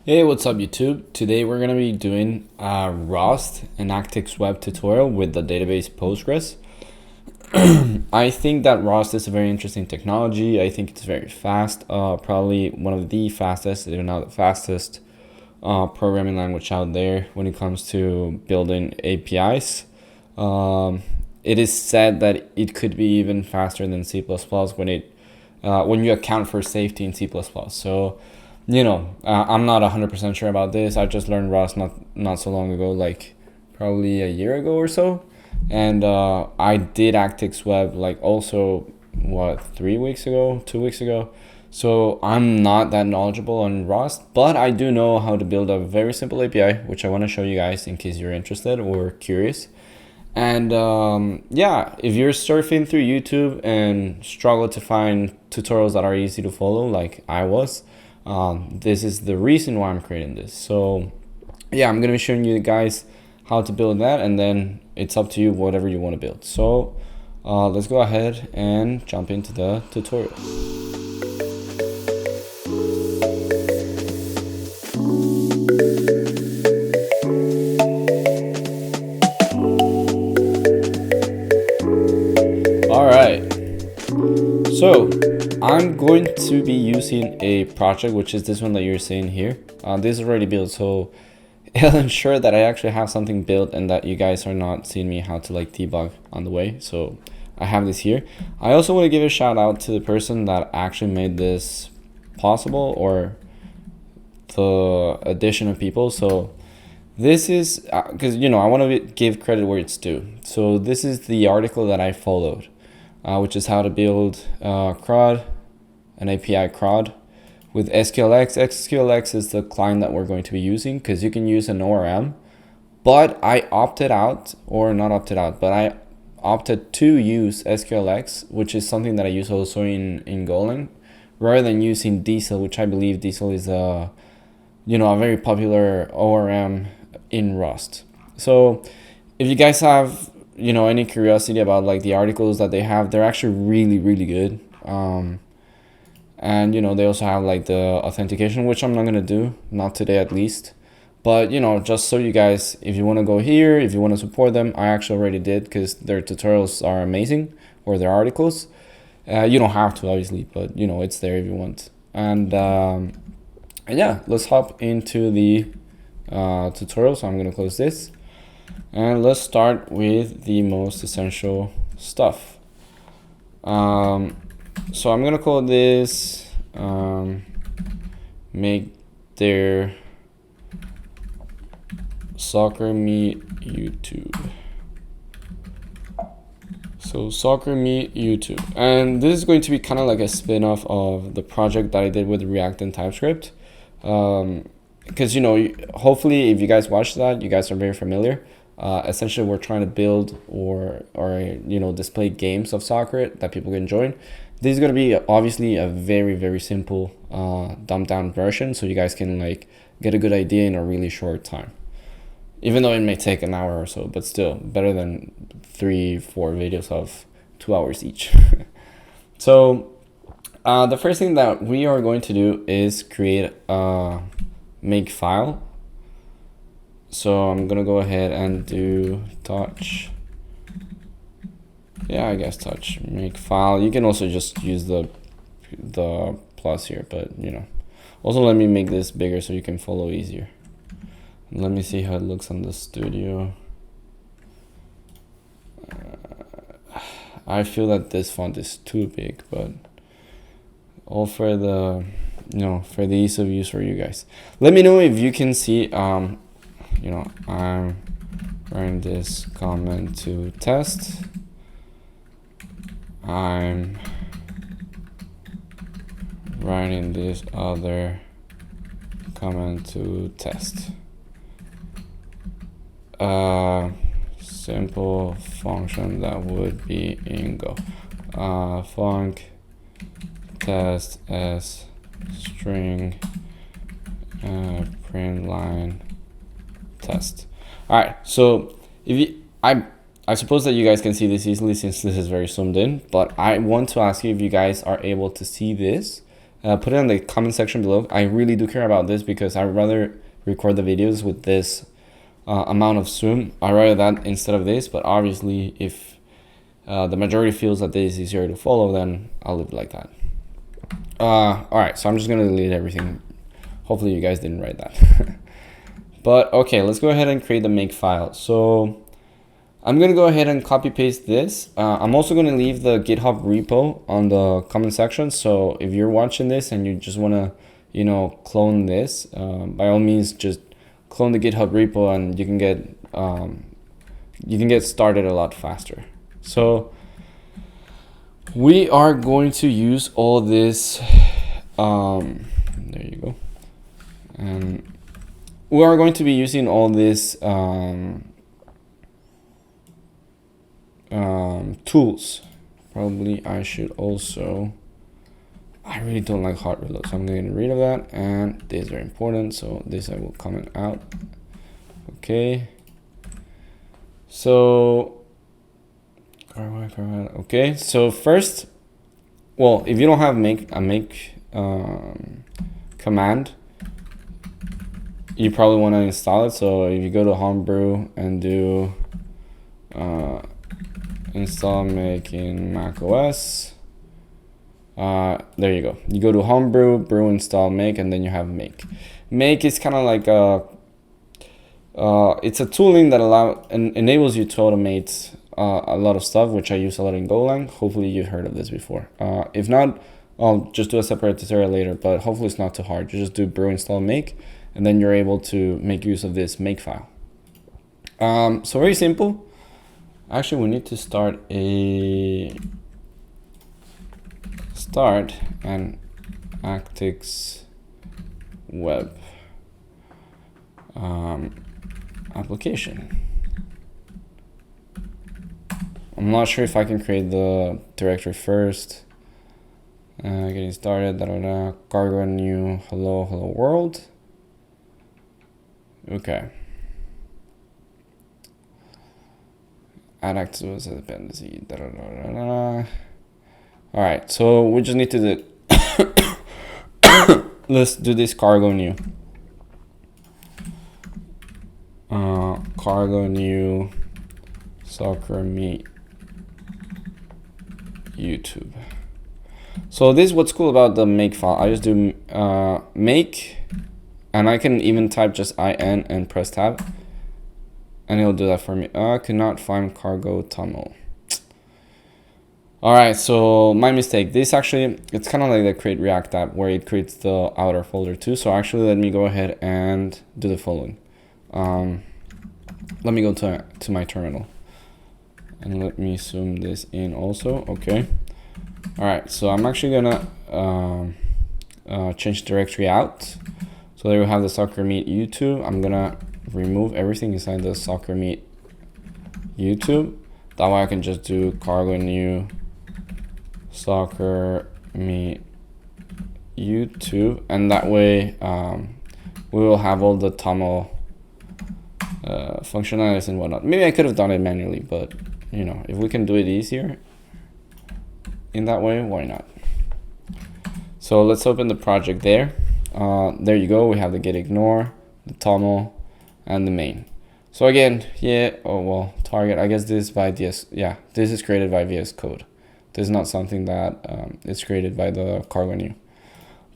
Hey, what's up YouTube? Today we're going to be doing a Rust and Actix-Web tutorial with the database Postgres. I think that Rust is a very interesting technology. I think it's very fast, probably one of the fastest, if not the fastest programming language out there when it comes to building APIs. It is said that it could be even faster than C++ when you account for safety in C++. So, I'm not 100% sure about this. I just learned Rust not so long ago, like probably a year ago or so. And I did Actix-Web like also, 3 weeks ago, 2 weeks ago. So I'm not that knowledgeable on Rust, but I do know how to build a very simple API, which I want to show you guys in case you're interested or curious. And yeah, if you're surfing through YouTube and struggle to find tutorials that are easy to follow, like I was, this is the reason why I'm creating this. So yeah, I'm gonna be showing you guys how to build that, and then it's up to you whatever you want to build. So let's go ahead and jump into the tutorial. All right, so I'm going to be using a project, which is this one that you're seeing here. This is already built, so it'll ensure that I actually have something built and that you guys are not seeing me how to like debug on the way. So I have this here. I also want to give a shout out to the person that actually made this possible, or the addition of people. So this is because I want to give credit where it's due. So this is the article that I followed, which is how to build Crud, an API Crud with SQLX. SQLX is the client that we're going to be using, because you can use an ORM, but I opted out, or not opted out, but I opted to use SQLX, which is something that I use also in Golang, rather than using Diesel, which I believe Diesel is a very popular ORM in Rust. So if you guys have any curiosity about like the articles that they have, they're actually really good. And they also have like the authentication, which I'm not gonna do, not today at least. But just so you guys, if you want to go here, if you want to support them, I actually already did, because their tutorials are amazing, or their articles. You don't have to, obviously, but it's there if you want. And yeah, let's hop into the tutorial. So I'm gonna close this, and let's start with the most essential stuff. So I'm gonna call this make their soccer meet YouTube. So soccer meet YouTube, and this is going to be kind of like a spin-off of the project that I did with React and TypeScript, because hopefully if you guys watch that, you guys are very familiar. Essentially, we're trying to build or display games of soccer that people can join. This is going to be obviously a very simple dumbed down version, so you guys can like get a good idea in a really short time, even though it may take an hour or so, but still better than 3-4 videos of 2 hours each. So the first thing that we are going to do is create a make file. So I'm gonna go ahead and do touch. Yeah, I guess touch make file. You can also just use the plus here, but also let me make this bigger so you can follow easier. Let me see how it looks on the studio. I feel that this font is too big, but all for the for the ease of use for you guys. Let me know if you can see. I'm running this comment to test. I'm running this other comment to test. Simple function that would be in Go. Func test as string print line test. All right, so I suppose that you guys can see this easily since this is very zoomed in, but I want to ask you if you guys are able to see this put it in the comment section below. I really do care about this because I'd rather record the videos with this amount of zoom. I'd rather that instead of this, but obviously if the majority feels that this is easier to follow, then I'll leave it like that. All right, so I'm just gonna delete everything. Hopefully you guys didn't write that. But okay, let's go ahead and create the make file. So I'm gonna go ahead and copy paste this. I'm also gonna leave the GitHub repo on the comment section. So if you're watching this and you just wanna, you know, clone this, by all means, just clone the GitHub repo and you can get started a lot faster. So we are going to use all this. There you go. And we are going to be using all this tools. Probably I should also, I really don't like hot reload, so I'm going to get rid of that, and this is very important, so this I will comment out. Okay, so okay, so first, well, if you don't have make command, you probably want to install it. So if you go to Homebrew and do install make in Mac OS, there you go. You go to Homebrew, brew, install make, and then you have make. Make is kind of like it's a tooling that enables you to automate a lot of stuff, which I use a lot in Golang. Hopefully you've heard of this before. If not, I'll just do a separate tutorial later, but hopefully it's not too hard. You just do brew, install, make, and then you're able to make use of this make file. So very simple. Actually, we need to start an Actix-Web application. I'm not sure if I can create the directory first. Getting started, cargo new hello world. Okay. Add Actix as a dependency. All right, so we just need to do. Let's do this cargo new. Cargo new soccer meet YouTube. So this is what's cool about the make file. I just do make, and I can even type just in and press tab, and it'll do that for me. I cannot find cargo tunnel. All right, so my mistake. This actually, it's kind of like the create React app where it creates the outer folder too. So actually, let me go ahead and do the following. Let me go to my terminal, and let me zoom this in also. Okay. All right, so I'm actually gonna change directory out. So there we have the soccer meet YouTube. I'm gonna remove everything inside the soccer meet YouTube. That way I can just do cargo new soccer meet YouTube, and that way we will have all the tunnel functionalities and whatnot. Maybe I could have done it manually, but you know, if we can do it easier in that way, why not? So let's open the project there. There you go. We have the get ignore, the tunnel, and the main. So again, yeah, oh well, target, I guess this is by VS, yeah, this is created by VS Code. This is not something that is created by the cargo new.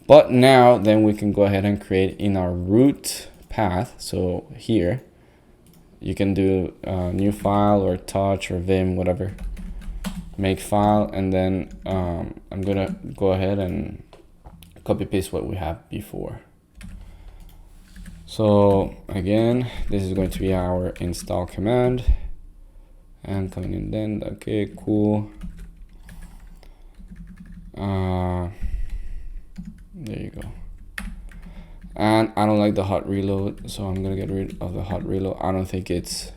But now then we can go ahead and create in our root path. So here you can do new file or touch or vim, whatever, make file, and then I'm gonna go ahead and copy paste what we have before. So again, this is going to be our install command, and coming in then, okay, cool. There you go. And I don't like the hot reload, so I'm gonna get rid of the hot reload. I don't think it's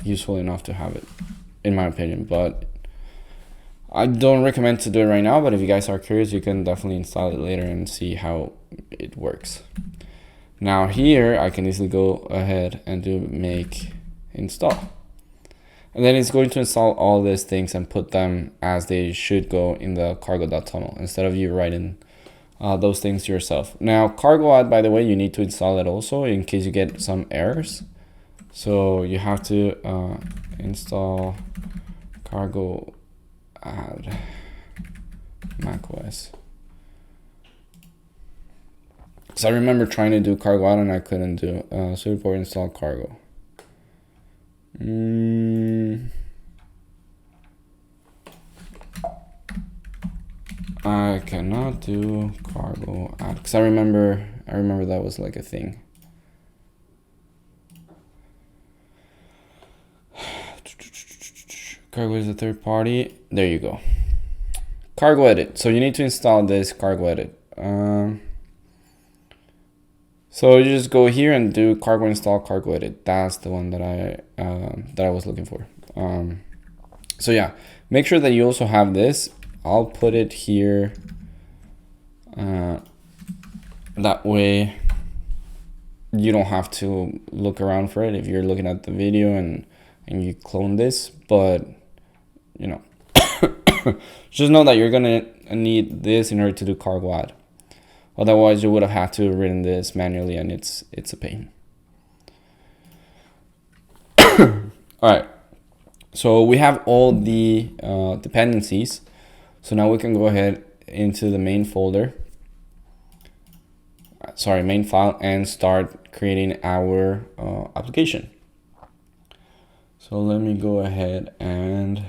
useful enough to have it, in my opinion, but I don't recommend to do it right now. But if you guys are curious, you can definitely install it later and see how it works. Now here, I can easily go ahead and do make install. And then it's going to install all these things and put them as they should go in the cargo.tunnel instead of you writing those things yourself. Now, cargo add, by the way, you need to install it also in case you get some errors. So you have to install cargo add macOS. Because I remember trying to do cargo add and I couldn't do so report install cargo. I cannot do cargo add because I remember that was like a thing. Cargo is a third party. There you go. Cargo edit. So you need to install this cargo edit. So you just go here and do cargo install cargo edit. That's the one that I was looking for. So yeah, make sure that you also have this. I'll put it here. That way you don't have to look around for it if you're looking at the video and you clone this, but you know, just know that you're gonna need this in order to do cargo add. Otherwise, you would have had to have written this manually, and it's a pain. All right, so we have all the dependencies. So now we can go ahead into the main folder. Sorry, main file, and start creating our application. So let me go ahead and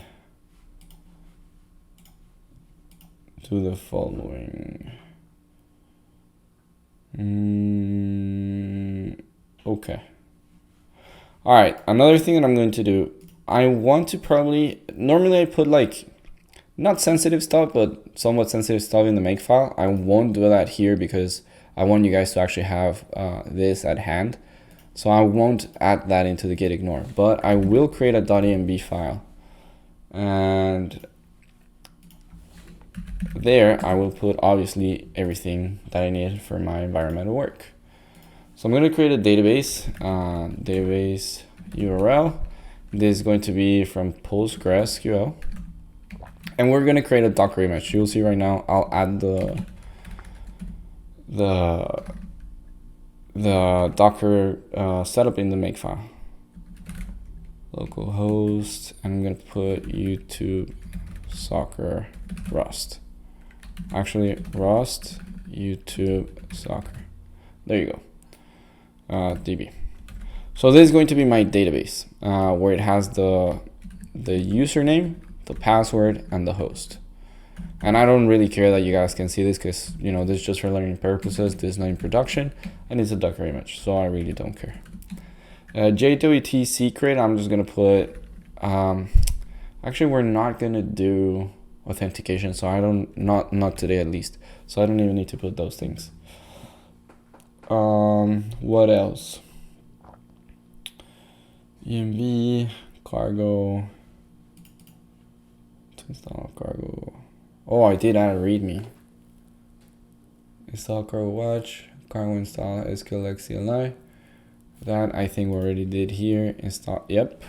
do the following. Okay. All right, another thing that I'm going to do, I want to normally I put like, not sensitive stuff, but somewhat sensitive stuff in the make file. I won't do that here because I want you guys to actually have this at hand. So I won't add that into the git ignore, but I will create a .env file. And there I will put obviously everything that I need for my environmental work. So I'm going to create a database, database URL. This is going to be from PostgreSQL. And we're going to create a Docker image. You'll see right now, I'll add the Docker setup in the make file. Localhost, I'm going to put YouTube soccer Rust. Actually, Rust YouTube soccer. There you go. DB. So this is going to be my database where it has the username, the password, and the host. And I don't really care that you guys can see this because, you know, this is just for learning purposes. This is not in production, and it's a Docker image, so I really don't care. JWT secret, I'm just going to put, actually, we're not going to do authentication, so I don't, not today at least. So I don't even need to put those things. What else? env, cargo, to install cargo. Oh, I did add a readme. Install cargo watch, cargo install SQL CLI. That I think we already did here. Install, yep.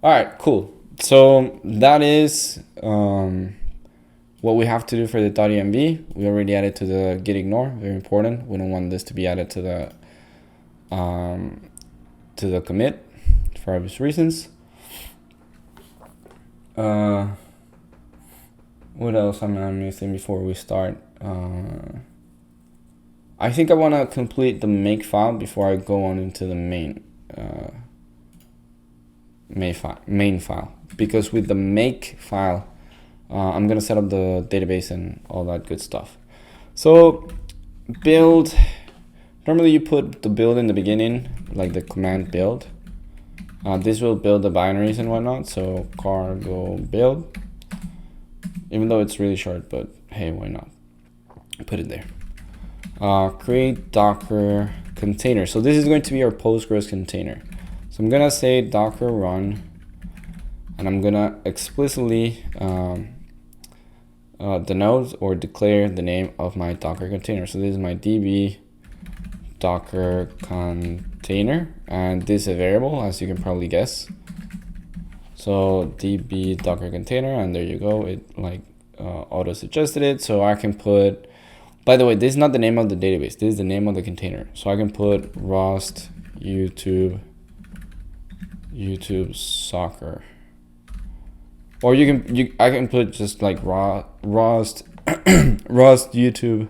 All right, cool. So that is what we have to do for the .env. We already added to the git ignore, very important. We don't want this to be added to the commit for obvious reasons. What else am I missing before we start? I think I want to complete the make file before I go on into the main file, because with the make file, I'm gonna set up the database and all that good stuff. So build, normally you put the build in the beginning, like the command build. This will build the binaries and whatnot. So cargo build, even though it's really short, but hey, why not? Put it there. Create Docker container. So this is going to be our Postgres container. So I'm gonna say Docker run, and I'm gonna explicitly denote or declare the name of my Docker container. So this is my DB Docker container, and this is a variable, as you can probably guess. So DB Docker container, and there you go. It like auto suggested it. So I can put By the way, this is not the name of the database. This is the name of the container. So I can put Rust YouTube soccer, or I can put just like Rust Rust YouTube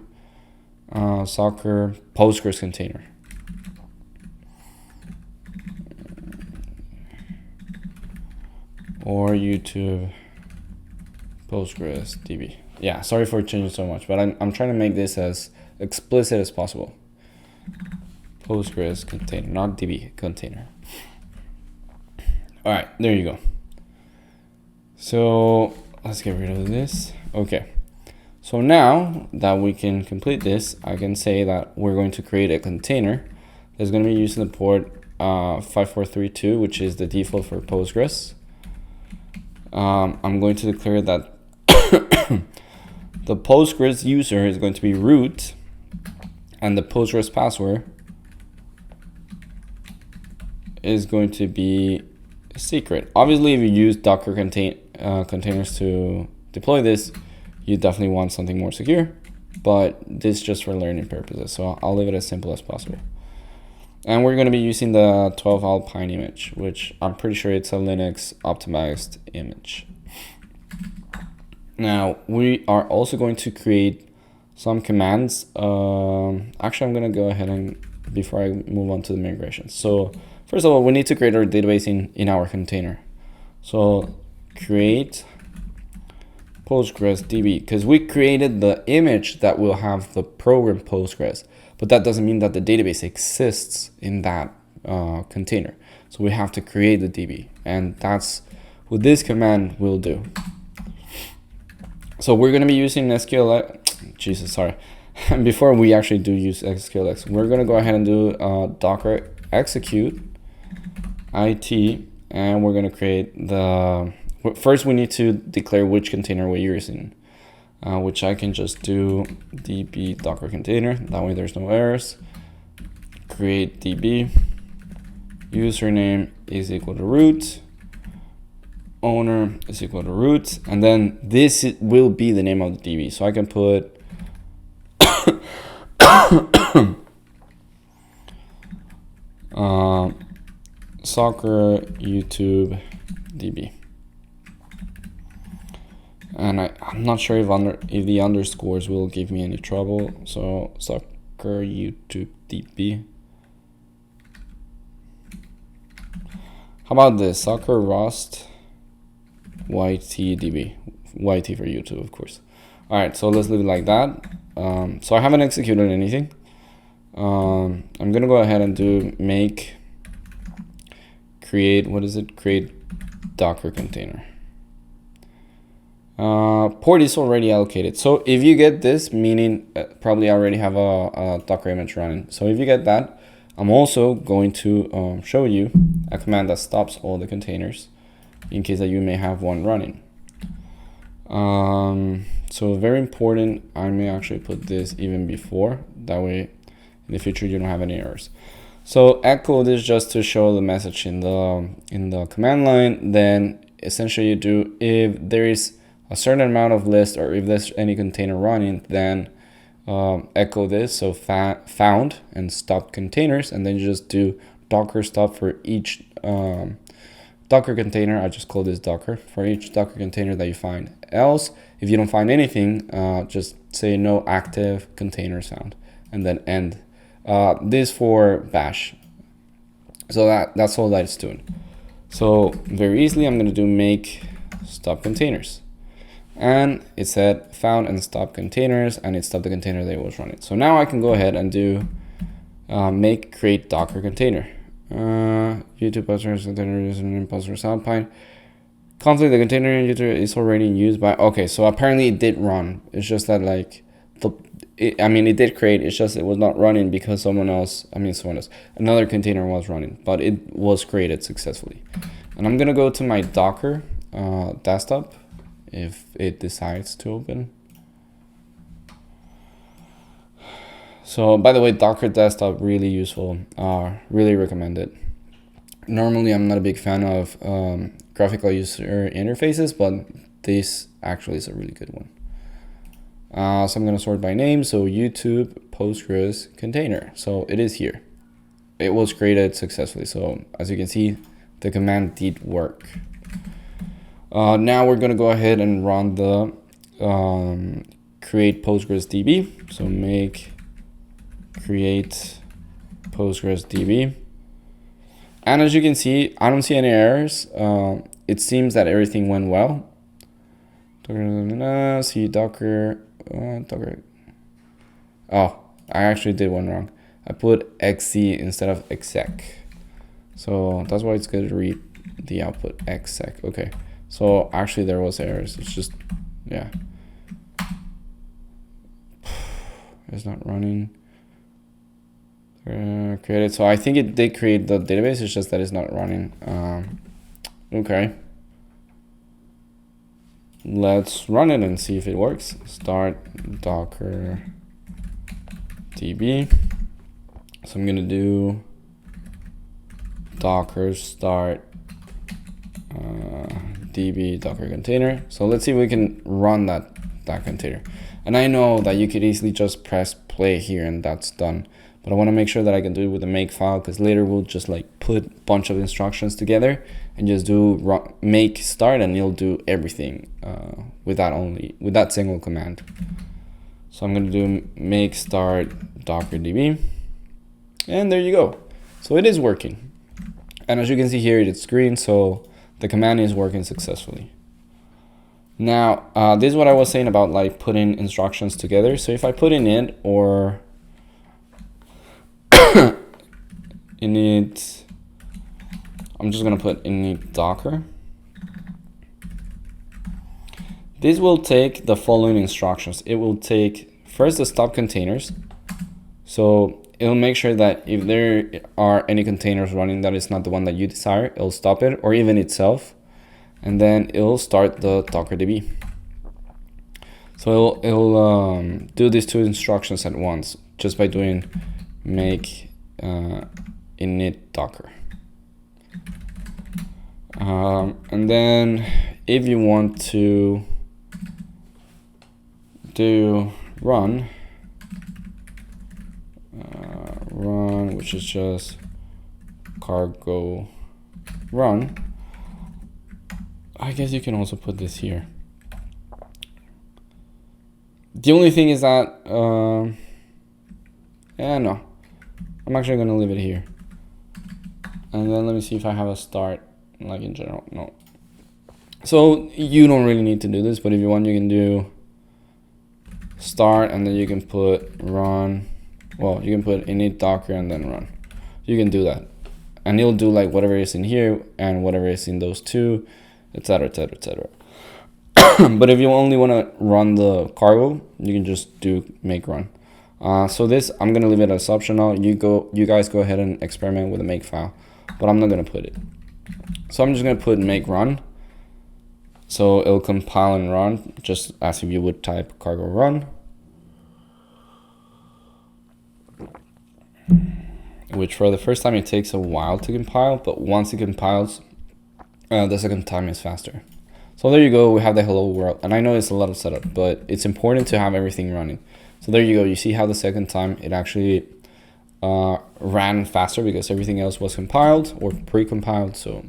soccer Postgres container. Or YouTube Postgres DB. Yeah, sorry for changing so much, but I'm trying to make this as explicit as possible. Postgres container, not DB, container. All right, there you go. So let's get rid of this. Okay. So now that we can complete this, I can say that we're going to create a container that's going to be using the port 5432, which is the default for Postgres. I'm going to declare that the Postgres user is going to be root, and the Postgres password is going to be secret. Obviously, if you use Docker containers to deploy this, you definitely want something more secure, but this is just for learning purposes, so I'll leave it as simple as possible. And we're going to be using the 12 Alpine image, which I'm pretty sure it's a Linux optimized image. Now, we are also going to create some commands. Actually, I'm going to go ahead and, before I move on to the migration. So first of all, we need to create our database in our container. So create Postgres DB, because we created the image that will have the program Postgres, but that doesn't mean that the database exists in that container. So we have to create the DB, and that's what this command will do. So we're going to be using SQLX. Jesus, sorry. Before we actually do use SQLX, we're going to go ahead and do Docker execute IT, and we're going to create the. First, we need to declare which container we're using, which I can just do db docker container. That way there's no errors. Create db. Username is equal to root. Owner is equal to root. And then this will be the name of the DB. So I can put soccer YouTube DB. And I'm not sure if the underscores will give me any trouble. So soccer YouTube DB. How about this? Soccer Rust YTDB. YT for YouTube, of course. All right, so let's leave it like that. So I haven't executed anything. I'm gonna go ahead and do create Docker container. Port is already allocated. So if you get this, meaning probably I already have a Docker image running. So if you get that, I'm also going to show you a command that stops all the containers in case that you may have one running. So very important, I may actually put this even before, that way in the future you don't have any errors. So echo this just to show the message in the command line. Then essentially you do, if there is a certain amount of list or if there's any container running, then echo this, so found and stop containers, and then you just do docker stop for each Docker container. I just call this Docker for each Docker container that you find. Else, if you don't find anything, just say no active container sound and then end. This for bash. So that's all that it's doing. So very easily, I'm going to do make stop containers. And it said found and stop containers, and it stopped the container that it was running. So now I can go ahead and do make create Docker container. YouTube Postgres container username Postgres Alpine. Conflict, the container is already in use by. Okay, so apparently it did run. It's just that like it did create. It's just it was not running because another container was running, but it was created successfully. And I'm gonna go to my Docker desktop if it decides to open. So by the way, Docker desktop, really useful, really recommend it. Normally I'm not a big fan of graphical user interfaces, but this actually is a really good one. So I'm going to sort by name. So YouTube Postgres container. So it is here. It was created successfully. So as you can see, the command did work. Now we're going to go ahead and run the create Postgres DB. So make create Postgres DB. And as you can see, I don't see any errors. It seems that everything went well. See Docker. Oh, I actually did one wrong. I put XC instead of exec. So that's why it's good to read the output exec. Okay. So actually there was errors. It's just, yeah. It's not running. Created. So I think it did create the database. It's just that it's not running. Okay. Let's run it and see if it works. Start Docker DB. So I'm gonna do Docker start DB Docker container. So let's see if we can run that container. And I know that you could easily just press play here and that's done. But I want to make sure that I can do it with a make file, because later we'll just like put a bunch of instructions together and just do make start, and you'll do everything with that single command. So I'm going to do make start Docker DB, and there you go. So it is working. And as you can see here, it's green, so the command is working successfully. Now, this is what I was saying about like putting instructions together. So if I put init or init, I'm just gonna put init docker. This will take the following instructions. It will take first the stop containers. So it'll make sure that if there are any containers running that is not the one that you desire, it'll stop it, or even itself. And then it'll start the Docker DB. So it'll do these two instructions at once just by doing make init docker. And then if you want to do run, which is just cargo run, I guess you can also put this here. The only thing is that, no, I'm actually gonna leave it here. And then let me see if I have a start, like in general, no. So you don't really need to do this, but if you want, you can do start, and then you can put run. Well, you can put init docker and then run. You can do that. And it'll do like whatever is in here and whatever is in those two, etc, etc, etc. But if you only want to run the cargo, you can just do make run. So this, I'm gonna leave it as optional. You guys go ahead and experiment with a make file, but I'm not gonna put it. So I'm just gonna put make run. So it'll compile and run just as if you would type cargo run, which for the first time it takes a while to compile, but once it compiles, the second time is faster. So there you go, we have the hello world. And I know it's a lot of setup, but it's important to have everything running. So there you go, you see how the second time it actually ran faster because everything else was compiled or pre-compiled. So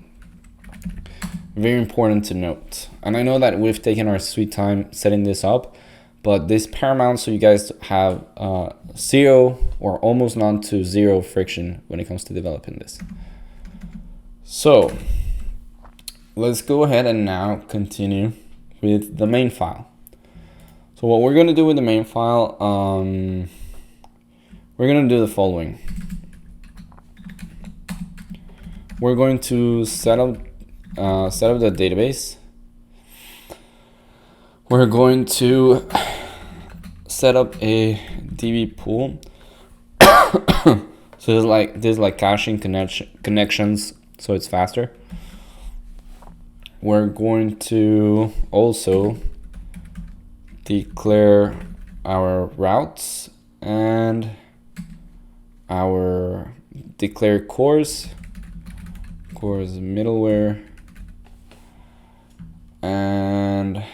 very important to note. And I know that we've taken our sweet time setting this up, but this is paramount so you guys have zero or almost none to zero friction when it comes to developing this. So let's go ahead and now continue with the main file. So what we're going to do with the main file, we're going to do the following. We're going to set up the database. We're going to set up a DB pool. So there's like caching connections, so it's faster. We're going to also declare our routes and our declare cores middleware, and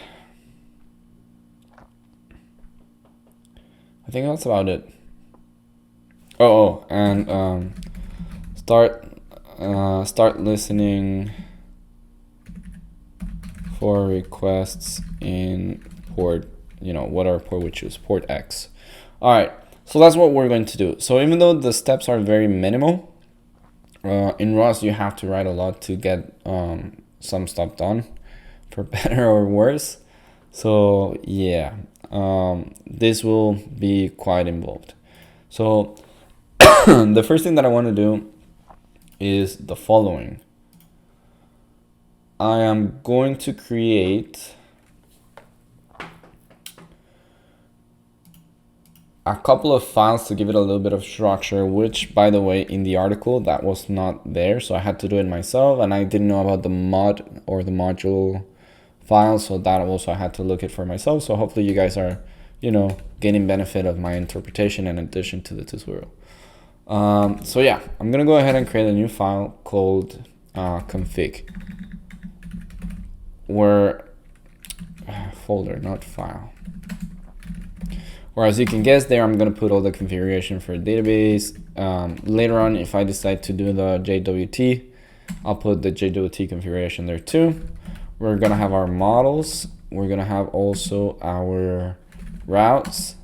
I think that's about it. Oh, and start listening for requests in port, whatever port we choose, port X. All right, so that's what we're going to do. So even though the steps are very minimal, in Rust you have to write a lot to get some stuff done, for better or worse. So yeah, this will be quite involved. So the first thing that I want to do is the following. I am going to create a couple of files to give it a little bit of structure, which, by the way, in the article that was not there, so I had to do it myself, and I didn't know about the mod or the module file, so that also I had to look it for myself. So hopefully you guys are, getting benefit of my interpretation in addition to the tutorial. So yeah, I'm gonna go ahead and create a new file called config, where folder, not file. Or as you can guess there, I'm gonna put all the configuration for a database. Later on, if I decide to do the JWT, I'll put the JWT configuration there too. We're gonna have our models. We're gonna have also our routes.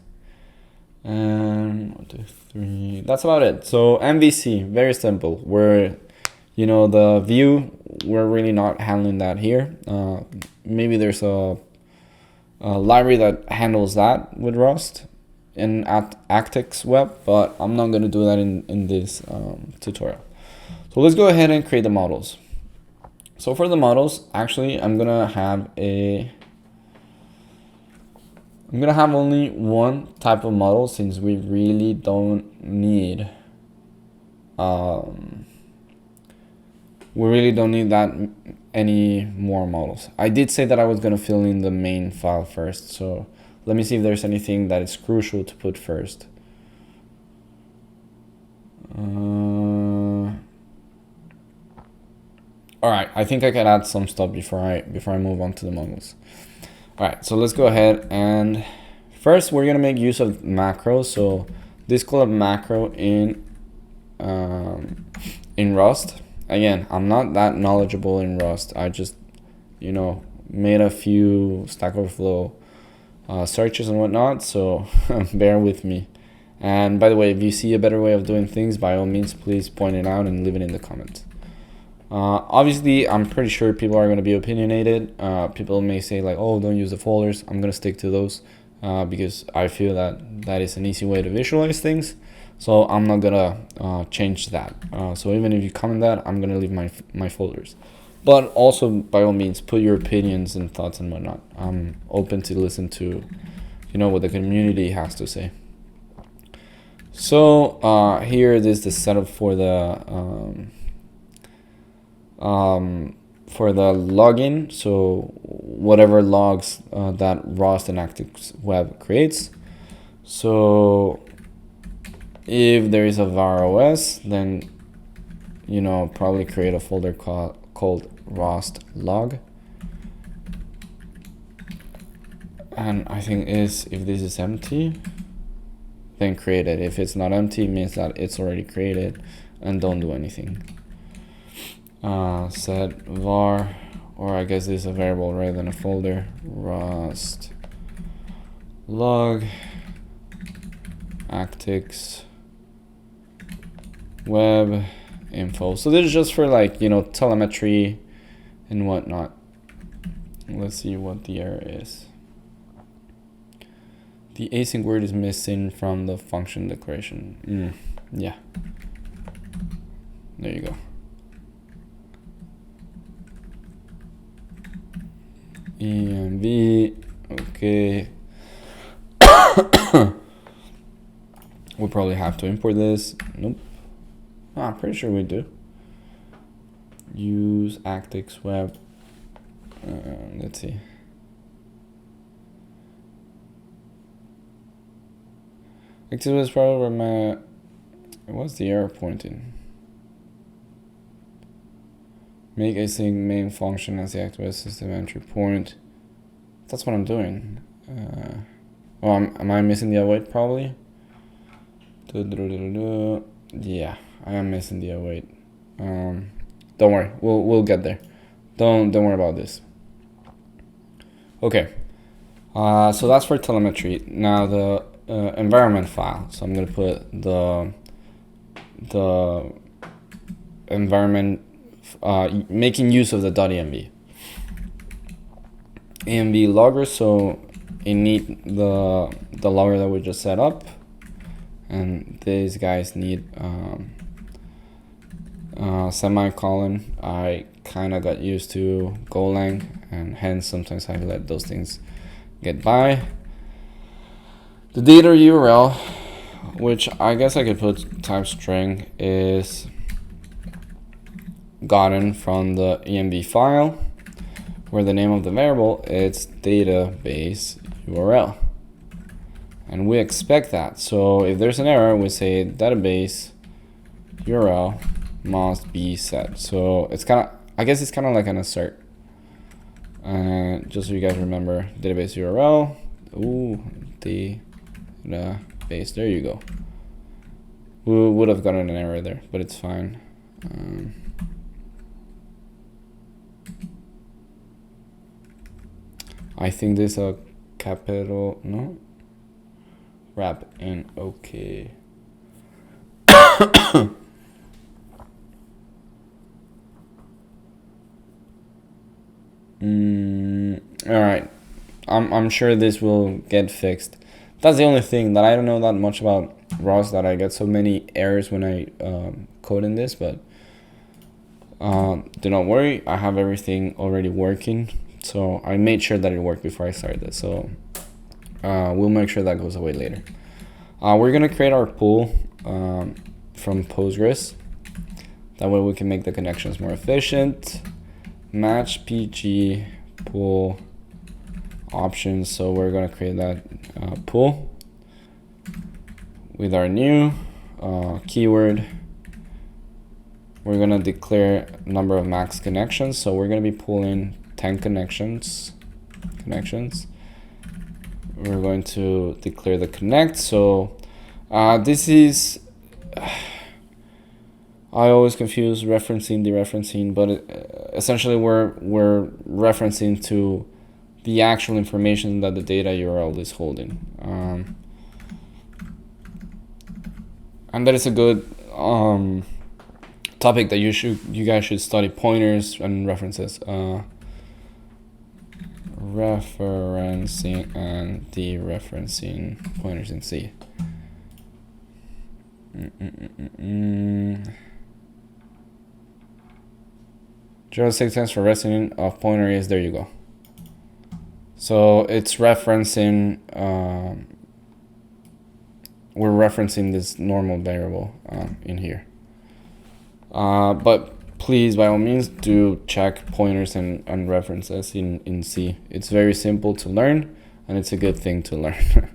And 1, 2, 3. That's about it. So MVC, very simple. We're, the view, we're really not handling that here. Maybe there's a library that handles that with Rust in Actix-Web, but I'm not going to do that in this tutorial. So let's go ahead and create the models. So for the models, actually, I'm gonna have only one type of model, since we really don't need that any more models. I did say that I was gonna fill in the main file first, so let me see if there's anything that is crucial to put first. All right, I think I can add some stuff before I move on to the models. All right, so let's go ahead, and first we're gonna make use of macros. So this called macro in Rust. Again, I'm not that knowledgeable in Rust. I just, made a few Stack Overflow searches and whatnot, so bear with me. And by the way, if you see a better way of doing things, by all means, please point it out and leave it in the comments. Obviously, I'm pretty sure people are going to be opinionated. People may say like, oh, don't use the folders. I'm going to stick to those because I feel that is an easy way to visualize things. So I'm not going to change that. So even if you comment that, I'm going to leave my folders. But also, by all means, put your opinions and thoughts and whatnot. I'm open to listen to, what the community has to say. So here it is, the setup for the login. So whatever logs that Rust and Actix-Web creates. So if there is a var OS, then probably create a folder called Rust log. And I think if this is empty, then create it. If it's not empty, it means that it's already created, and don't do anything. Set var, or I guess this is a variable rather than a folder, Rust log Actix-Web info. So this is just for telemetry and whatnot. Let's see what the error is. The async word is missing from the function declaration. Yeah. There you go. env, okay. We'll probably have to import this. Nope. I'm pretty sure we do. Use Actix-Web. Let's see. Actix-Web is probably where my... What's the error pointing? Make async main function as the Actix-Web system entry point. That's what I'm doing. Oh, am I missing the await probably? Yeah, I am missing the await. Don't worry, we'll get there. Don't worry about this. Okay. So that's for telemetry. Now the environment file. So I'm gonna put the environment making use of the .env. env logger. So it need the logger that we just set up, and these guys need semicolon. I kind of got used to Golang, and hence sometimes I let those things get by. The data URL, which I guess I could put type string, is gotten from the env file, where the name of the variable is database URL, and we expect that. So if there's an error, we say database URL must be set. So it's kind of, I guess it's kind of like an assert. Just so you guys remember, database URL. Ooh, database. There you go. We would have gotten an error there, but it's fine. I think this is a capital, no? Wrap in, okay. All right, I'm sure this will get fixed. That's the only thing that I don't know that much about Rust, that I get so many errors when I code in this, but do not worry, I have everything already working. So I made sure that it worked before I started this. So we'll make sure that goes away later. We're gonna create our pool from Postgres. That way we can make the connections more efficient. Match PG pool options. So we're gonna create that pool with our new keyword. We're gonna declare number of max connections. So we're gonna be pulling 10 connections. We're going to declare the connect. So this is, I always confuse referencing, dereferencing, but essentially we're referencing to the actual information that the data URL is holding. And that is a good topic that you guys should study, pointers and references. Referencing and dereferencing pointers in C. General sense for referencing of pointer is, there you go. So it's referencing, we're referencing this normal variable in here. But please, by all means, do check pointers and references in C. It's very simple to learn, and it's a good thing to learn.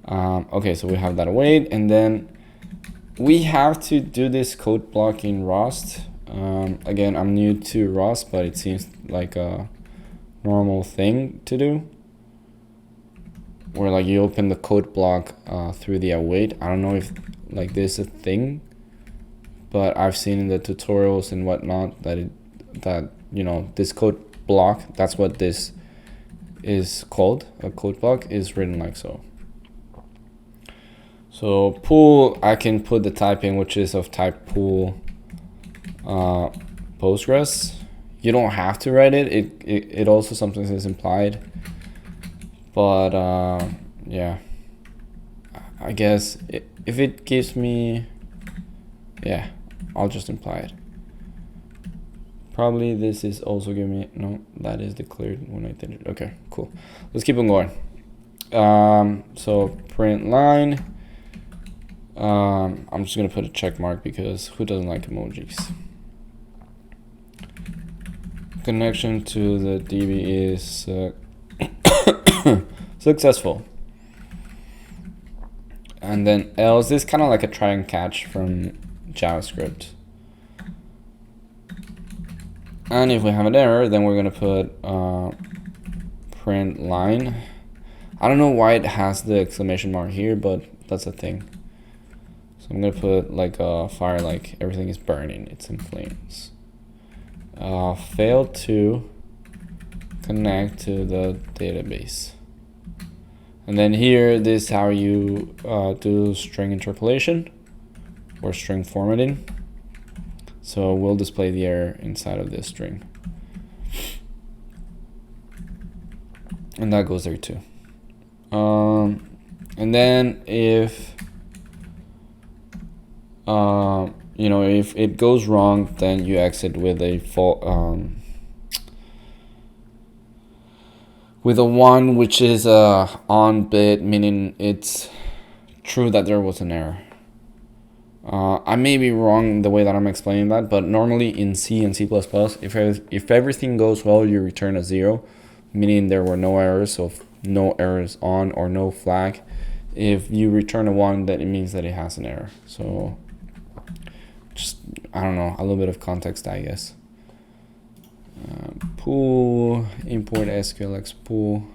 Okay, so we have that await, and then we have to do this code block in Rust. Again, I'm new to Rust, but it seems like a normal thing to do, where like you open the code block through the await. I don't know if like this is a thing, but I've seen in the tutorials and whatnot that you know, this code block, that's what this is called. A code block is written like so. So pool, I can put the typing, which is of type pool Postgres. You don't have to write it. It also sometimes is implied, but yeah, I guess if it gives me, yeah, I'll just imply it. Probably this is also giving me, no, that is declared when I did it. Okay, cool. Let's keep on going. So print line. I'm just gonna put a check mark because who doesn't like emojis? Connection to the DB is successful. And then else, this is kind of like a try and catch from JavaScript. And if we have an error, then we're gonna put print line. I don't know why it has the exclamation mark here, but that's a thing. So I'm gonna put like a fire, like everything is burning, it's in flames. Failed to connect to the database. And then here, this is how you do string interpolation or string formatting. So we'll display the error inside of this string. And that goes there too. And then if you know, if it goes wrong, then you exit with a with a 1, which is on bit, meaning it's true that there was an error. I may be wrong the way that I'm explaining that, but normally in C and C++, if everything goes well, you return a 0, meaning there were no errors, so no errors on or no flag. If you return a 1, that it means that it has an error. So just, I don't know, a little bit of context, I guess. Pool, import SQLX pool.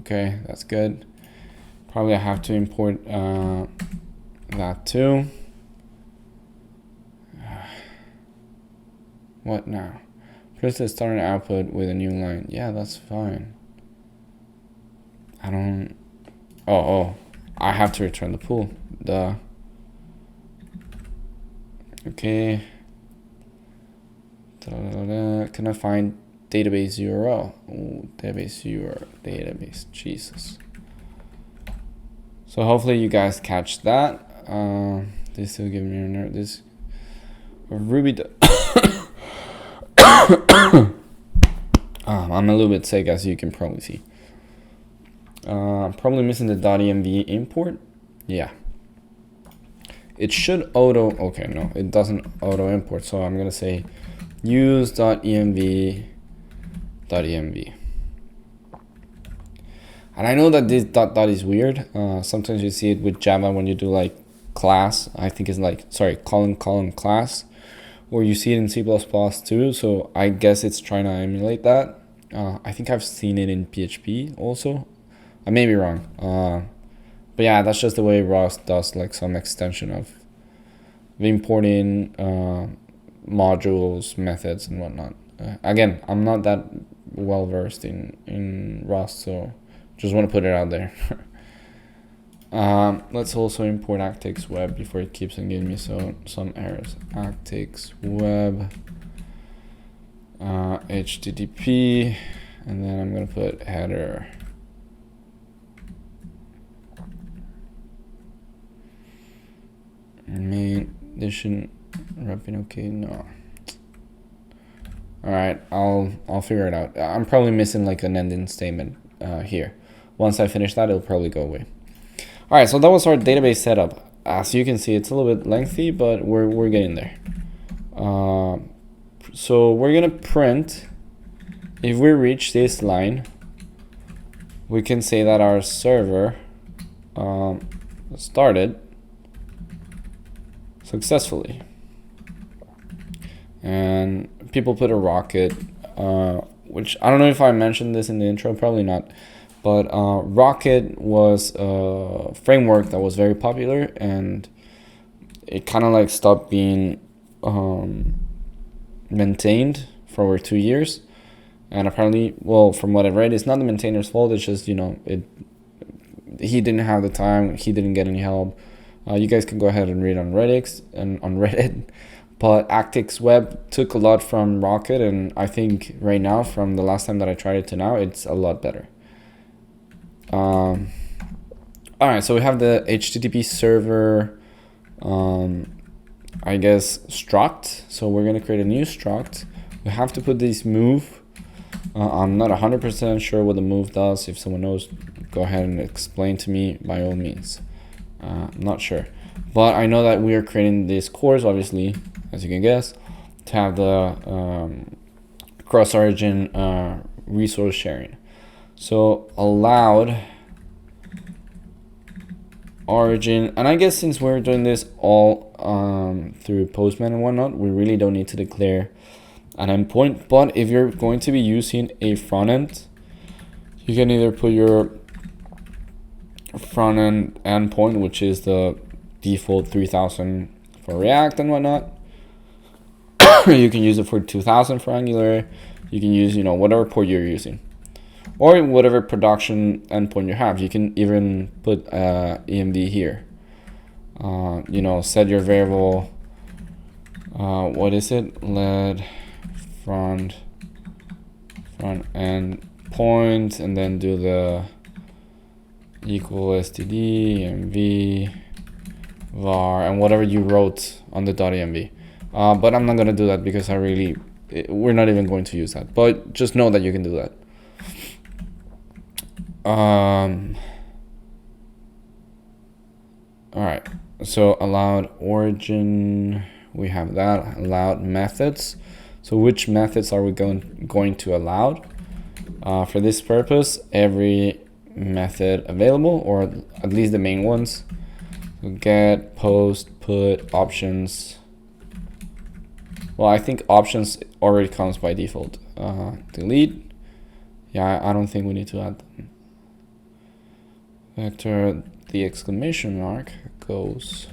Okay, that's good. Probably I have to import that too. What now? Press the start and output with a new line. Yeah, that's fine. I don't. Oh, I have to return the pool. Duh. Okay. Can I find database URL? Oh, database URL, database, Jesus. So hopefully you guys catch that. They still give me an error. This Ruby. I'm a little bit sick, as you can probably see. Probably missing the .env import. Yeah. It should auto. Okay, no, it doesn't auto import. So I'm gonna say use .env. And I know that this dot is weird. Sometimes you see it with Java when you do like class. I think it's like, sorry, colon class. Or you see it in C++ too. So I guess it's trying to emulate that. I think I've seen it in PHP also. I may be wrong. But yeah, that's just the way Rust does like some extension of importing modules, methods, and whatnot. Again, I'm not that well versed in Rust, so just want to put it out there. Let's also import Actix-Web before it keeps on giving me some errors. Actix-Web, HTTP, and then I'm going to put header. This shouldn't wrapping okay. No. All right, I'll figure it out. I'm probably missing like an ending statement here. Once I finish that, it'll probably go away. All right, so that was our database setup. As you can see, it's a little bit lengthy, but we're getting there. So we're gonna print. If we reach this line, we can say that our server started successfully. And people put a rocket, which I don't know if I mentioned this in the intro, probably not. But Rocket was a framework that was very popular, and it kind of like stopped being maintained for over 2 years. And apparently, well, from what I've read, it's not the maintainer's fault. It's just, you know, he didn't have the time. He didn't get any help. You guys can go ahead and read on Reddit. But Actix-Web took a lot from Rocket, and I think right now, from the last time that I tried it to now, it's a lot better. All right, so we have the HTTP server, I guess, struct. So we're going to create a new struct. We have to put this move. I'm not 100% sure what the move does. If someone knows, go ahead and explain to me by all means. I'm not sure. But I know that we are creating this course, obviously, as you can guess, to have the cross-origin resource sharing. So allowed origin, and I guess since we're doing this all through Postman and whatnot, we really don't need to declare an endpoint. But if you're going to be using a front end, You can either put your front end endpoint, which is the default 3000 for React and whatnot. You can use it for 2000 for Angular. You can use, whatever port you're using, or whatever production endpoint you have. You can even put EMD here. Set your variable. What is it? Let front end point, and then do the equal std env var and whatever you wrote on the .env. But I'm not gonna do that because we're not even going to use that. But just know that you can do that. All right. So allowed origin, we have that. Allowed methods. So which methods are we going to allow? For this purpose, every method available, or at least the main ones. So get, post, put, options. Well, I think options already comes by default. Delete. Yeah, I don't think we need to add them. Vector, the exclamation mark goes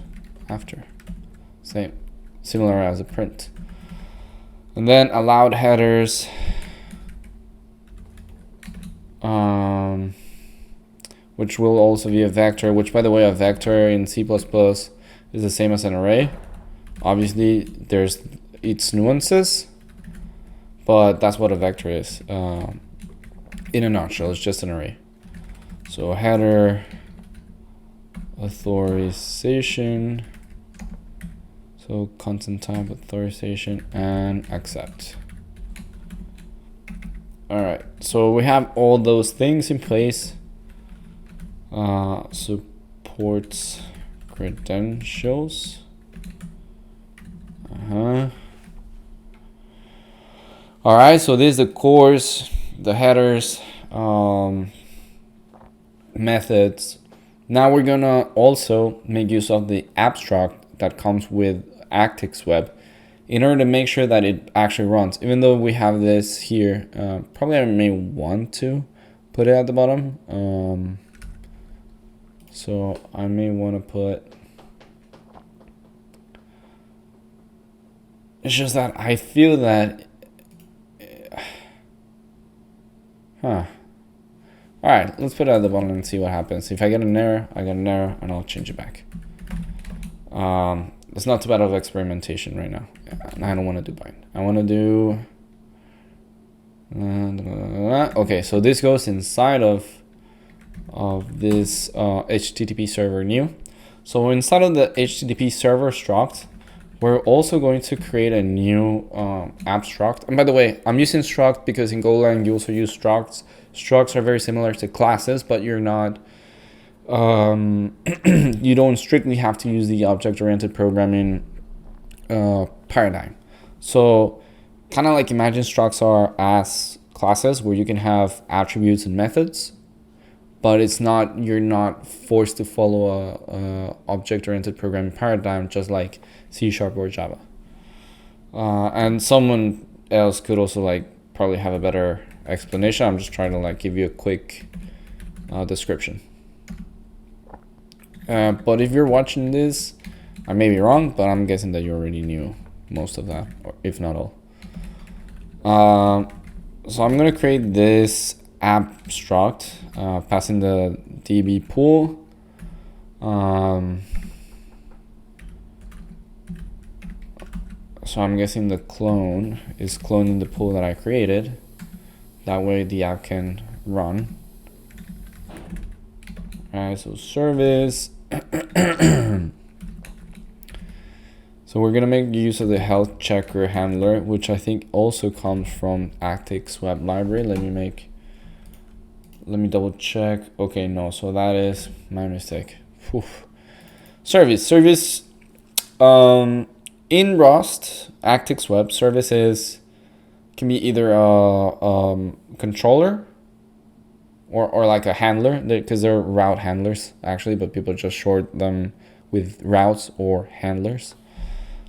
after. Same, similar as a print. And then allowed headers. Which will also be a vector, which, by the way, a vector in C++ is the same as an array. Obviously, there's its nuances, but that's what a vector is. In a nutshell, it's just an array. So header, authorization, so content type, authorization, and accept. All right, so we have all those things in place. Supports credentials. All right, so this is the course, the headers, methods. Now we're gonna also make use of the abstract that comes with Actix-Web in order to make sure that it actually runs. Even though we have this here, probably I may want to put it at the bottom. So I may want to put, it's just that I feel that, all right, let's put it at the bottom and see what happens. If I get an error, I get an error, and I'll change it back. It's not too bad of experimentation right now. I don't want to do bind. I want to do, okay, so this goes inside of this HTTP server new. So inside of the HTTP server struct, we're also going to create a new abstract. And by the way, I'm using struct because in Golang you also use structs. Structs are very similar to classes, but you're not, you don't strictly have to use the object-oriented programming paradigm. So kind of like imagine structs are as classes where you can have attributes and methods, but you're not forced to follow a object-oriented programming paradigm just like C# or Java. And someone else could also probably have a better explanation. I'm just trying to give you a quick description. But if you're watching this, I may be wrong, but I'm guessing that you already knew most of that, or if not all. So I'm gonna create this abstract, passing the DB pool. So I'm guessing the clone is cloning the pool that I created. That way the app can run. Alright, so service. So we're gonna make use of the health checker handler, which I think also comes from Actix-Web library. Let me double check. Okay, no, so that is my mistake. Whew. Service. In Rust, Actix-Web, services can be either a controller or like a handler, because they're route handlers actually, but people just short them with routes or handlers.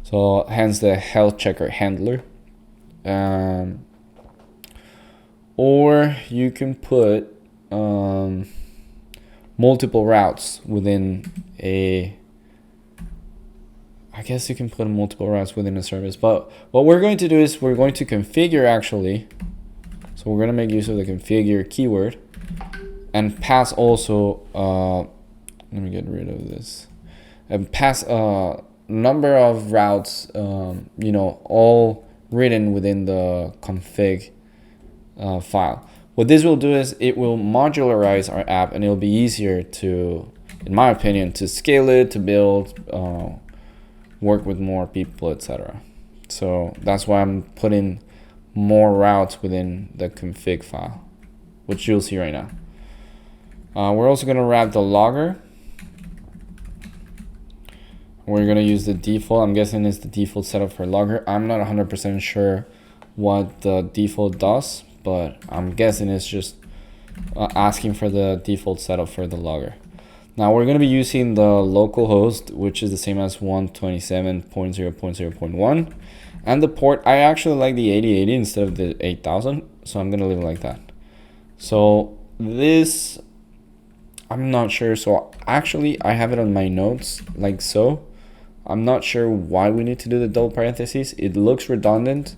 So hence the health checker handler. Or you can put multiple routes within a, I guess you can put multiple routes within a service, but what we're going to do is we're going to configure actually. So we're going to make use of the configure keyword and pass also, let me get rid of this, and pass a number of routes, you know, all written within the config file. What this will do is it will modularize our app, and it'll be easier to, in my opinion, to scale it, to build, work with more people, etc. So that's why I'm putting more routes within the config file, which you'll see right now. We're also going to wrap the logger. We're going to use the default. I'm guessing it's the default setup for logger. I'm not 100% sure what the default does, but I'm guessing it's just asking for the default setup for the logger. Now we're going to be using the local host, which is the same as 127.0.0.1, and the port, I actually like the 8080 instead of the 8000, so I'm going to leave it like that. So this, I'm not sure. So actually I have it on my notes like so. I'm not sure why we need to do the double parentheses. It looks redundant.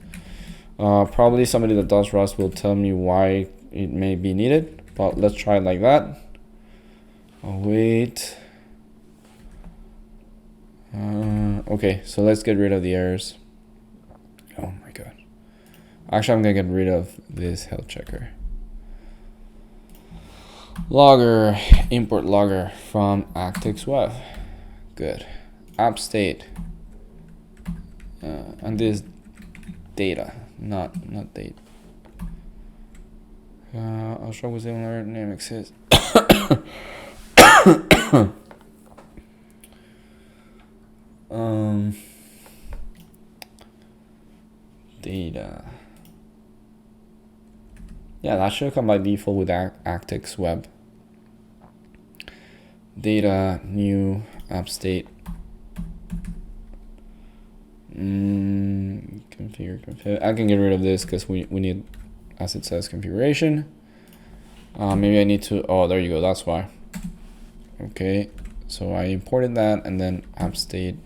Probably somebody that does Rust will tell me why it may be needed, but let's try it like that. Oh, wait. Okay, so let's get rid of the errors. Oh my god. Actually, I'm gonna get rid of this health checker. Logger, import logger from Actix-Web. Good. App state. And this data, not date. I'll show with similar name exists. Data. Yeah, that should come by default with Actix-Web. Data, new, app state. Configure. I can get rid of this because we need, as it says, configuration. Maybe I need to, oh, there you go, that's why. Okay, so I imported that, and then app state,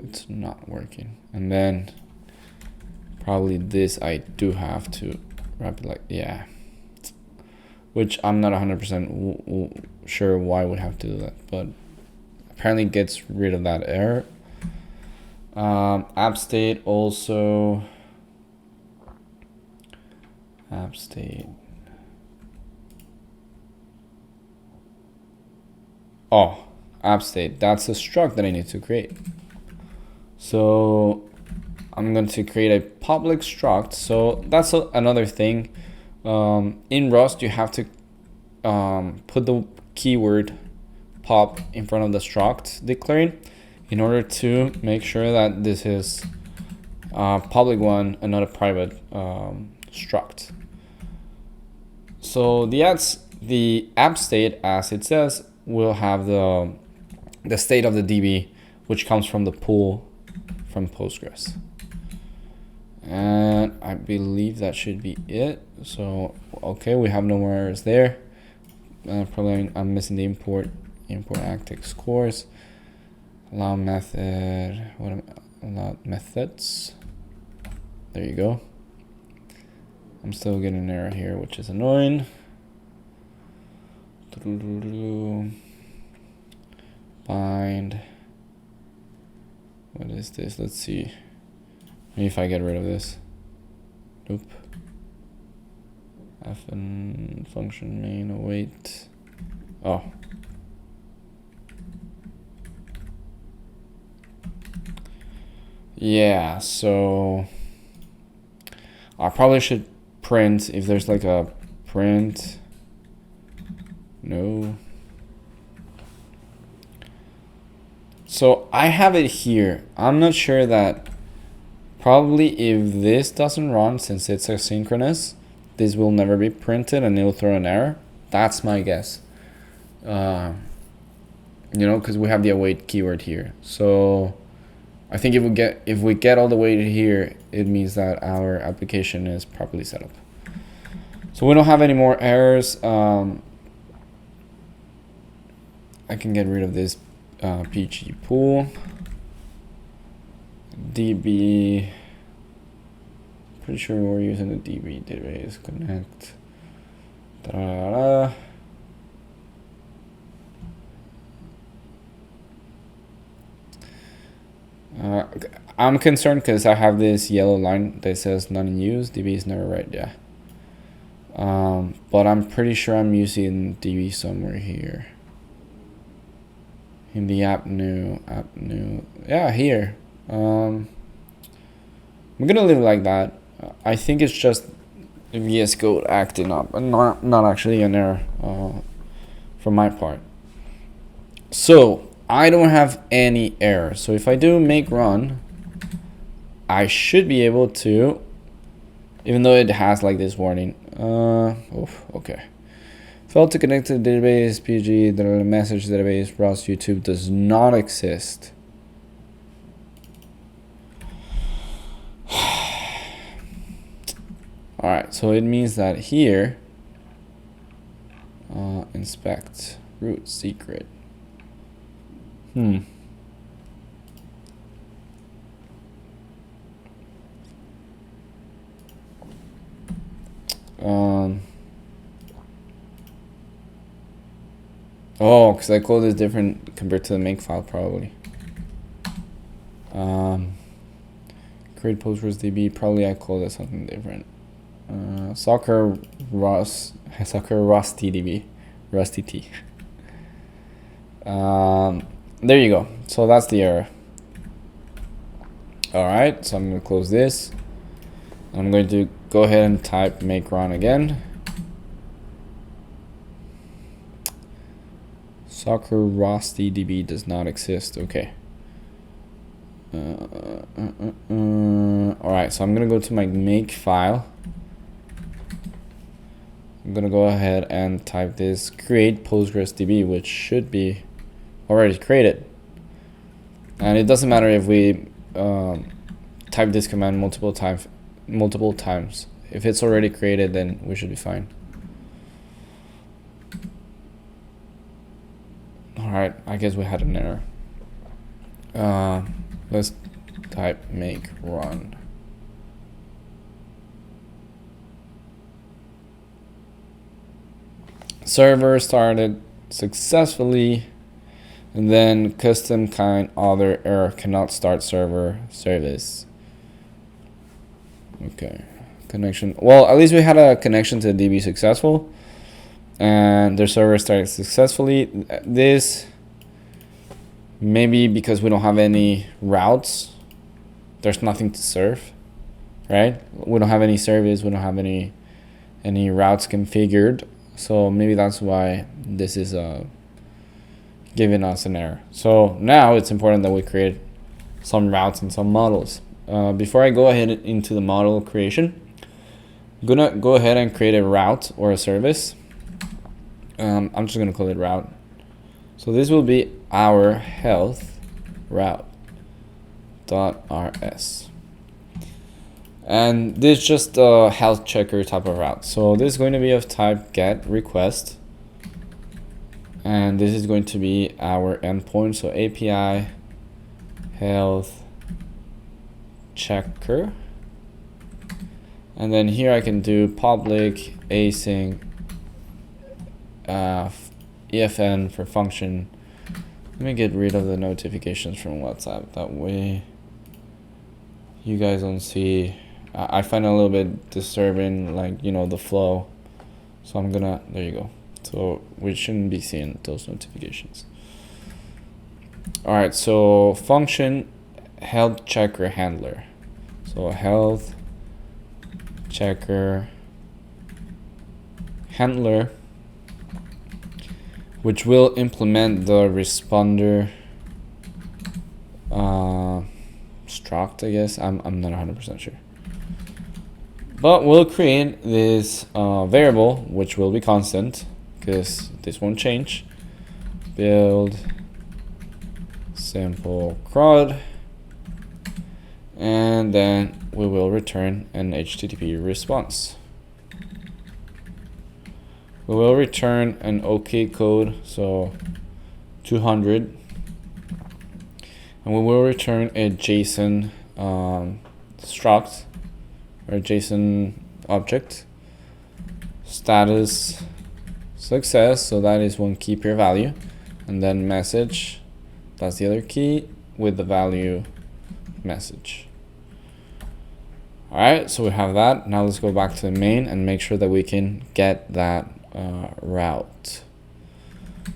it's not working. And then probably this I do have to wrap it like, yeah. Which I'm not 100% sure why I would have to do that, but apparently it gets rid of that error. App state also, app state. Oh, app state, that's a struct that I need to create. So I'm going to create a public struct. So that's another thing. In Rust, you have to put the keyword pop in front of the struct declaring in order to make sure that this is a public one and not a private struct. So the app state, as it says, will have the state of the DB, which comes from the pool from Postgres. And I believe that should be it. So okay, we have no more errors there. Probably I'm missing the import Actix cores. Allow method. Allow methods. There you go. I'm still getting an error here, which is annoying. Bind. What is this? Let's see. Maybe if I get rid of this. Nope. Fn function main await. Oh. Yeah, so I probably should print if there's like a print. No. So I have it here. I'm not sure that probably if this doesn't run, since it's asynchronous, this will never be printed and it'll throw an error. That's my guess. You know, because we have the await keyword here. So I think if we get all the way to here, it means that our application is properly set up. So we don't have any more errors. I can get rid of this PG pool. DB, pretty sure we're using the DB database connect. I'm concerned because I have this yellow line that says none in use. DB is never right, yeah. But I'm pretty sure I'm using DB somewhere here. In the app new, yeah, here. I'm gonna leave it like that. I think it's just VS Code acting up and not actually an error from my part. So I don't have any error. So if I do make run, I should be able to, even though it has like this warning. Okay. Failed to connect to the database, PG, the message database, Rust YouTube does not exist. Alright, so it means that here, inspect root secret. Oh, because I call this different compared to the make file probably. Create Postgres DB, probably I call this something different. Soccer Rust TDB, Rusty T. There you go. So that's the error. Alright, so I'm going to close this. I'm going to go ahead and type make run again. Soccer Rusty DB does not exist. Okay. Alright, so I'm going to go to my make file. I'm going to go ahead and type this create Postgres DB, which should be already created. And it doesn't matter if we type this command multiple times. If it's already created, then we should be fine. Alright, I guess we had an error. Let's type make run. Server started successfully, and then custom kind other error cannot start server service. Okay, connection. Well, at least we had a connection to DB successful, and their server started successfully. This maybe because we don't have any routes, there's nothing to serve, right? We don't have any service, we don't have any routes configured, so maybe that's why this is giving us an error. So now it's important that we create some routes and some models. Before I go ahead into the model creation, I'm gonna go ahead and create a route or a service. I'm just gonna call it route. So this will be our health route.rs. And this is just a health checker type of route. So this is going to be of type get request. And this is going to be our endpoint. So API health checker. And then here I can do public async EFN for function. Let me get rid of the notifications from WhatsApp. That way you guys don't see. I find it a little bit disturbing, like, you know, the flow. So I'm gonna, there you go. So we shouldn't be seeing those notifications. All right, so function health checker handler. So health checker handler, which will implement the responder struct, I guess. I'm not 100% sure. But we'll create this variable, which will be constant, because this won't change. Build simple Crud, and then we will return an HTTP response. we will return an OK code, so 200, and we will return a JSON struct or JSON object, status success, so that is one key per value, and then message, that's the other key with the value message. Alright, so we have that. Now let's go back to the main and make sure that we can get that route.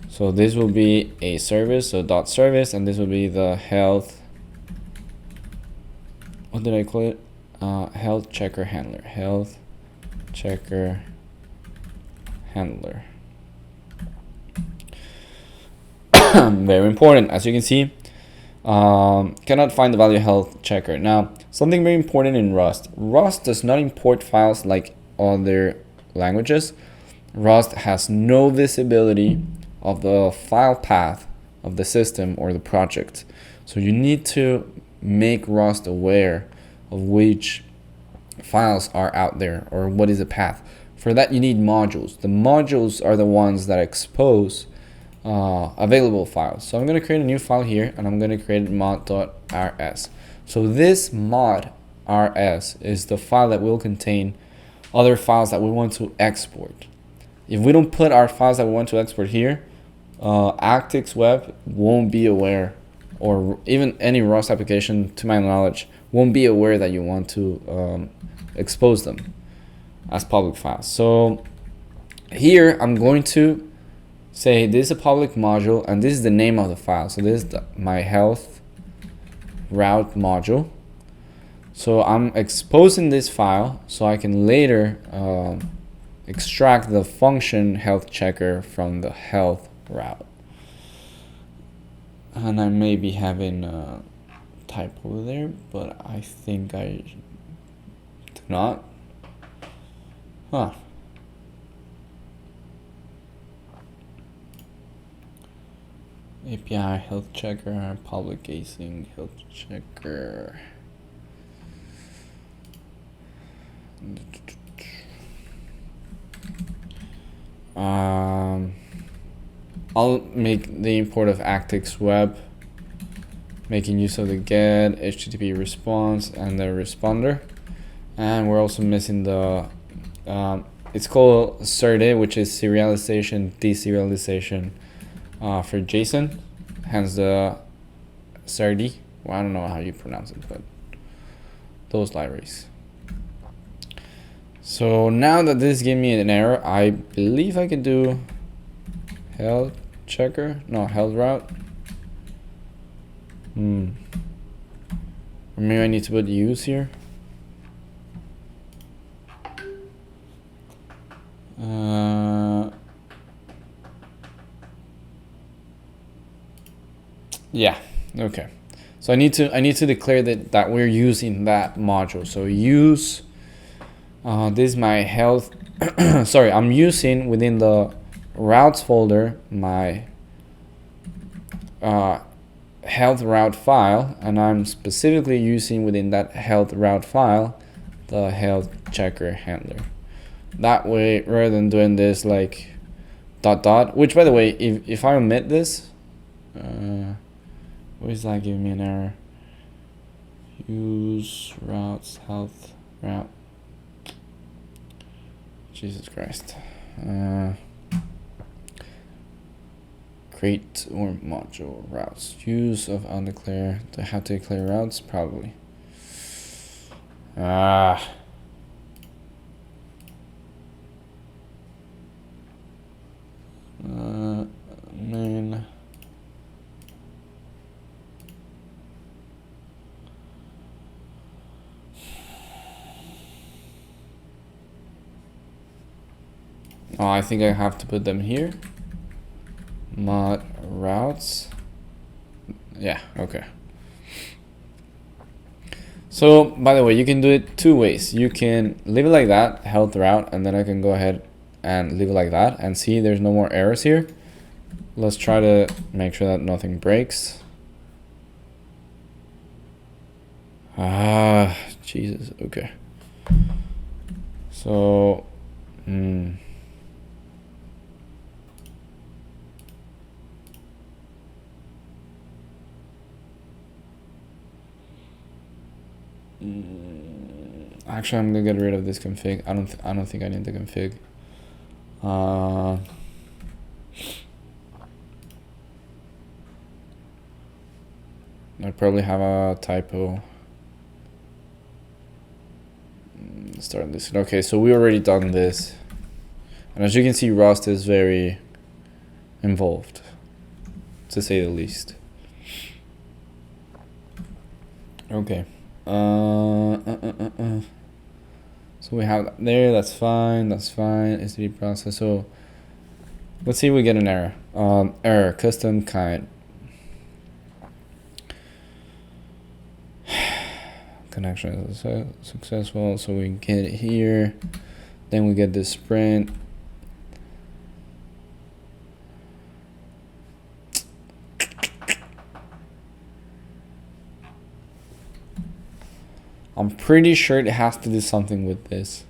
So this will be a service, so dot service, and this will be the health, what did I call it? Health checker handler. Health checker handler. Very important. As you can see, cannot find the value health checker. Now, something very important in Rust. Rust does not import files like other languages. Rust has no visibility of the file path of the system or the project. So you need to make Rust aware of which files are out there or what is the path. For that, you need modules. The modules are the ones that expose available files. So I'm going to create a new file here, and I'm going to create mod.rs. So this mod.rs is the file that will contain other files that we want to export. If we don't put our files that we want to export here, Actix-Web won't be aware, or even any Rust application, to my knowledge, won't be aware that you want to expose them as public files. So here I'm going to say this is a public module, and this is the name of the file. So this is my health route module. So I'm exposing this file so I can later extract the function health checker from the health route. And I may be having a typo there, but I think I do not. Huh. API health checker, public async health checker. I'll make the import of Actix-Web, making use of the get, HTTP response, and the responder. And we're also missing the, it's called SERDE, which is serialization, deserialization for JSON, hence the SERDE. Well, I don't know how you pronounce it, but those libraries. So now that this gave me an error, I believe I can do health checker, no, health route. Or maybe I need to put use here. Yeah, okay. So I need to declare that we're using that module. So use this is my health sorry, I'm using within the routes folder my health route file, and I'm specifically using within that health route file the health checker handler. That way, rather than doing this like ... which by the way, if I omit this, what is that giving me an error? Use routes health route. Jesus Christ. Create or module routes. Use of undeclare. Do I have to declare routes? Probably. Main. Oh, I think I have to put them here. Mod routes. Yeah, okay. So, by the way, you can do it two ways. You can leave it like that, health route, and then I can go ahead and leave it like that, and see there's no more errors here. Let's try to make sure that nothing breaks. Jesus, okay. So, Actually, I'm gonna get rid of this config. I don't think I need the config. I probably have a typo. Start this. Okay, so we already done this, and as you can see, Rust is very involved, to say the least. Okay. So we have that there. That's fine. That's fine. STD process. So let's see if we get an error. Error custom kind. Connection is successful. So we get it here. Then we get this sprint. I'm pretty sure it has to do something with this.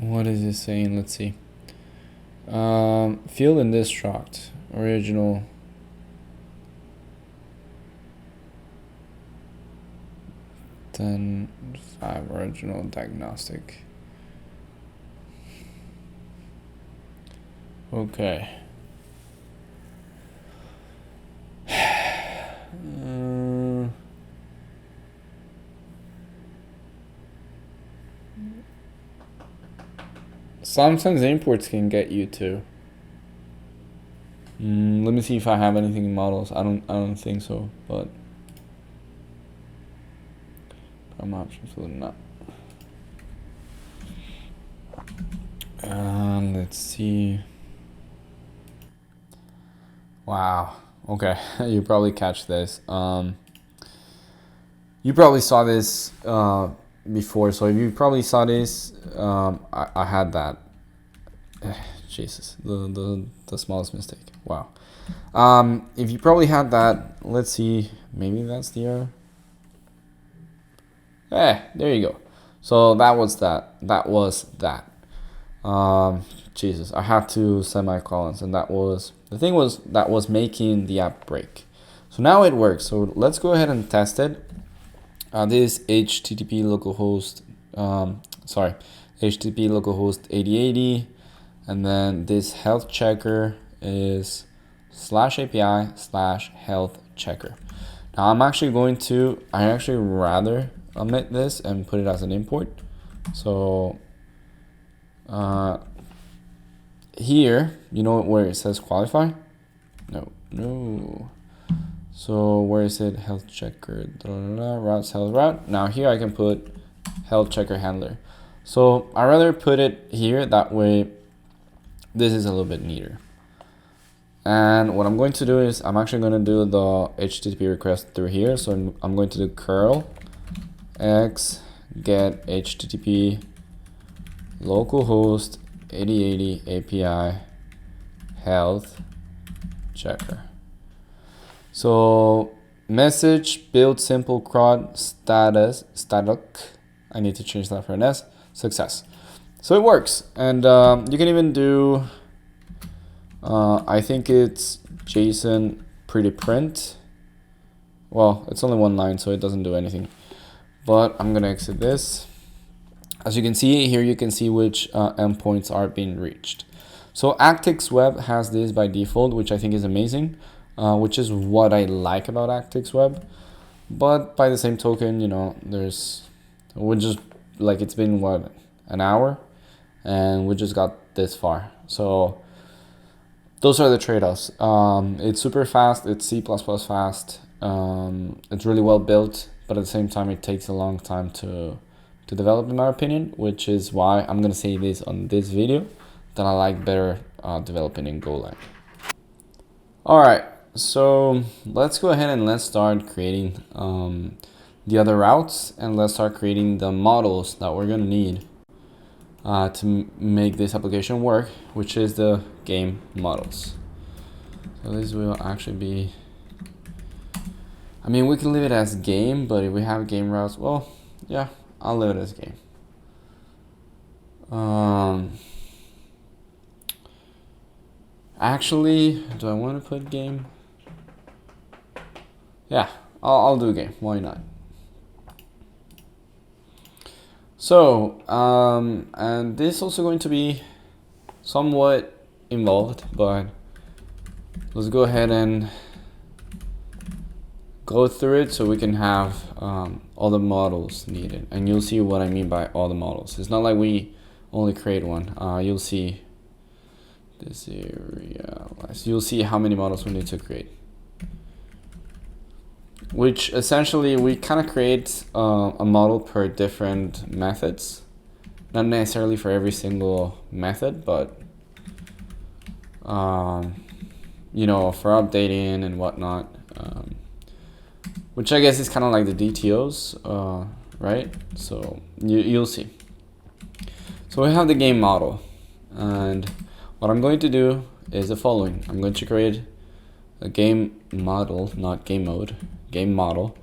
What is it saying? Let's see. Field in this struct. Original. Then 5 original diagnostic. Okay. Sometimes imports can get you too. Let me see if I have anything in models. I don't think so, but I'm options for not. Let's see. Wow. Okay, you probably catch this. You probably saw this before, so if you probably saw this, I had that. Jesus, the smallest mistake. Wow. If you probably had that, let's see. Maybe that's the error. There you go. So that was that. That was that. Jesus, I had to semicolons, and that was the thing was that was making the app break. So now it works. So let's go ahead and test it. This HTTP localhost, HTTP localhost 8080, and then this health checker is /API/health checker. Now I'm actually I actually rather omit this and put it as an import. So here, you know where it says qualify? No. So where is it? Health checker, routes, health route. Now here I can put health checker handler. So I rather put it here, that way this is a little bit neater. And what I'm going to do is I'm actually going to do the HTTP request through here. So I'm going to do curl x get HTTP localhost 8080 API health checker. So message build simple crud static. I need to change that for an S. Success. So it works, and you can even do. I think it's JSON pretty print. Well, it's only one line, so it doesn't do anything. But I'm gonna exit this. As you can see here, you can see which endpoints are being reached. So Actix-Web has this by default, which I think is amazing. Which is what I like about Actix-Web, but by the same token, you know, we just like it's been what, an hour, and we just got this far. So those are the trade-offs. It's super fast. It's C++ fast. It's really well built, but at the same time, it takes a long time to develop, in my opinion. Which is why I'm gonna say this on this video that I like better developing in Golang. All right. So let's go ahead and let's start creating the other routes, and let's start creating the models that we're gonna need to make this application work, which is the game models. So this will actually be, mean, we can leave it as game, but if we have game routes, well, yeah, I'll leave it as game. Actually, do I want to put game? Yeah, I'll do game. Why not? So, and this is also going to be somewhat involved, but let's go ahead and go through it so we can have all the models needed. And you'll see what I mean by all the models. It's not like we only create one. You'll see this area. You'll see how many models we need to create. Which essentially we kind of create a model per different methods. Not necessarily for every single method, but you know, for updating and whatnot. Which I guess is kind of like the DTOs, right? So you'll see. So we have the game model, and what I'm going to do is the following. I'm going to create a game model, not game mode, game model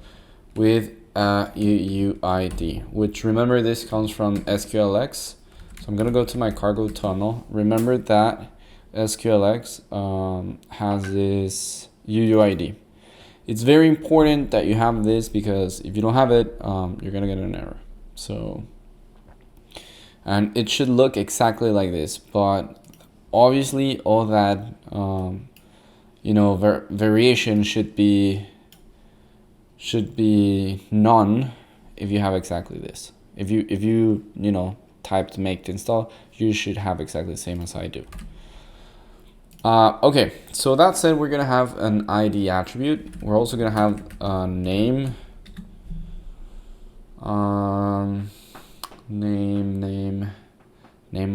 with a UUID, which, remember, this comes from SQLX. So I'm going to go to my cargo tunnel. Remember that SQLX has this UUID. It's very important that you have this, because if you don't have it, you're going to get an error. So, and it should look exactly like this, but obviously all that you know, variation should be none if you have exactly this. If you know, typed make install, you should have exactly the same as I do. Okay, so that said, we're gonna have an ID attribute. We're also gonna have a name. Name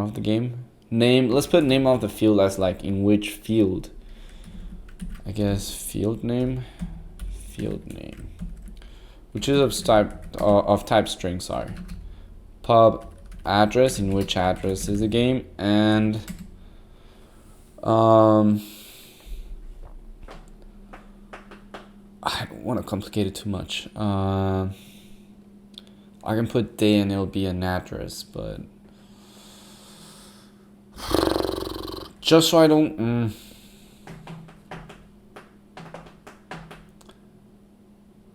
of the game. Name. Let's put name of the field as like in which field. I guess field name, which is of type string. Sorry. Pub address, in which address is the game, and I don't want to complicate it too much. I can put day and it'll be an address, but just so I don't.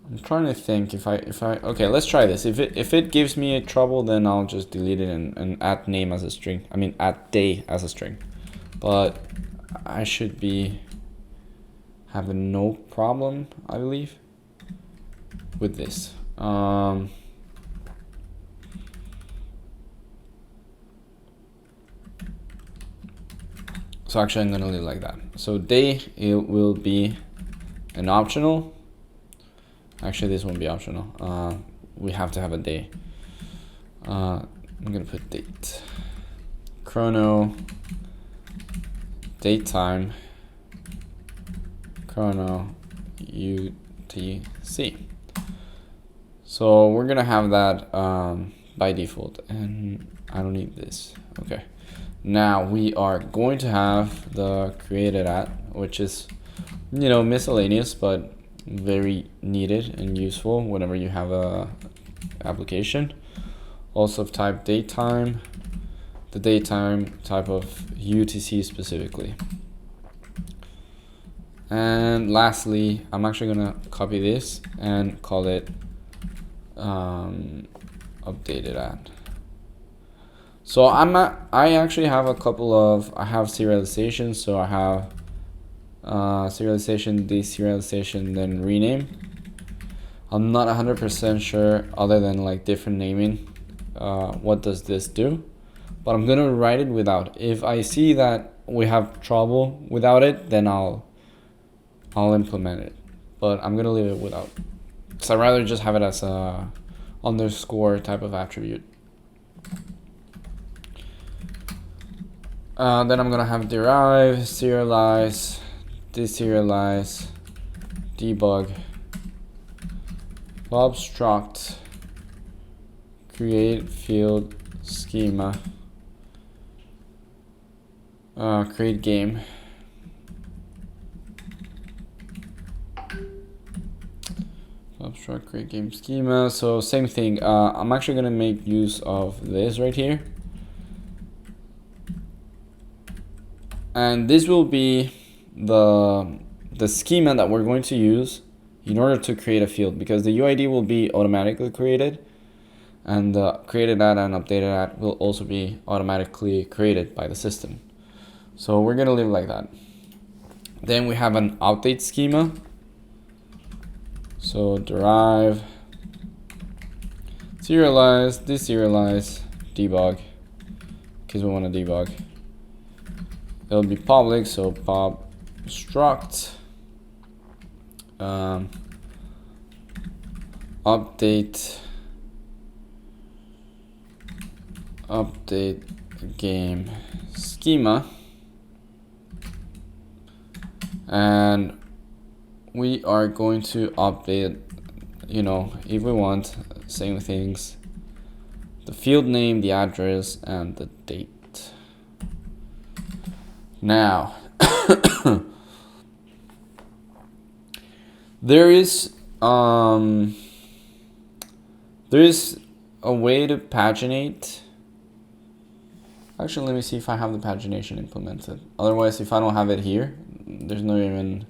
I'm trying to think if I okay, let's try this. If it gives me a trouble, then I'll just delete it and add name as a string. I mean, add day as a string. But I should be having no problem, I believe, with this. So actually I'm gonna leave it like that. So day, it will be an optional. Actually, this won't be optional. We have to have a day. I'm gonna put date. Chrono, date time, chrono, UTC. So we're gonna have that by default, and I don't need this. Okay. Now we are going to have the created at, which is, you know, miscellaneous, but very needed and useful whenever you have a application. Also of type datetime, the datetime type of UTC specifically. And lastly, I'm actually gonna copy this and call it updated at. So I actually have a couple of, I have serialization, so I have serialization, deserialization, then rename. I'm not 100% sure, other than like different naming, what does this do, but I'm gonna write it without. If I see that we have trouble without it, then I'll implement it, but I'm gonna leave it without, because I'd rather just have it as a underscore type of attribute. Then I'm gonna have derive, serialize, deserialize, debug, obstruct, create field schema, create game, Struct create game schema. So same thing. I'm actually gonna make use of this right here, and this will be the schema that we're going to use in order to create a field, because the UID will be automatically created, and the created at and updated at will also be automatically created by the system. So we're gonna leave it like that. Then we have an update schema. So derive, serialize, deserialize, debug, because we want to debug. It'll be public, so pub struct update game schema, and we are going to update, you know, if we want, same things, the field name, the address, and the date. Now there is a way to paginate. Actually, let me see if I have the pagination implemented. Otherwise, if I don't have it here, there's no even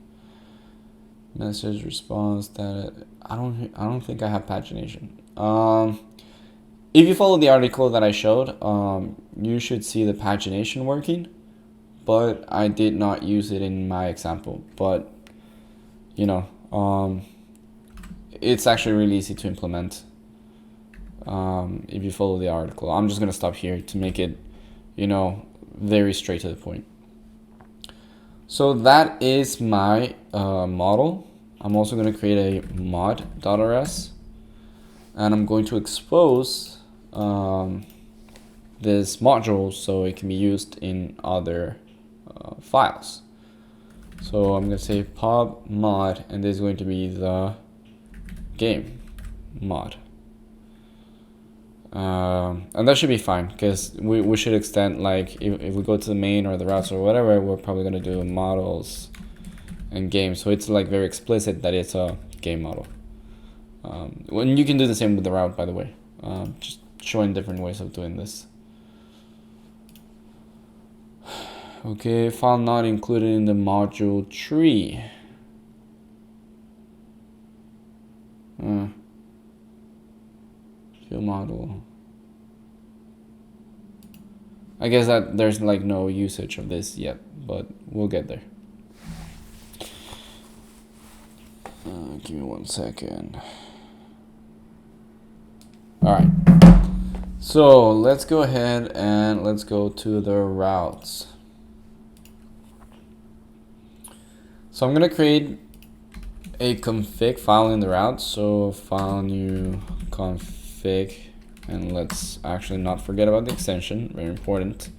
message response that I don't think I have pagination. If you follow the article that I showed, you should see the pagination working, but I did not use it in my example. But you know, it's actually really easy to implement if you follow the article. I'm just gonna stop here to make it, you know, very straight to the point. So that is my model. I'm also going to create a mod.rs, and I'm going to expose this module so it can be used in other files. So I'm going to say pub mod, and this is going to be the game mod. And that should be fine, because we should extend, like, if we go to the main or the routes or whatever, we're probably going to do models and games, so it's like very explicit that it's a game model. When you can do the same with the route, by the way, just showing different ways of doing this. Okay, file not included in the module tree. Field model. I guess that there's like no usage of this yet, but we'll get there. Give me 1 second. All right. So let's go ahead and let's go to the routes. So I'm gonna create a config file in the route. So file new config, and let's actually not forget about the extension, very important.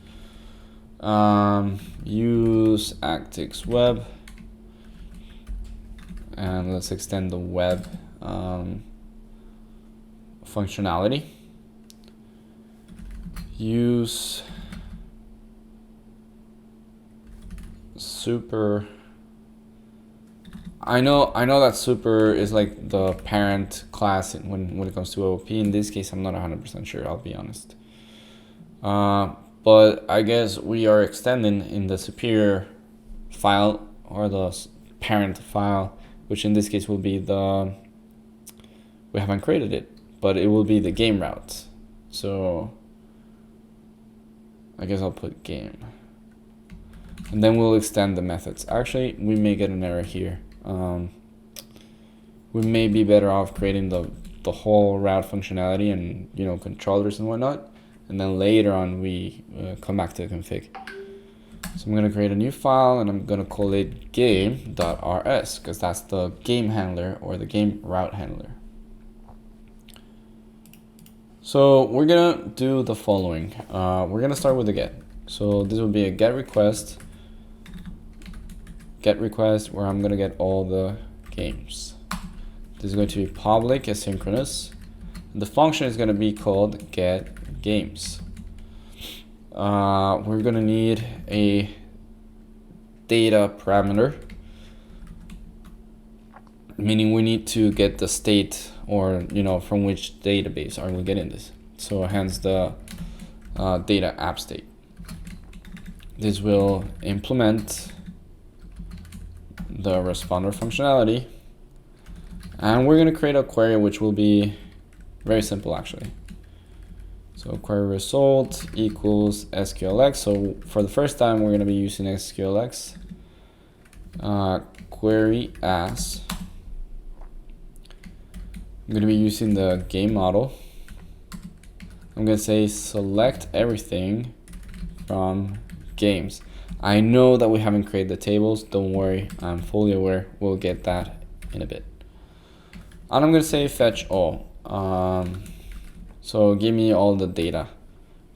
Use Actix-Web, and let's extend the web functionality. Use super. I know that super is like the parent class when it comes to OOP. In this case, I'm not 100% sure, I'll be honest. But I guess we are extending in the superior file, or the parent file, which in this case will be the, we haven't created it, but it will be the game route. So I guess I'll put game. And then we'll extend the methods. Actually, we may get an error here. We may be better off creating the whole route functionality and, you know, controllers and whatnot, and then later on we come back to the config. So I'm gonna create a new file, and I'm gonna call it game.rs, because that's the game handler, or the game route handler. So we're gonna do the following. We're gonna start with the get. So this will be a get request where I'm gonna get all the games. This is going to be public asynchronous. The function is gonna be called get games. We're gonna need a data parameter. meaning we need to get the state, or from which database are we getting this. So hence the data app state. This will implement the responder functionality, and we're going to create a query which will be very simple actually. So query result equals SQLX. So for the first time we're going to be using SQLX. Query as, I'm going to be using the game model. I'm going to say select everything from games. I know that we haven't created the tables. Don't worry, I'm fully aware. We'll get that in a bit. And I'm going to say fetch all. So give me all the data.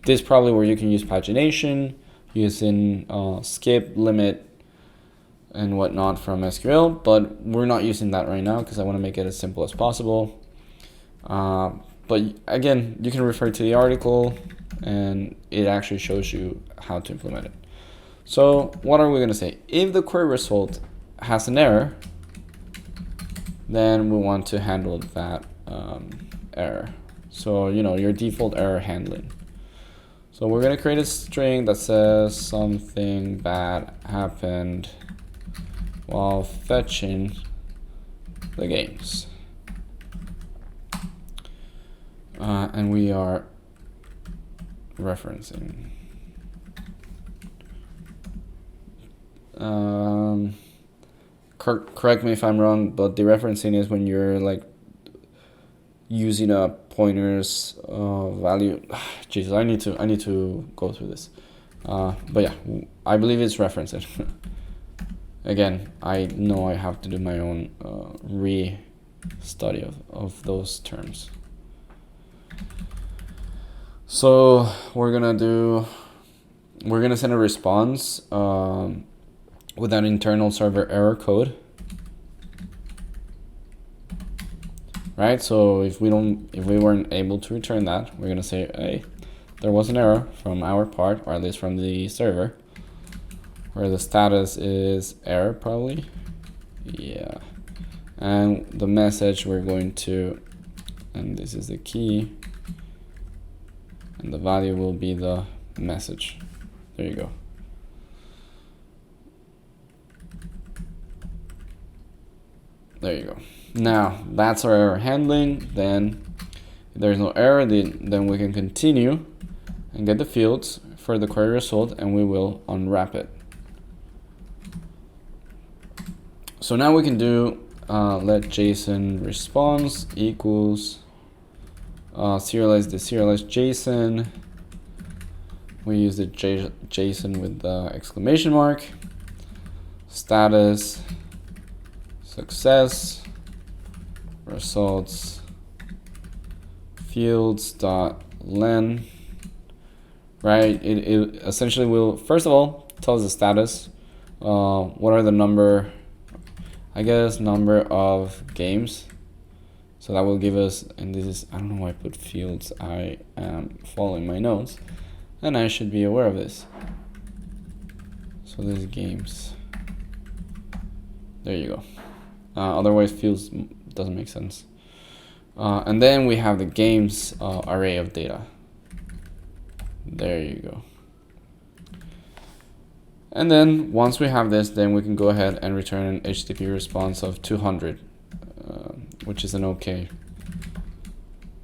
This is probably where you can use pagination, using skip, limit, and whatnot from SQL, but we're not using that right now because I want to make it as simple as possible. But again, you can refer to the article and it actually shows you how to implement it. So what are we going to say? If the query result has an error, then we want to handle that error. So, your default error handling. So we're going to create a string that says something bad happened while fetching the games. And we are referencing. Correct me if I'm wrong, but the referencing is when you're like using a pointer's value. Jesus, I need to go through this. But yeah, I believe it's referencing. Again, I know I have to do my own re-study of those terms. So we're gonna send a response with an internal server error code. Right? So if we weren't able to return that, we're gonna say, hey, there was an error from our part, or at least from the server, where the status is error probably. Yeah. And the message we're going to, and this is the key, and the value will be the message. There you go. There you go. Now that's our error handling. Then if there's no error, then we can continue and get the fields for the query result, and we will unwrap it. So now we can do let JSON response equals serialize the serialized JSON. We use the JSON with the exclamation mark. Status success results fields dot len. Right, it essentially will first of all tell us the status. What are the number of games. So that will give us, and this is, I don't know why I put fields. I am following my notes and I should be aware of this. So this is games. There you go. Otherwise fields doesn't make sense. And then we have the games array of data. There you go. And then once we have this, then we can go ahead and return an HTTP response of 200, which is an okay.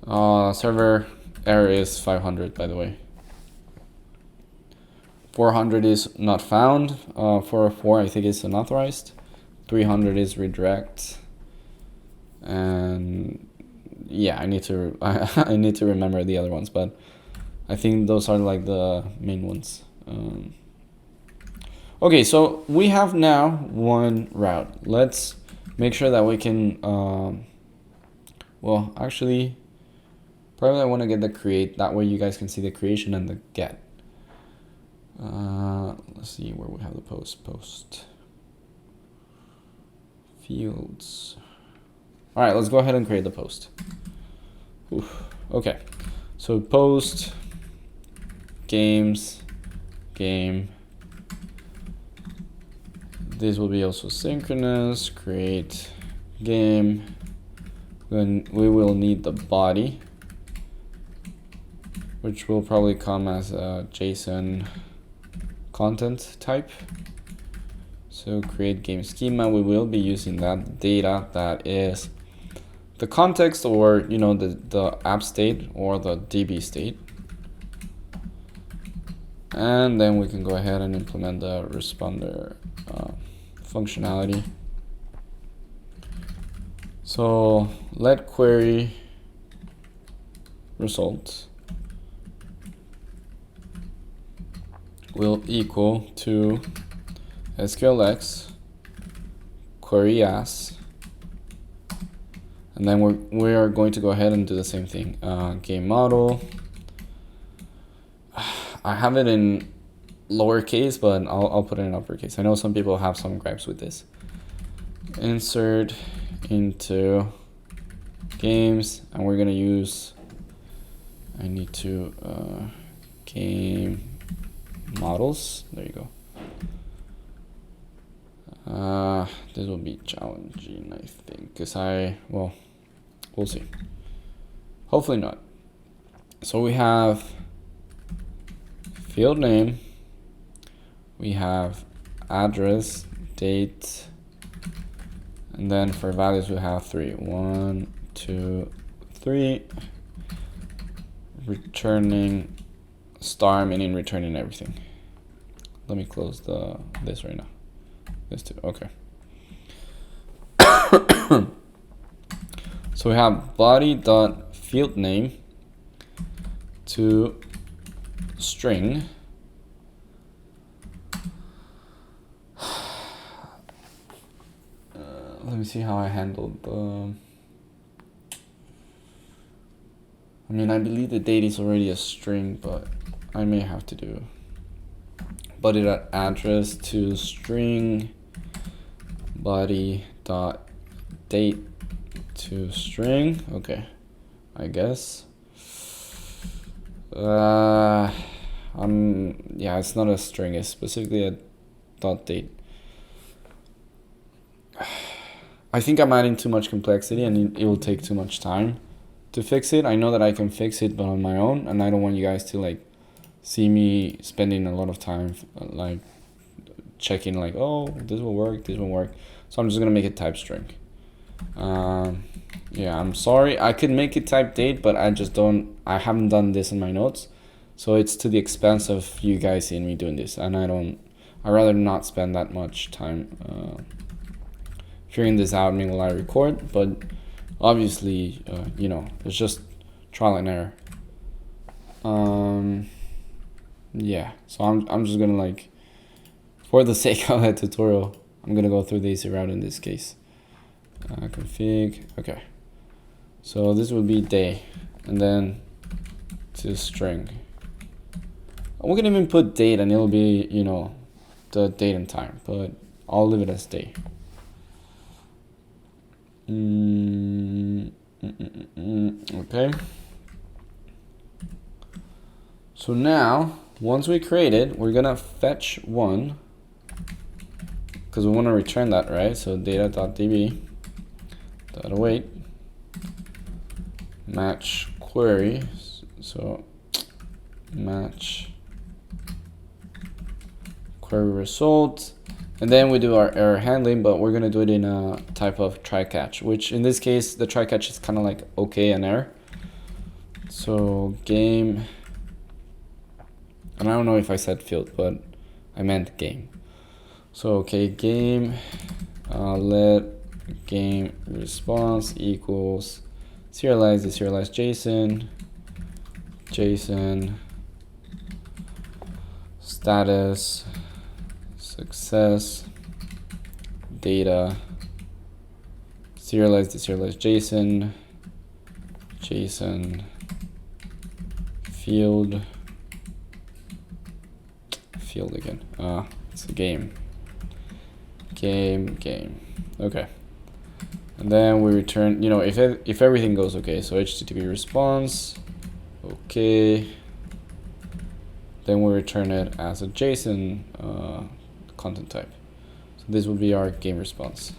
Server error is 500, by the way. 400 is not found. 404 I think is unauthorized. 300 is redirect. And yeah, I need to I need to remember the other ones, but I think those are like the main ones. Okay, so we have now one route. Let's make sure that we can, well, actually, probably I want to get the create. That way you guys can see the creation and the get. Let's see where we have the post. Fields. All right, let's go ahead and create the post. Oof. Okay, so post, games, game. This will be also synchronous, create game, then we will need the body, which will probably come as a JSON content type. So create game schema, we will be using that data that is the context, or the app state or the DB state. And then we can go ahead and implement the responder functionality. So let query result will equal to SQLX query as, and then we are going to go ahead and do the same thing. Game model, I have it in lowercase, but I'll put it in uppercase. I know some people have some gripes with this. Insert into games, and we're gonna use, I need to game models, there you go. This will be challenging, I think, because we'll see. Hopefully not. So we have field name, we have address, date, and then for values we have 3. 1, 2, 3. Returning star, meaning returning everything. Let me close this right now. This too. Okay. So we have body dot field name to string. Let me see how I handled the. I mean, I believe the date is already a string, but I may have to do body dot address to string, body dot date to string. Okay, I guess. Yeah, it's not a string, it's specifically a dot date. I think I'm adding too much complexity, and it will take too much time to fix it. I know that I can fix it, but on my own, and I don't want you guys to see me spending a lot of time checking oh, this will work, this won't work. So I'm just gonna make it type string. Yeah, I'm sorry, I could make it type date, but I haven't done this in my notes, so it's to the expense of you guys seeing me doing this, and I'd rather not spend that much time figuring this out while I record. But obviously, it's just trial and error. Yeah, so I'm just gonna for the sake of a tutorial, I'm gonna go through the easy route in this case. Config, okay. So this would be day, and then to string. We can even put date, and it'll be the date and time, but I'll leave it as day. Okay. So now, once we create it, we're gonna fetch one, because we want to return that, right? So data.db dot await match query. So match query result, and then we do our error handling, but we're gonna do it in a type of try catch, which in this case the try catch is kind of like okay and error. So game, and I don't know if I said field, but I meant game. So okay, game let game response equals serialize the serialized JSON status success data serialize the serialized JSON field again. It's a game. Okay, and then we return, if everything goes okay. So HTTP response, okay. Then we return it as a JSON content type. So this will be our game response.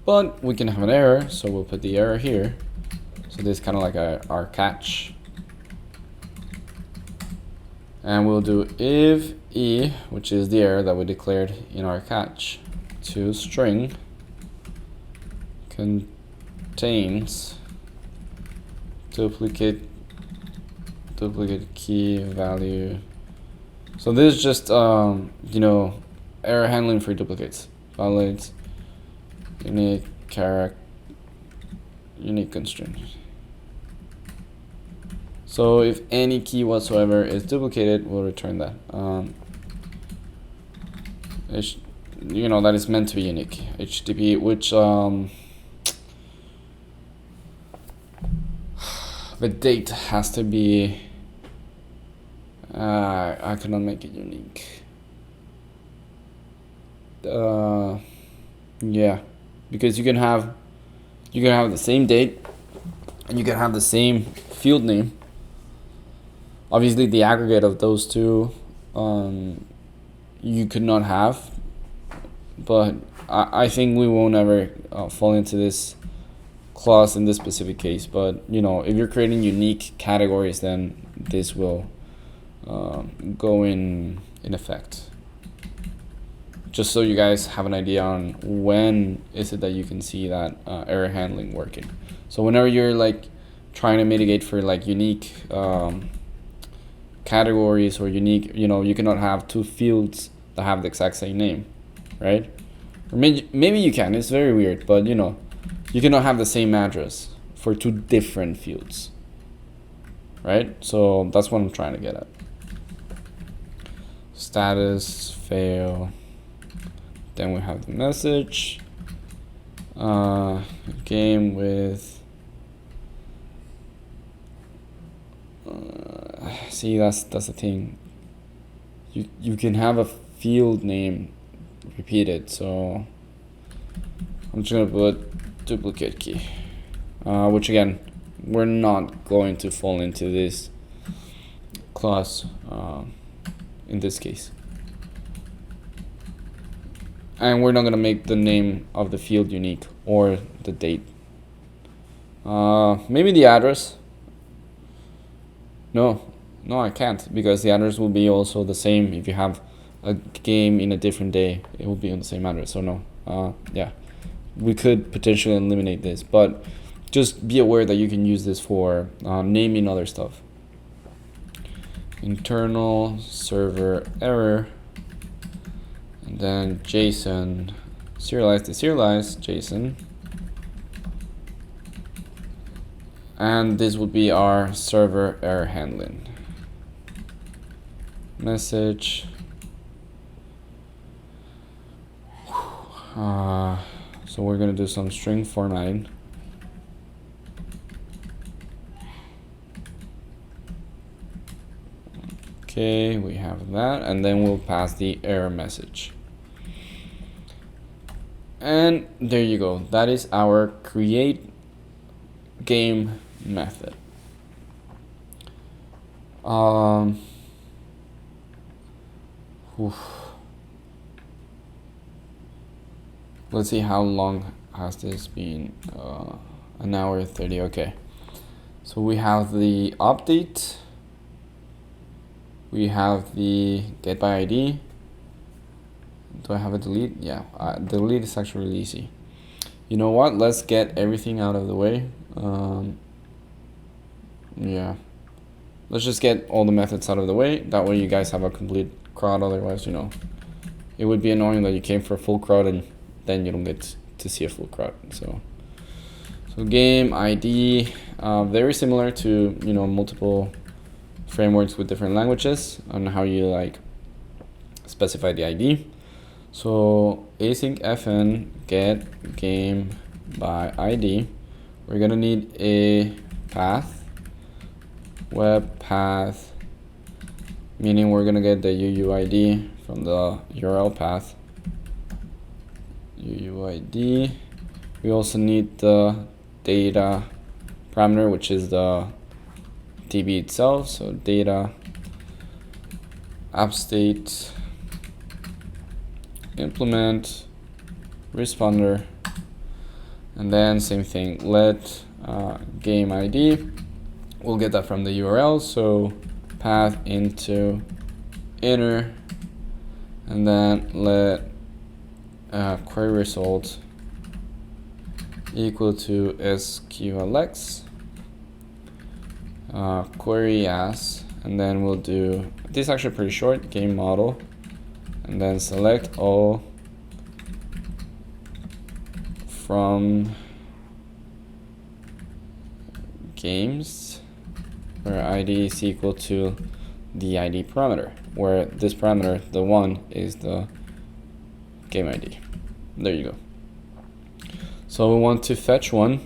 but we can have an error, so we'll put the error here. So this is kind of like our catch. And we'll do if e, which is the error that we declared in our catch, to string contains duplicate key value. So this is just you know, error handling for duplicates. Validates unique constraint. So if any key whatsoever is duplicated, we'll return that. You know, that is meant to be unique. HTTP, which the date has to be. I cannot make it unique. Yeah, because you can have the same date, and you can have the same field name. Obviously, the aggregate of those two, you could not have. But I think we won't ever fall into this clause in this specific case. But you know, if you're creating unique categories, then this will go in effect. Just so you guys have an idea on when is it that you can see that error handling working. So whenever you're like trying to mitigate for like unique categories or unique, you know, you cannot have two fields that have the exact same name, right? Or maybe you can. It's very weird, but you know, you cannot have the same address for two different fields, right? So that's what I'm trying to get at. Status fail. Then we have the message. Game with. See, that's the thing. You can have a field name repeated, so I'm just gonna put duplicate key, which again, we're not going to fall into this clause in this case, and we're not gonna make the name of the field unique or the date. Maybe the address. No, I can't, because the address will be also the same. If you have a game in a different day, it will be on the same address. So no, yeah, we could potentially eliminate this, but just be aware that you can use this for naming other stuff. Internal server error, and then JSON, serialize, deserialize JSON, and this would be our server error handling. Message. So we're gonna do some string formatting. Okay, we have that, and then we'll pass the error message. And there you go. That is our create game method. Let's see, how long has this been? An hour 30. Okay, so we have the update, we have the get by ID. Do I have a delete? Yeah, delete is actually really easy. You know what, let's get everything out of the way. Yeah, let's just get all the methods out of the way. That way you guys have a complete CRUD. Otherwise, you know, it would be annoying that you came for a full CRUD and then you don't get to see a full CRUD. So game ID, very similar to, you know, multiple frameworks with different languages on how you like specify the ID. So async fn get game by ID. We're gonna need a path, web path, meaning we're gonna get the UUID from the URL path. UUID. We also need the data parameter, which is the DB itself. So data app state implement responder, And then same thing, let game ID. We'll get that from the URL. So path into inner, and then let query result equal to SQLX query as, and then we'll do this, actually pretty short, game model, and then select all from games where ID is equal to the ID parameter, where this parameter, the one, is the game ID. There you go. So we want to fetch one,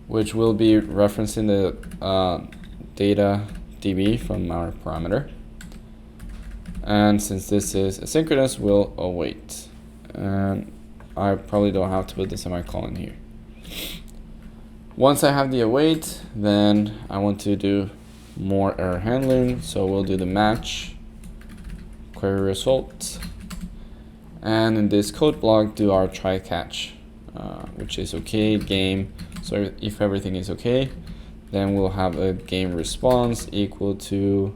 which will be referencing the data DB from our parameter. And since this is asynchronous, we'll await. And I probably don't have to put the semicolon here. Once I have the await, then I want to do more error handling. So we'll do the match query result. And in this code block, do our try catch, which is okay, game. So if everything is okay, then we'll have a game response equal to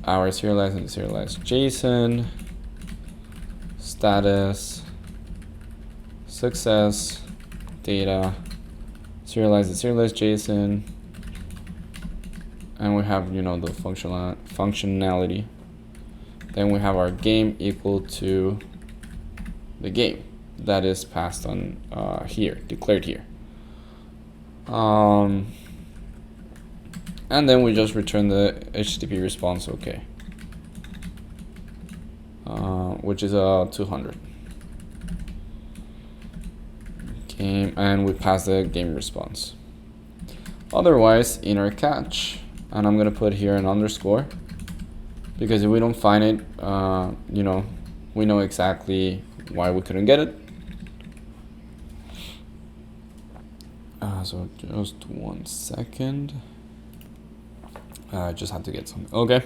our serialized and serialized JSON, status, success, data, serialized and serialized JSON, and we have, you know, the functionality. Then we have our game equal to the game that is passed on here, declared here. And then we just return the HTTP response okay, which is 200. Game, and we pass the game response. Otherwise, in our catch, and I'm gonna put here an underscore, because if we don't find it, you know, we know exactly why we couldn't get it. So just 1 second. I just had to get something. Okay.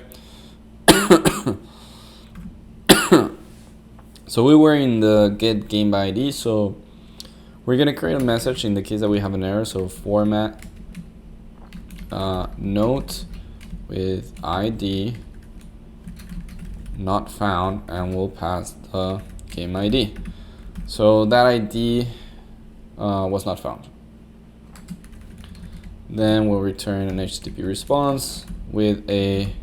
So we were in the get game by ID. So we're gonna create a message in the case that we have an error. So format note with ID not found, and we'll pass the game ID. So that ID was not found. Then we'll return an HTTP response with a,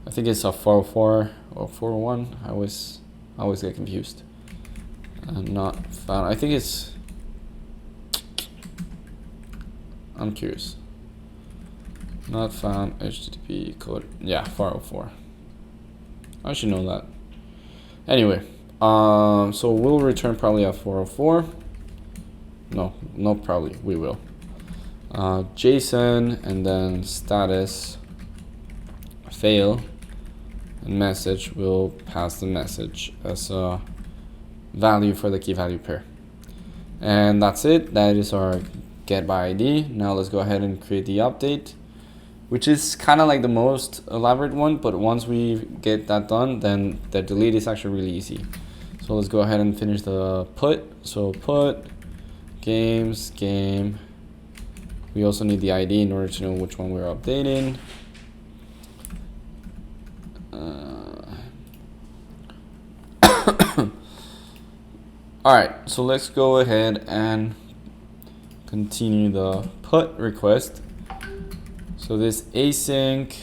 I think it's a 404 or 401. I always get confused. Not found. I think it's, I'm curious. Not found HTTP code. Yeah, 404. I should know that. Anyway, so we'll return probably a 404. No, probably we will. JSON, and then status fail, and message will pass the message as a value for the key value pair. And that's it. That is our get by ID. Now let's go ahead and create the update, which is kind of like the most elaborate one, but once we get that done, then the delete is actually really easy. So let's go ahead and finish the put. So put games game. We also need the ID in order to know which one we're updating. Alright, so let's go ahead and continue the put request. So this async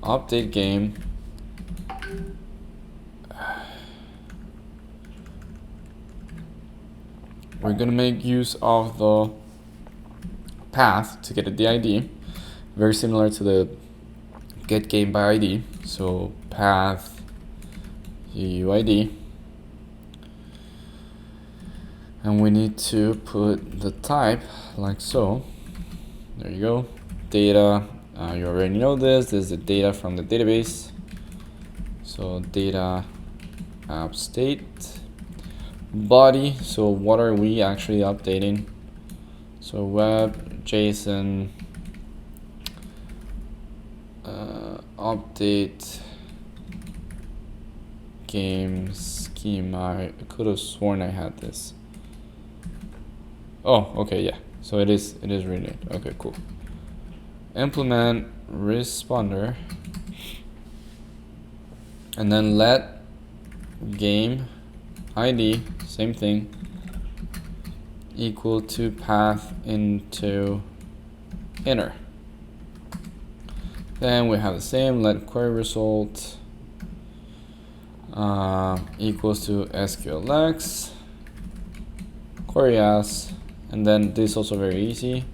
update game we're gonna make use of the path to get the ID, very similar to the get game by ID. So path UUID, and we need to put the type like so. There you go. Data, you already know this. This is the data from the database. So data app state body. So what are we actually updating? So web JSON update game schema. I could have sworn I had this. Oh, okay, yeah. So it is renamed. Okay, cool. Implement responder, and then let game ID, same thing, equal to path into inner. Then we have the same, let query result equals to SQLX query as, and then this is also very easy,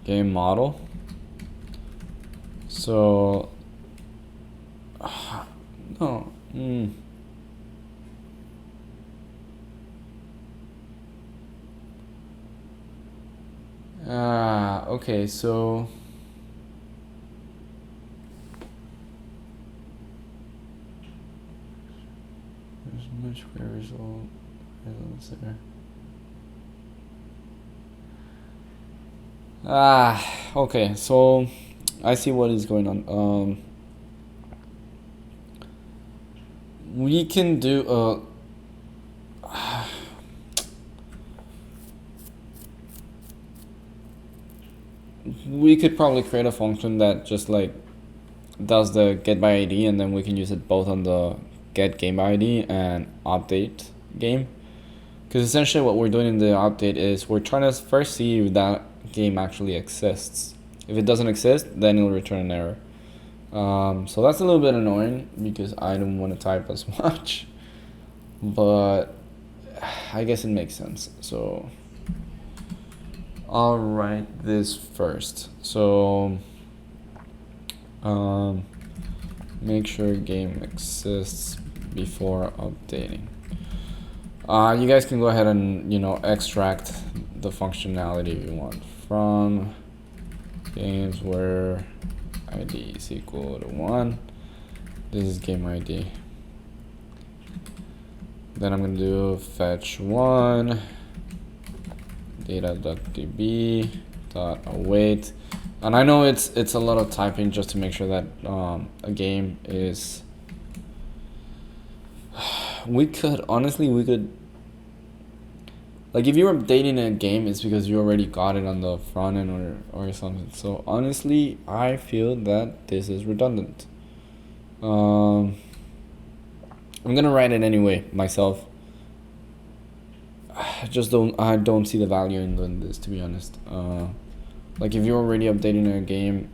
game model. So no, okay, so there's much query result there. Okay, so I see what is going on. We can do we could probably create a function that just like does the get by ID, and then we can use it both on the get game by ID and update game. Because essentially what we're doing in the update is we're trying to first see if that game actually exists. If it doesn't exist, then it'll return an error. So that's a little bit annoying because I don't want to type as much, but I guess it makes sense. So I'll write this first. So make sure game exists before updating. You guys can go ahead and extract the functionality you want from games where ID is equal to 1. This is game ID. Then I'm gonna do fetch 1 data.db .await, and I know it's a lot of typing just to make sure that a game is. We could like if you're updating a game, it's because you already got it on the front end or something. So honestly, I feel that this is redundant. I'm gonna write it anyway myself. I don't see the value in doing this, to be honest. Like if you're already updating a game,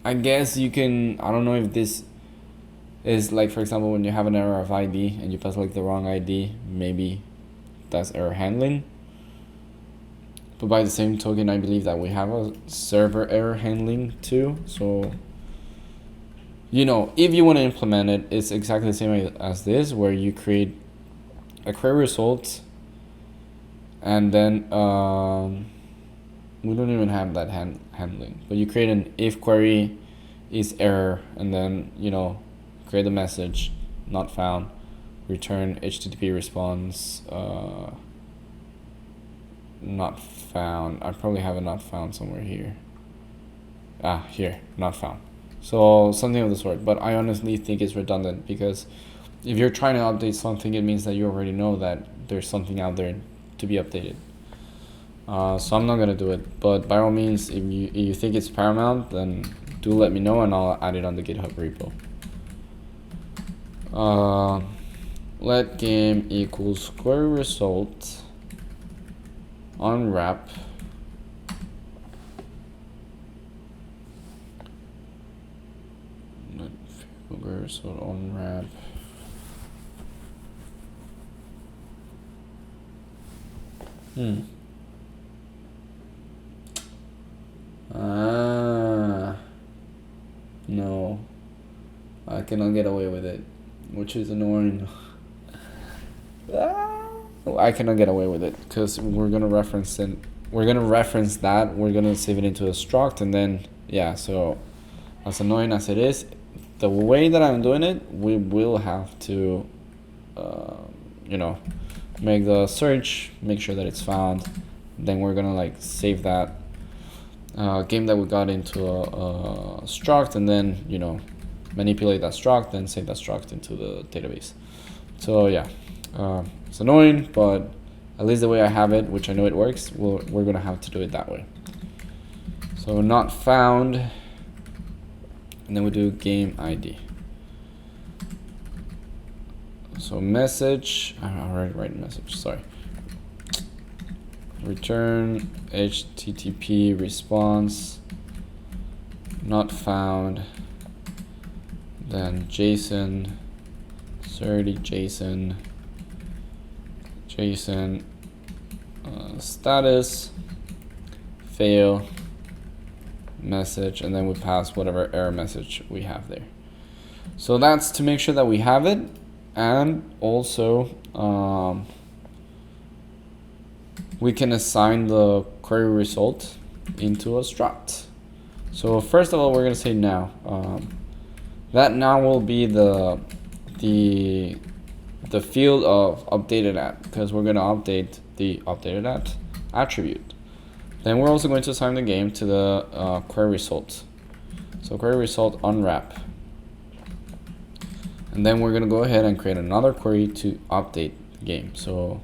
I guess you can. I don't know if this is like, for example, when you have an error of ID and you pass like the wrong ID, maybe that's error handling. But by the same token, I believe that we have a server error handling too. So, if you want to implement it, it's exactly the same as this, where you create a query result, and then we don't even have that handling, but you create an if query is error, and then create a message not found, return HTTP response not found. I probably have a not found somewhere here. Here, not found. So something of the sort, but I honestly think it's redundant, because if you're trying to update something, it means that you already know that there's something out there to be updated. So I'm not gonna do it, but by all means, if you think it's paramount, then do let me know and I'll add it on the GitHub repo. Let game equals query result unwrap query result unwrap no, I cannot get away with it, which is annoying. I cannot get away with it because we're gonna reference it. We're gonna reference that. We're gonna save it into a struct, and then so as annoying as it is, the way that I'm doing it, we will have to, make the search, make sure that it's found. Then we're gonna save that, game that we got into a struct, and then manipulate that struct, then save that struct into the database. So yeah, it's annoying, but at least the way I have it, which I know it works, we're gonna have to do it that way. So not found, and then we do game ID. So message, I already write message, sorry. Return HTTP response, not found, then JSON, 30 JSON, status, fail, message, and then we pass whatever error message we have there. So that's to make sure that we have it, and also we can assign the query result into a struct. So first of all, we're gonna say now. That now will be the field of updated at, because we're gonna update the updated at attribute. Then we're also going to assign the game to the query result. So query result unwrap. And then we're gonna go ahead and create another query to update the game. So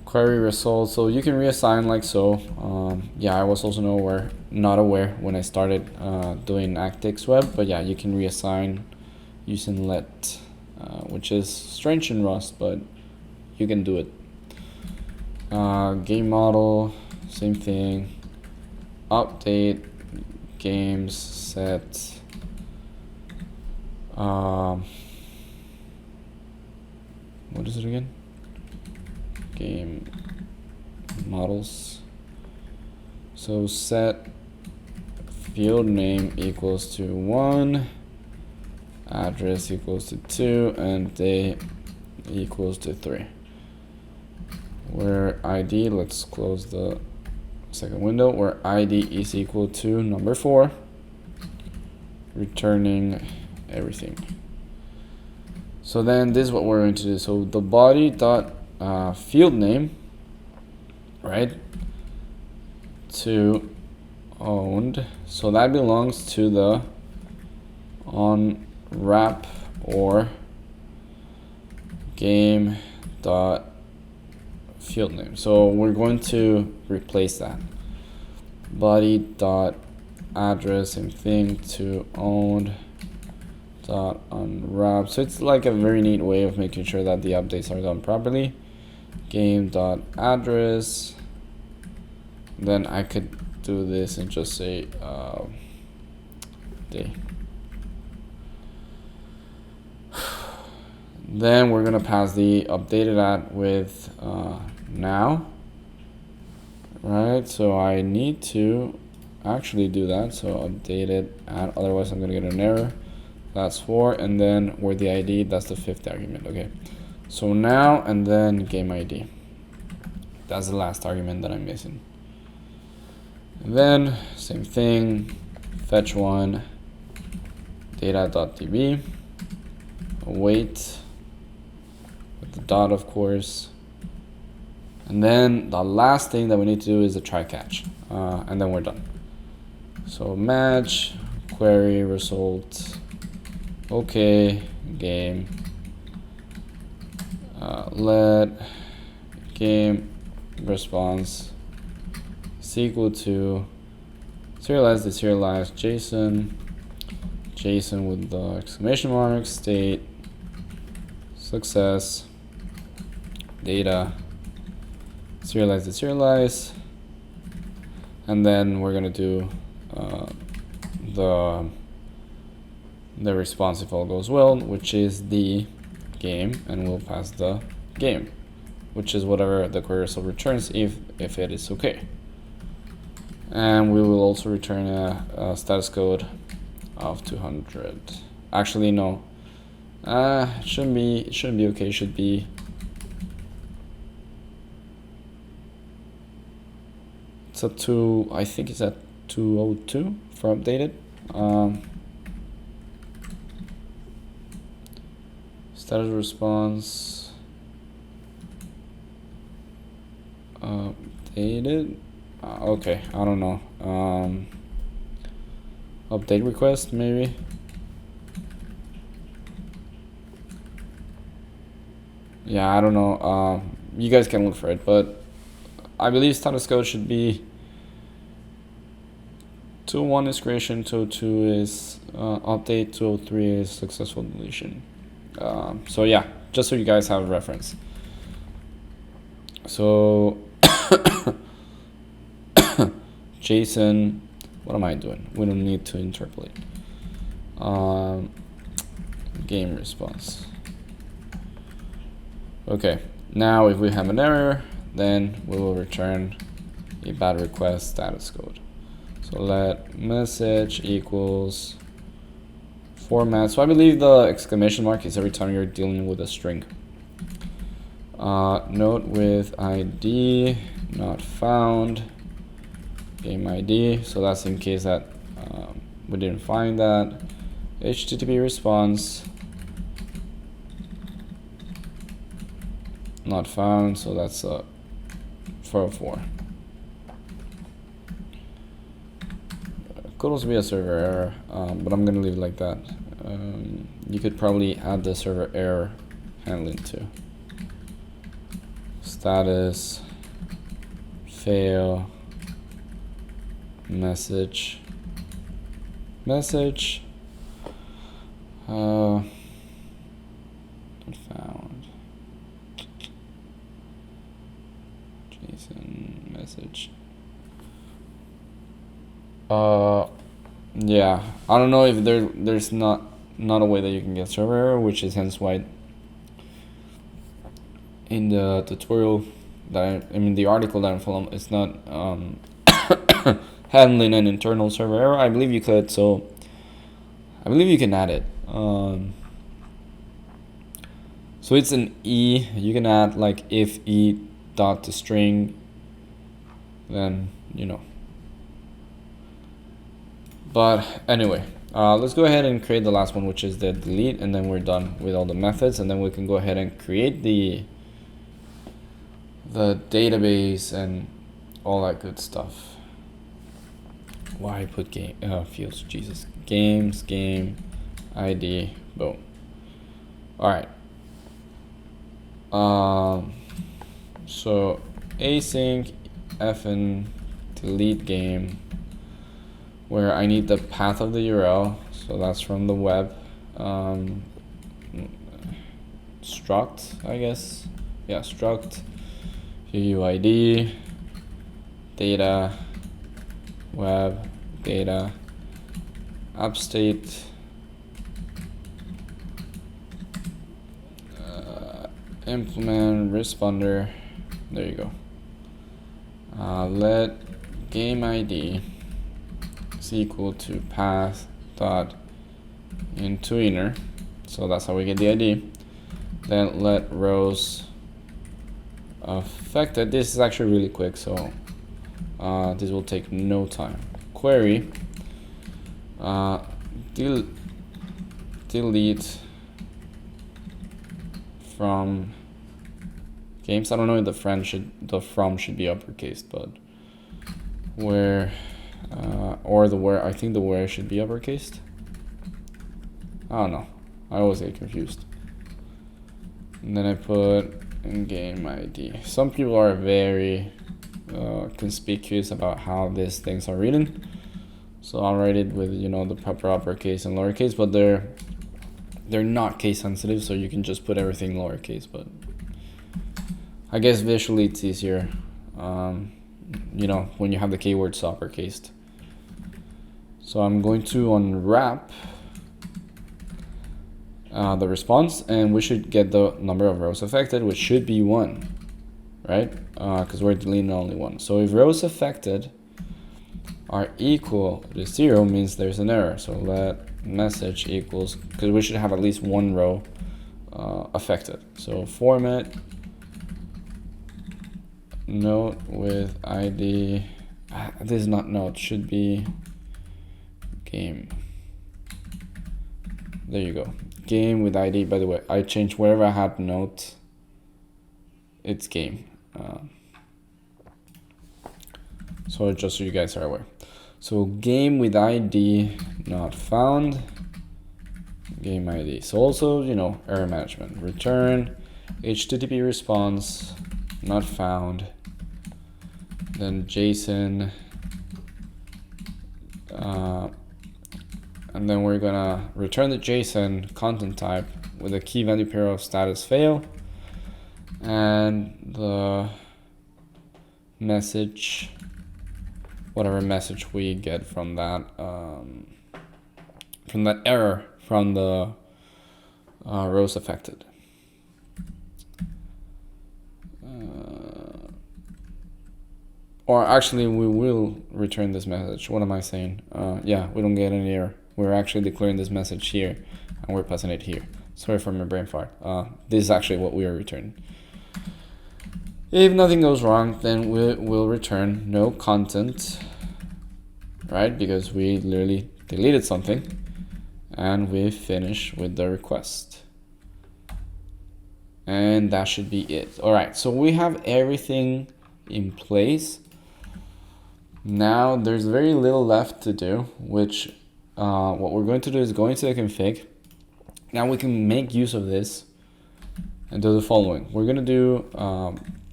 query result, so you can reassign like so. Yeah, I was also not aware when I started doing Actix-Web, but yeah, you can reassign using let, which is strange in Rust, but you can do it. Game model, same thing. Update games set. What is it again? Game models. So set field name equals to 1, address equals to 2, and day equals to 3. Where ID, let's close the second window, where ID is equal to number 4, returning everything. So then this is what we're going to do. So the body dot field name, right, to owned, so that belongs to the unwrap or game dot field name. So we're going to replace that. Body dot address, same thing, to owned dot unwrap. So it's like a very neat way of making sure that the updates are done properly. Game dot address. Then I could do this and just say day. Then we're gonna pass the updated at with now, right? So I need to actually do that. So updated at, otherwise I'm gonna get an error. That's 4, and then where the ID, that's the 5th argument. Okay, so now and then game ID. That's the last argument that I'm missing. And then same thing, fetch 1, data.db, await with the dot, of course. And then the last thing that we need to do is a try catch, and then we're done. So match query result, okay, game, let game response is equal to serialize the serialized JSON with the exclamation mark, state, success, data, serialize the serialize, and then we're gonna do the response if all goes well, which is the game, and we'll pass the game, which is whatever the query result returns if it is okay. And we will also return a status code of 200. Actually, no. It shouldn't be okay. It should be I think it's at 202 for updated. Status response updated. Okay, I don't know. Update request maybe. Yeah, I don't know. You guys can look for it, but I believe status code should be 201 is creation, 202 is update, 203 is successful deletion. So yeah, just so you guys have a reference. So JSON, what am I doing? We don't need to interpolate. Game response. Okay, now if we have an error, then we will return a bad request status code. So let message equals format. So I believe the exclamation mark is every time you're dealing with a string. Note with ID not found, game ID. So that's in case that we didn't find that. HTTP response not found. So that's 404. Could also be a server error, but I'm gonna leave it like that. You could probably add the server error handling too. Status fail message found JSON message. Yeah, I don't know if there's not a way that you can get server error, which is hence why in the tutorial that I mean the article that I'm following, it's not handling an internal server error. I believe you could, so I believe you can add it. So it's an E. You can add like if E dot to string, then you know. But anyway, let's go ahead and create the last one, which is the delete, and then we're done with all the methods, and then we can go ahead and create the database and all that good stuff. Why put game fields? Jesus, games, game ID, boom. All right. So async fn delete game, where I need the path of the URL, so that's from the web. Struct, I guess. Yeah, struct UUID data web data app state implement responder. There you go. Let game ID is equal to path dot into inner, so that's how we get the ID. Then let rows affected. This is actually really quick, so this will take no time. Query delete from games. I don't know if the from should be uppercase, but where or the where, I think the where should be uppercased. I don't know, I always get confused. And then I put in game ID. Some people are very conspicuous about how these things are written, so I'll write it with, you know, the proper uppercase and lowercase, but they're not case sensitive, so you can just put everything lowercase. But I guess visually it's easier, you know, when you have the keywords uppercased. So I'm going to unwrap the response, and we should get the number of rows affected, which should be 1, right? Because we're deleting only 1. So if rows affected are equal to 0, means there's an error. So let message equals, because we should have at least 1 row affected. So format note with ID. This is not note, should be game. There you go. Game with ID. By the way, I changed wherever I had note, it's game. So just so you guys are aware. So game with ID not found. Game ID. So also, you know, error management. Return HTTP response not found. Then JSON. And then we're gonna return the JSON content type with a key value pair of status fail. And the message, whatever message we get from that error from the rows affected. Or actually, we will return this message. What am I saying? Yeah, we don't get any error. We're actually declaring this message here, and we're passing it here. Sorry for my brain fart. This is actually what we are returning. If nothing goes wrong, then we'll return no content, right? Because we literally deleted something, and we finish with the request. And that should be it. All right, so we have everything in place. Now there's very little left to do, which what we're going to do is go into the config. Now we can make use of this and do the following. We're going to do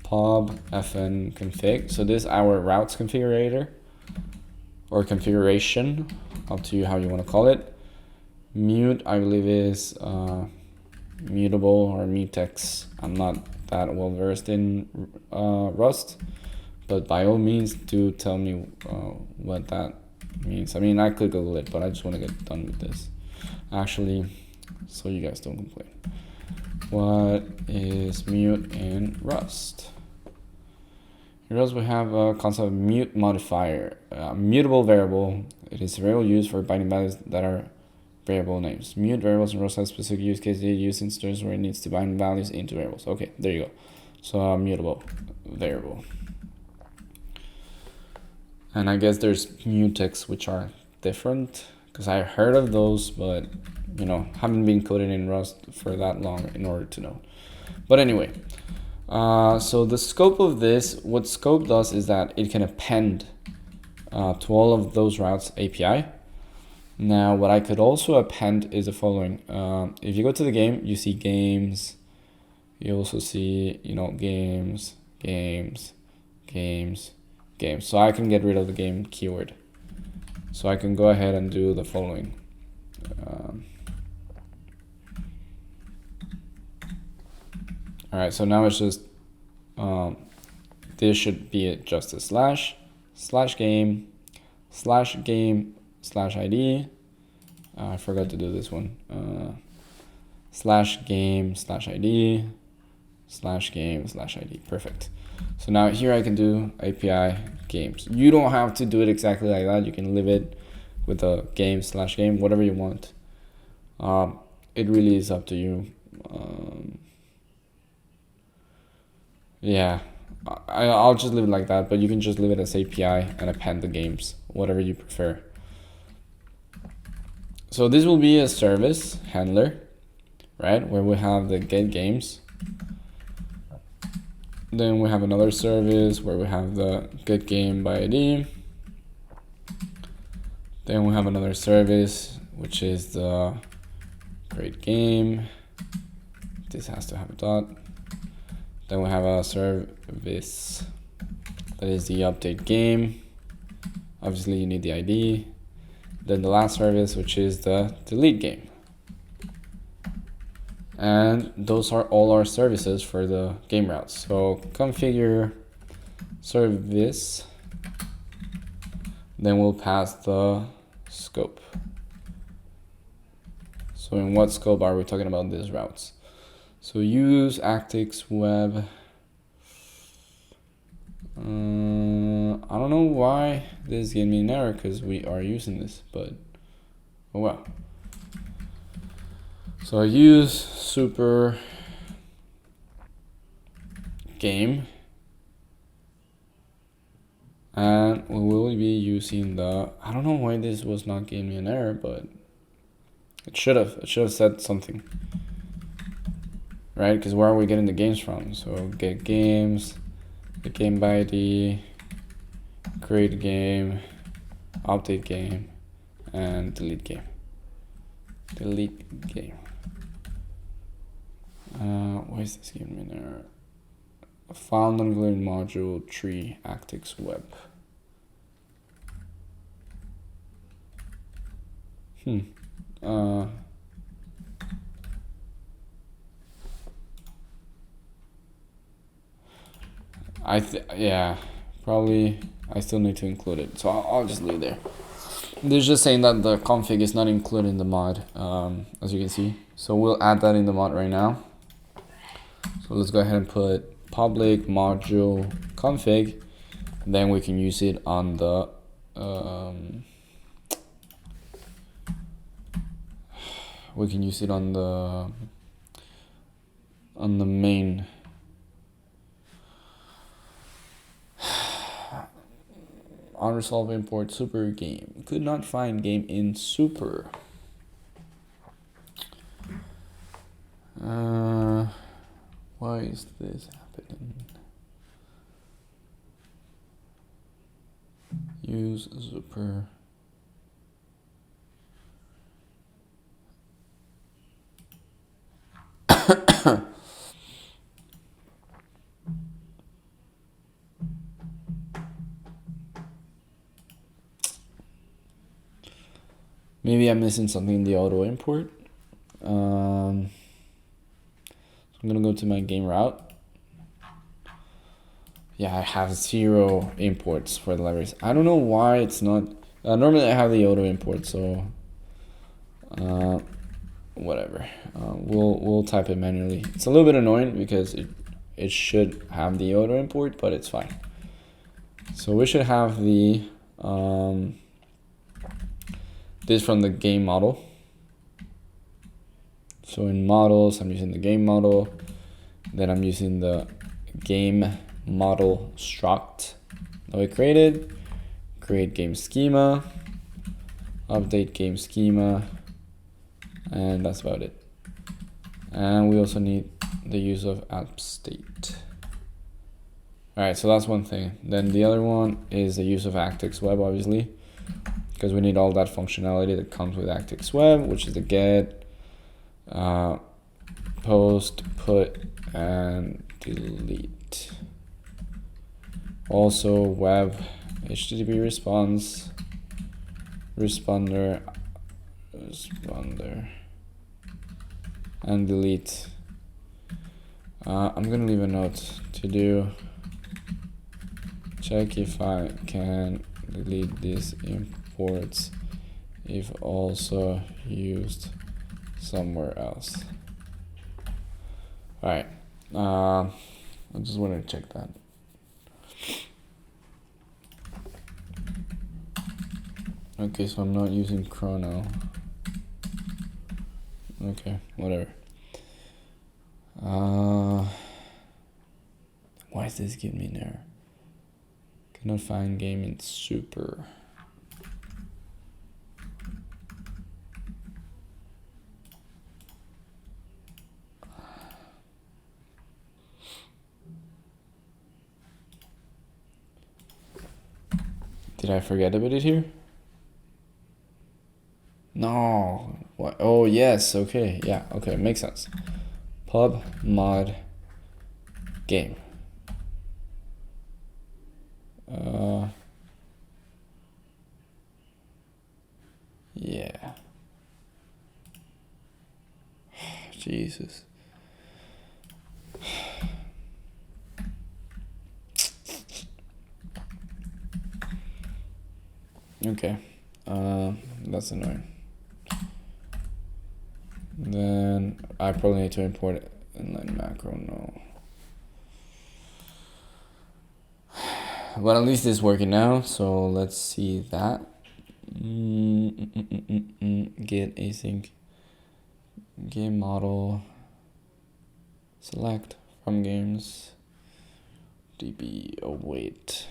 pub fn config. So this is our routes configurator or configuration, up to you how you want to call it. Mute, I believe, is mutable or mutex. I'm not that well versed in Rust, but by all means do tell me what that means. I mean, I could Google it, but I just want to get done with this. Actually, so you guys don't complain. What is mute in Rust? In Rust we have a concept of mute modifier, mutable variable. It is a variable used for binding values that are variable names. Mute variables in Rust has specific use cases used in instances where it needs to bind values into variables. Okay, there you go. So mutable variable. And I guess there's mutex, which are different, because I heard of those, but you know, haven't been coded in Rust for that long in order to know. But anyway, so the scope of this, what scope does is that it can append to all of those routes API. Now, what I could also append is the following. If you go to the game, you see games. You also see, you know, games. So I can get rid of the game keyword. So I can go ahead and do the following. All right, so now it's just, this should be just a /game/game/ID. I forgot to do this one. /game/ID/game/ID. Perfect. So now here I can do API games. You don't have to do it exactly like that. You can leave it with a game/game, whatever you want. It really is up to you. Yeah, I'll just leave it like that, but you can just leave it as API and append the games, whatever you prefer. So this will be a service handler, right? Where we have the get games. Then we have another service where we have the get game by ID. Then we have another service, which is the create game. This has to have a dot. Then we have a service that is the update game. Obviously you need the ID. Then the last service, which is the delete game. And those are all our services for the game routes. So configure service, then we'll pass the scope. So in what scope are we talking about these routes? So use Actix-Web. I don't know why this gave me an error, because we are using this, but oh well. So I use super game, and we will be using the, I don't know why this was not giving me an error, but it should have said something, right? Because where are we getting the games from? So get games, the game by ID, create game, update game, and delete game. Delete game. Why is this game in there? File non-included module tree Actix-Web. Yeah, probably I still need to include it, so I'll just leave it there. They're just saying that the config is not included in the mod, as you can see. So we'll add that in the mod right now. So let's go ahead and put public module config, and then we can use it on the main unresolved import super game. Could not find game in super. Why is this happening? Use super. Maybe I'm missing something in the auto import. I'm gonna go to my game route. Yeah, I have 0 imports for the libraries. I don't know why it's not. Normally I have the auto import, so whatever. We'll type it manually. It's a little bit annoying because it should have the auto import, but it's fine. So we should have the this from the game model. So in models, I'm using the game model. Then I'm using the game model struct that we created. Create game schema, update game schema, and that's about it. And we also need the use of app state. All right, so that's one thing. Then the other one is the use of Actix-Web, obviously, because we need all that functionality that comes with Actix-Web, which is the get, post, put, and delete. Also web, HTTP response, responder, and delete. I'm gonna leave a note to do. Check if I can delete these imports if also used somewhere else. All right, I just want to check that. Okay, so I'm not using chrono. Okay, whatever. Why is this giving me an error? Cannot find game in super. Did I forget about it here? No. What? Oh, yes. Okay. Yeah. Okay. Makes sense. Pub mod game. Yeah. Jesus. Okay. That's annoying. Then I probably need to import it inline macro. No. But at least it's working now, so let's see that. Get async game model, select from games, db. Oh wait,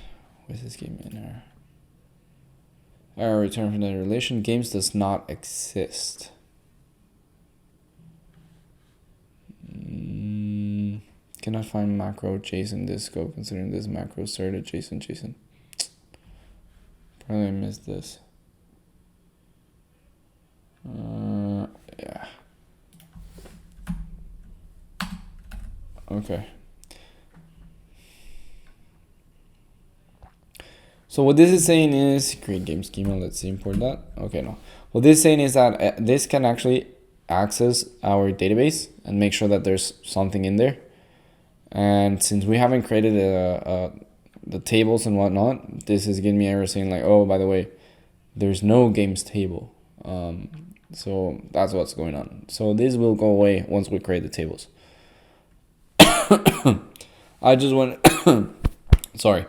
where's this game in there? Error return from the relation. Games does not exist. Cannot find macro JSON this scope considering this macro started JSON. Really, I missed this. Yeah. Okay. So what this is saying is create game schema. Let's import that. Okay, no. What this is saying is that this can actually access our database and make sure that there's something in there. And since we haven't created the tables and whatnot, this is giving me error saying like, oh, by the way, there's no games table. So that's what's going on. So this will go away once we create the tables. I just want sorry.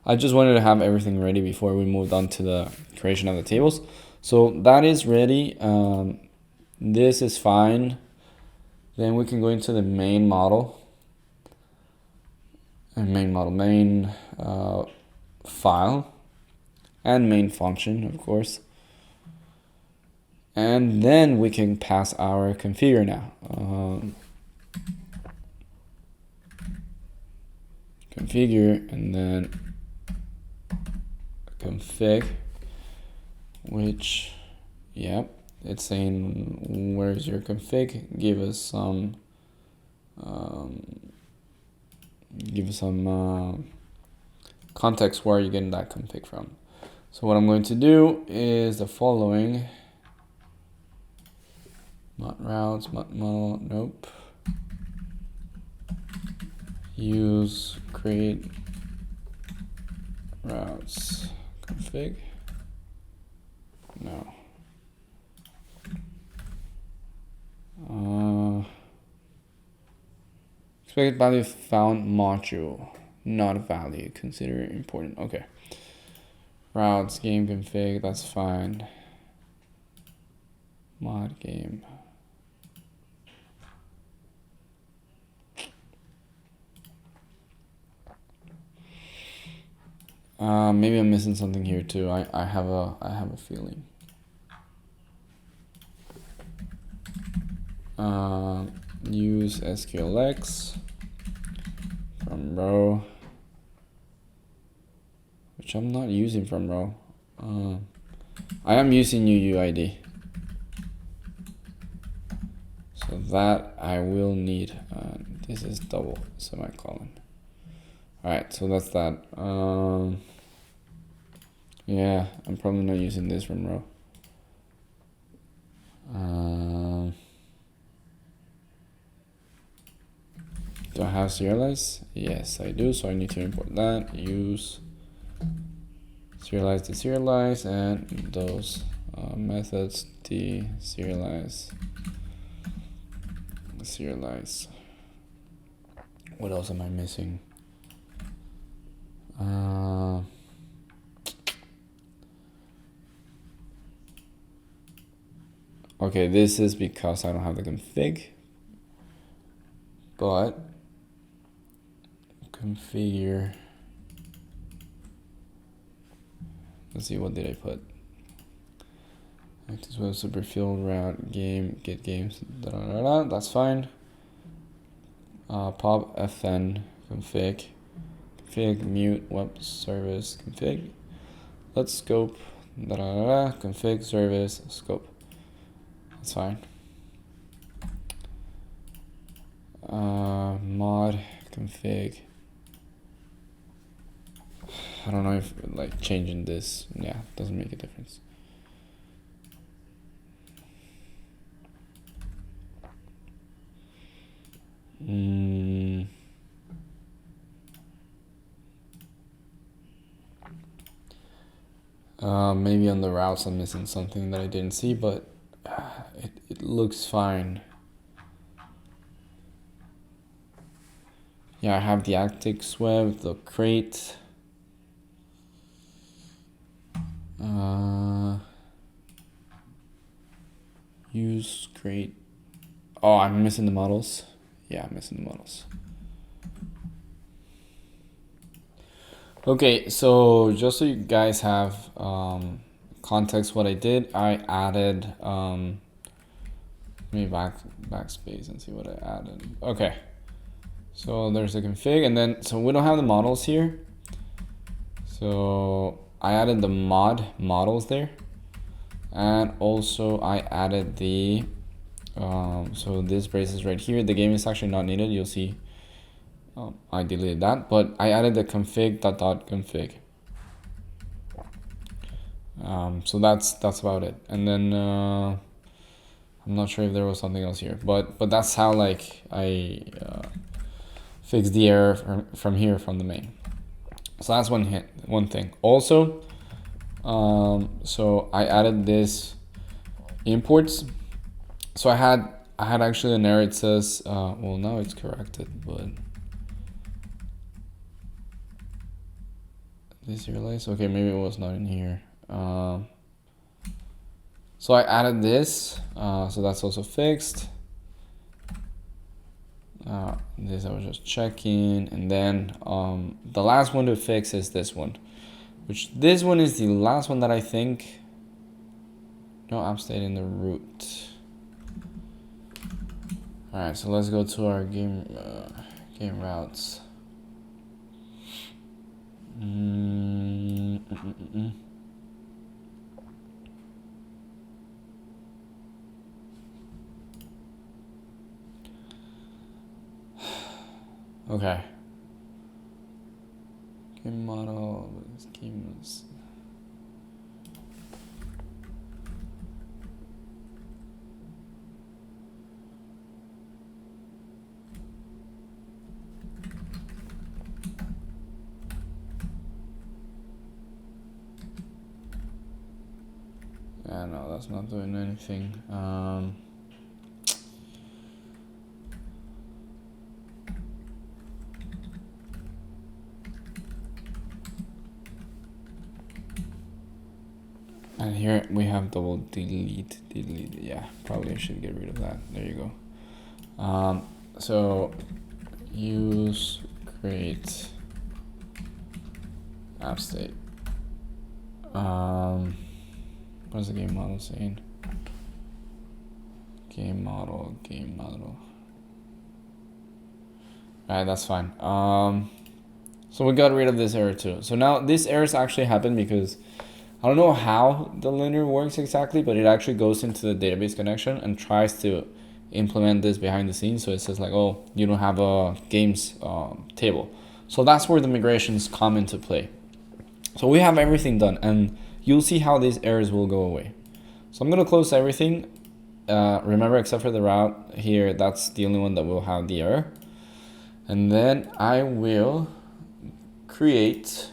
I just wanted to have everything ready before we moved on to the creation of the tables. So that is ready. This is fine. Then we can go into the main model. Main file, and main function, of course. And then we can pass our configure now. Configure, and then config, which, yeah, it's saying where's your config. Give us some context where you're getting that config from. So what I'm going to do is the following. Mod routes, mod model, nope. Use create routes config. No. Expected value found module, not value. Consider important. Okay. Routes game config. That's fine. Mod game. Maybe I'm missing something here too. I have a feeling. Use SQLX from row, which I'm not using from row. I am using UUID, so that I will need. This is double semicolon. All right, so that's that. Yeah, I'm probably not using this from row. Do I have serialize? Yes, I do. So I need to import that. Use serialize, deserialize, and those methods deserialize, serialize. What else am I missing? Okay, this is because I don't have the config, but configure. Let's see, what did I put? Actix-Web superfield route game get games. That's fine. Pop fn config mute web service config. Let's scope config service scope. That's fine. Mod config. I don't know if like changing this, yeah, doesn't make a difference. Maybe on the routes I'm missing something that I didn't see, but it looks fine. Yeah, I have the Actix-Web, the crate. Use crate. Oh, I'm missing the models. Yeah, I'm missing the models. Okay, so just so you guys have context what I did, I added let me backspace and see what I added. Okay, so there's the config, and then so we don't have the models here, so I added the models there, and also I added the so this braces right here. The game is actually not needed. You'll see I deleted that, but I added the config. So that's about it. And then I'm not sure if there was something else here, but that's how like I fixed the error from here from the main. So that's one thing. Also, so I added this imports. So I had actually an error. It says well, now it's corrected, but this realize, okay, maybe it was not in here. So I added this, so that's also fixed. This I was just checking, and then the last one to fix is this one, which this one is the last one that I think. No, I'm staying in the root. All right, so let's go to our game routes. Okay. Game model, schemas. Yeah, no, that's not doing anything. And here we have double delete. Yeah, probably I should get rid of that. There you go. So use create app state. What's the game model saying? Game model. Alright, that's fine. So we got rid of this error too. So now this errors actually happened because I don't know how the linear works exactly, but it actually goes into the database connection and tries to implement this behind the scenes. So it says like, oh, you don't have a games table. So that's where the migrations come into play. So we have everything done, and you'll see how these errors will go away. So I'm gonna close everything. Remember, except for the route here, that's the only one that will have the error. And then I will create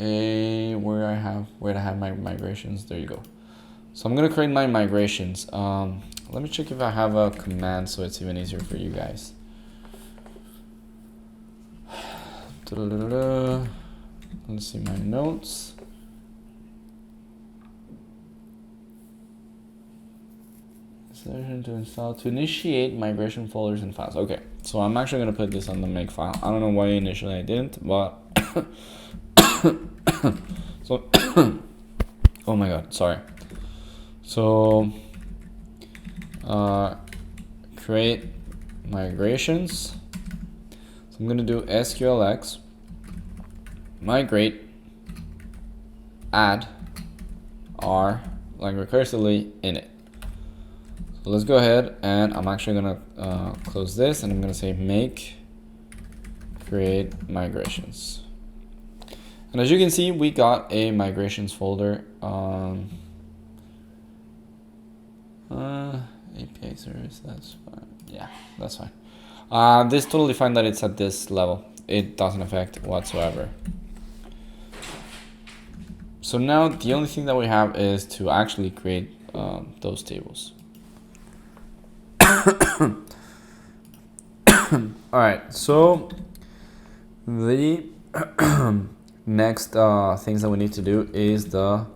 where I have my migrations. There you go. So I'm gonna create my migrations. Let me check if I have a command so it's even easier for you guys. Let's see my notes. Selection to install to initiate migration folders and files. Okay, so I'm actually gonna put this on the make file. I don't know why initially I didn't, but so oh my god, sorry. So create migrations. So I'm gonna do SQLX migrate add r like recursively init. So let's go ahead, and I'm actually gonna close this, and I'm gonna say make create migrations. And as you can see, we got a migrations folder. API service, that's fine. Yeah, that's fine. This is totally fine that it's at this level. It doesn't affect whatsoever. So now the only thing that we have is to actually create those tables. All right, so the next things that we need to do is the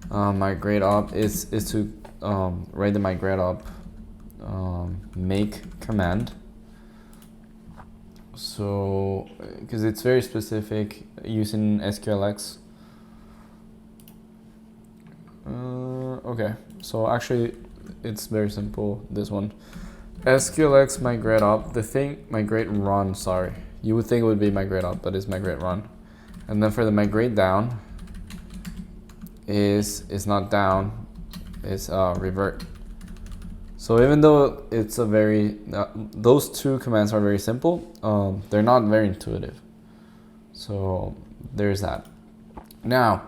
migrate up is to write the migrate up make command. So because it's very specific using SQLX. Okay, so actually it's very simple, this one. SQLX migrate up, the thing migrate run, sorry. You would think it would be migrate up, but it's migrate run. And then for the migrate down is not down, it's revert. So even though it's a very, those two commands are very simple, they're not very intuitive. So there's that. Now,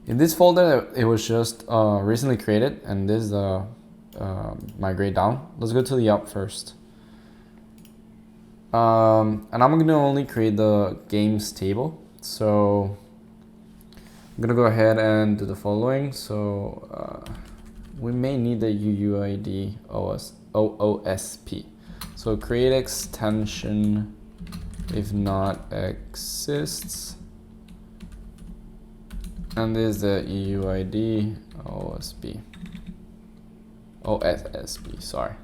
in this folder, it was just recently created, and this is the migrate down. Let's go to the up first. And I'm gonna only create the games table. So I'm gonna go ahead and do the following. So we may need the UUID OOSP. So create extension if not exists. And this is the UUID OSSP, sorry.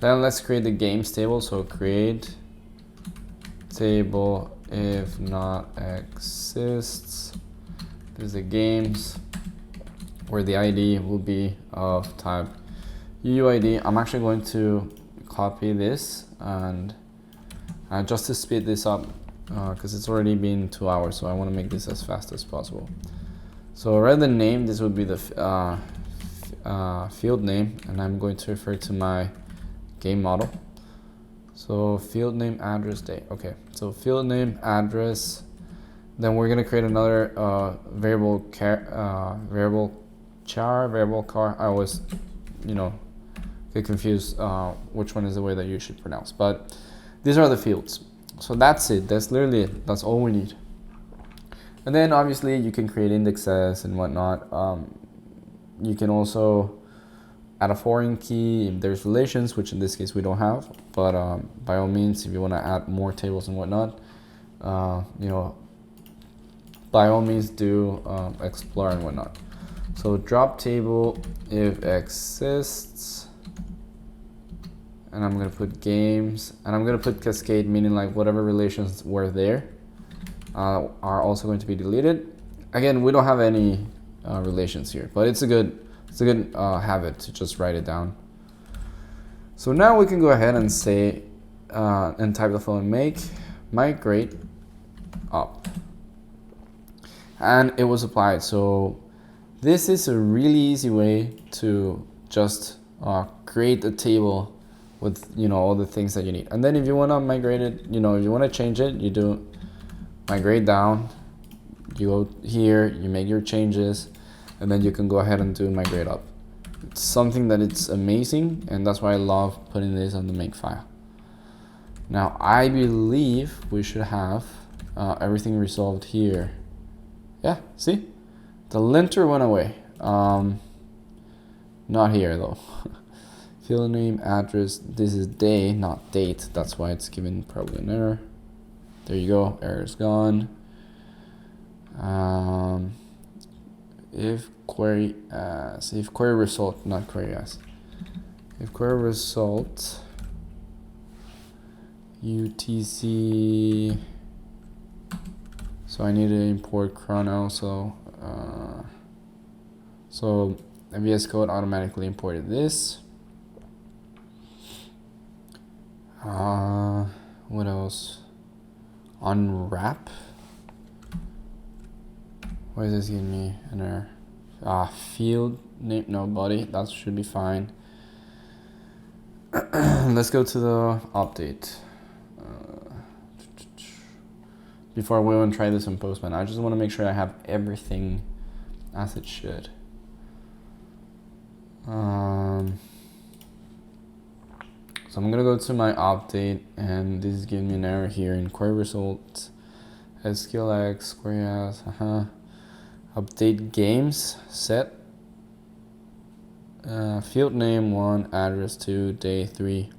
Then let's create the games table. So create table if not exists. This is the games where the ID will be of type UUID. I'm actually going to copy this and just to speed this up because it's already been 2 hours, so I want to make this as fast as possible. So rather than name, this would be the field name, and I'm going to refer to my game model. So field name address day. Okay, so field name address. Then we're gonna create another variable car. I always, get confused which one is the way that you should pronounce. But these are the fields. So that's it. That's literally it. That's all we need. And then obviously you can create indexes and whatnot. You can also add a foreign key if there's relations, which in this case we don't have. But by all means, if you want to add more tables and whatnot, by all means do explore and whatnot. So drop table if exists, and I'm gonna put games, and I'm gonna put cascade, meaning like whatever relations were there are also going to be deleted. Again, we don't have any relations here, but it's a good habit to just write it down. So now we can go ahead and say and type the following: make migrate up, and it was applied. So this is a really easy way to just create a table with all the things that you need. And then if you want to migrate it, if you want to change it, you do migrate down, you go here, you make your changes, and then you can go ahead and do migrate up. It's something that it's amazing, and that's why I love putting this on the make file. Now I believe we should have everything resolved here. Yeah, see, the linter went away. Not here though. Field name address, this is day, not date. That's why it's giving probably an error. There you go, error's gone. If query as, if query result, not query as. If query result, UTC, so I need to import chrono, so VS Code automatically imported this. What else? Unwrap. Why is this giving me an error? Field name, no body. That should be fine. Let's go to the update. Before we go and try this in Postman, I just want to make sure I have everything as it should. So I'm gonna go to my update, and this is giving me an error here in query result. SQLX query as update games set. Field name 1, address 2, day 3.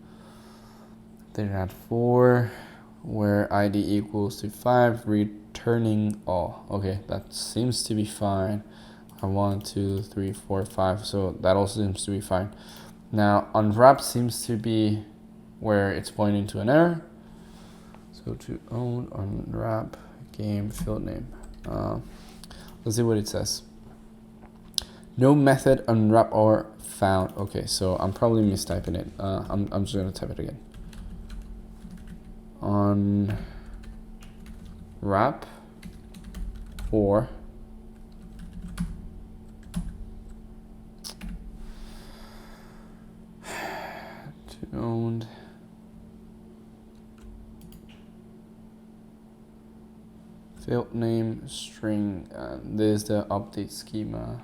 Then at 4, where ID equals to 5, returning all. Okay, that seems to be fine. 1, 2, 3, 4, 5. So that also seems to be fine. Now unwrap seems to be where it's pointing to an error. So to own unwrap game field name. Let's see what it says. No method unwrap or found. Okay, so I'm probably mistyping it. I'm just gonna type it again. wrap or owned field name string, and this is the update schema.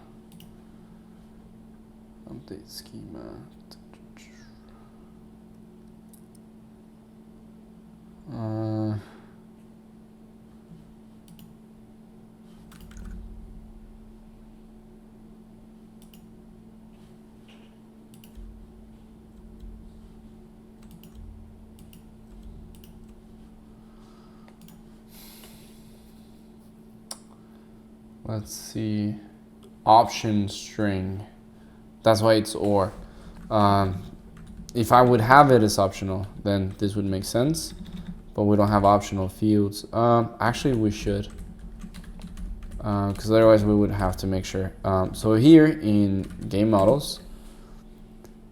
Let's see, option string. That's why it's or. If I would have it as optional, then this would make sense. But we don't have optional fields. Actually, we should. Because otherwise we would have to make sure. So here in game models,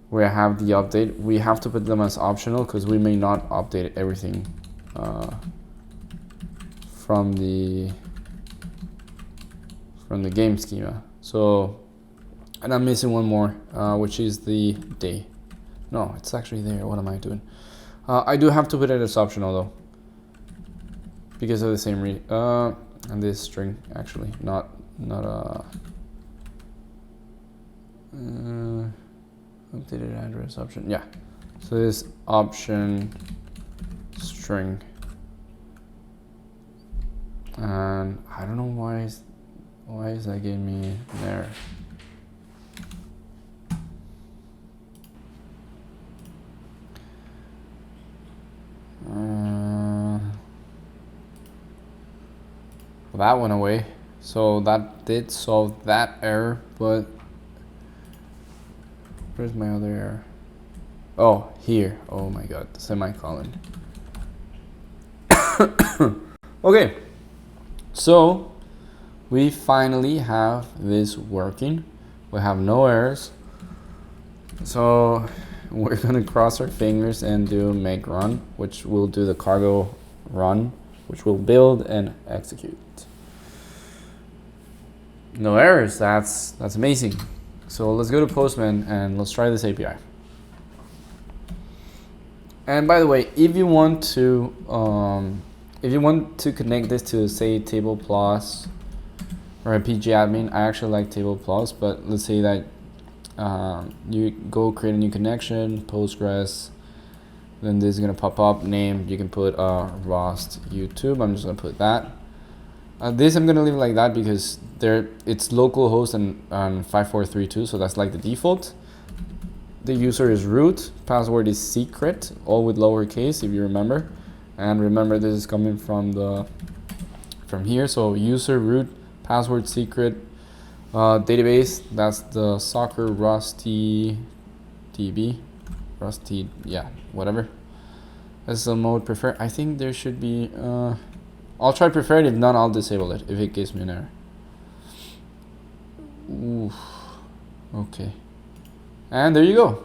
where I have the update, we have to put them as optional because we may not update everything from the game schema. So, and I'm missing one more, which is the day. No, it's actually there. What am I doing? I do have to put it as optional though, because of the same and this string actually, not updated address option. Yeah, so this option string, and I don't know why is that giving me an error. That went away, so that did solve that error, but where's my other error? Oh, here. Oh my god, the semicolon. Okay, so we finally have this working. We have no errors, so we're gonna cross our fingers and do make run, which will do the cargo run, which will build and execute. No errors. That's amazing. So let's go to Postman and let's try this API. And by the way, if you want to connect this to, say, Table Plus or a pgadmin, I actually like Table Plus, but let's say that you go create a new connection, Postgres, then this is gonna pop up, name, you can put Rust YouTube. I'm just gonna put that. This I'm gonna leave it like that because it's localhost and 5432, so that's like the default. The user is root, password is secret, all with lowercase if you remember. And remember, this is coming from here, so user, root, password, secret. Database, that's the soccer Rusty DB, Rusty, yeah, whatever. SSL mode preferred. I think there should be. I'll try preferred. If not, I'll disable it if it gives me an error. Oof. Okay. And there you go.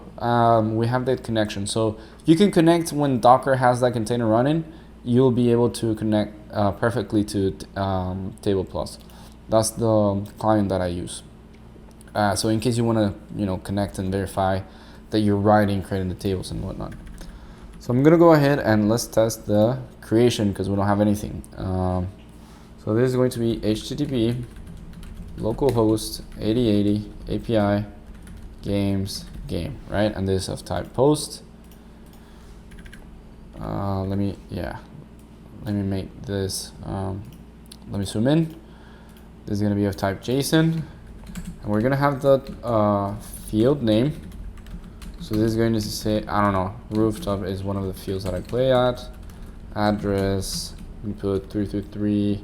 We have that connection. So you can connect when Docker has that container running. You'll be able to connect perfectly to Table Plus. That's the client that I use. So in case you want to, connect and verify that you're writing, creating the tables and whatnot. So I'm gonna go ahead and let's test the creation because we don't have anything. So this is going to be HTTP localhost 8080 API games game, right? And this is of type post. Let me make this. Let me zoom in. This is gonna be of type JSON, and we're gonna have the field name. So this is going to say, I don't know, rooftop is one of the fields that I play at. Address, we put 333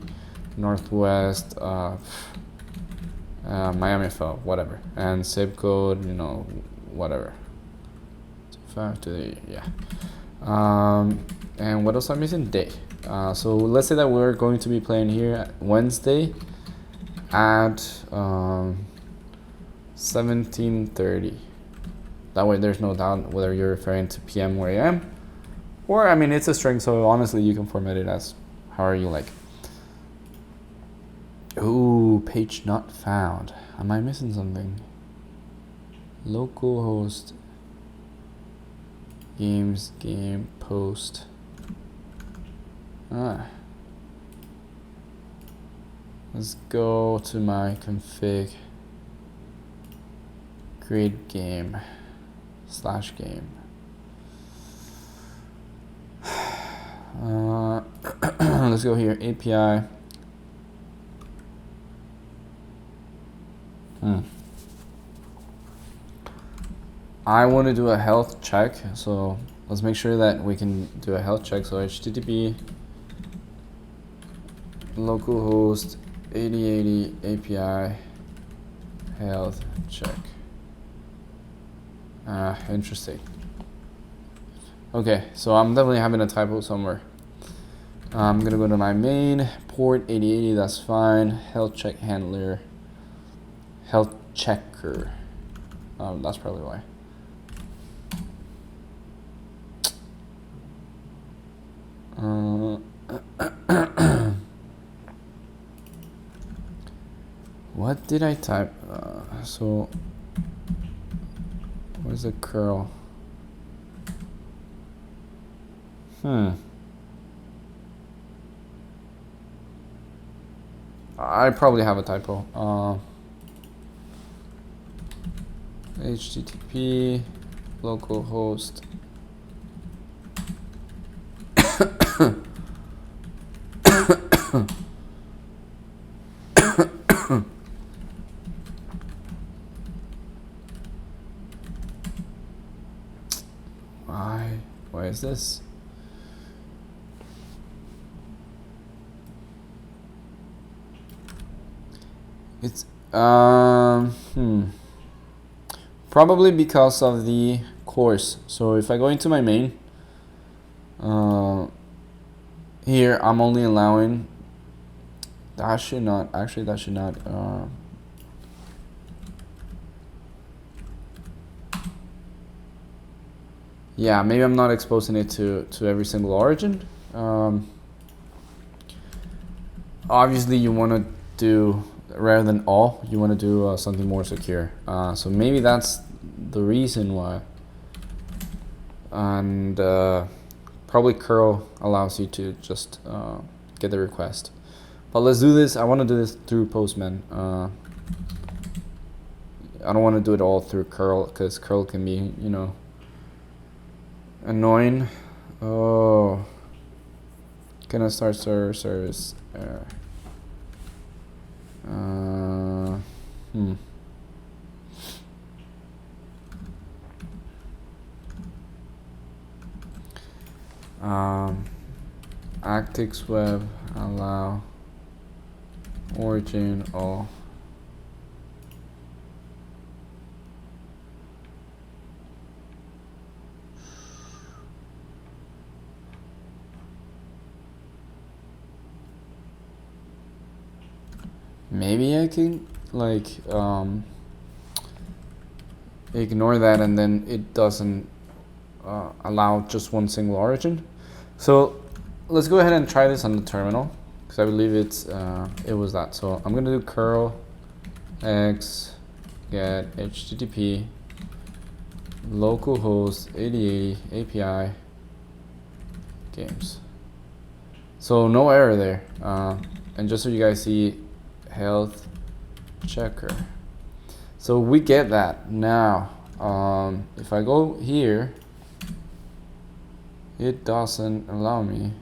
Northwest, Miami FL, whatever. And zip code, whatever. 5 yeah. And what else I'm missing? Day. So let's say that we're going to be playing here Wednesday at 17:30. That way there's no doubt whether you're referring to PM or AM. Or, it's a string, so honestly you can format it as however you like. Ooh, page not found. Am I missing something? Localhost games game post. Let's go to my config. Create game / game. Let's go here, API. I want to do a health check, so let's make sure that we can do a health check. So HTTP localhost 8080 API health check. Interesting. Okay, so I'm definitely having a typo somewhere. I'm gonna go to my main port 8080. That's fine. Health check handler. Health checker. That's probably why. What did I type? So where's the curl? I probably have a typo. HTTP localhost why is this? It's probably because of the course. So if I go into my main, here I'm only allowing that should not yeah, maybe I'm not exposing it to every single origin. Obviously you want to do, rather than all, you want to do something more secure. So maybe that's the reason why. And probably curl allows you to just get the request. But let's do this. I want to do this through Postman. I don't want to do it all through curl, because curl can be, you know, annoying. Oh, can I start server service error? Actix-Web allow origin all. Maybe I can like ignore that, and then it doesn't allow just one single origin. So let's go ahead and try this on the terminal, because I believe it was that. So I'm gonna do curl x get HTTP localhost 8080 API games. So no error there. And just so you guys see, health checker. So we get that now. If I go here, it doesn't allow me.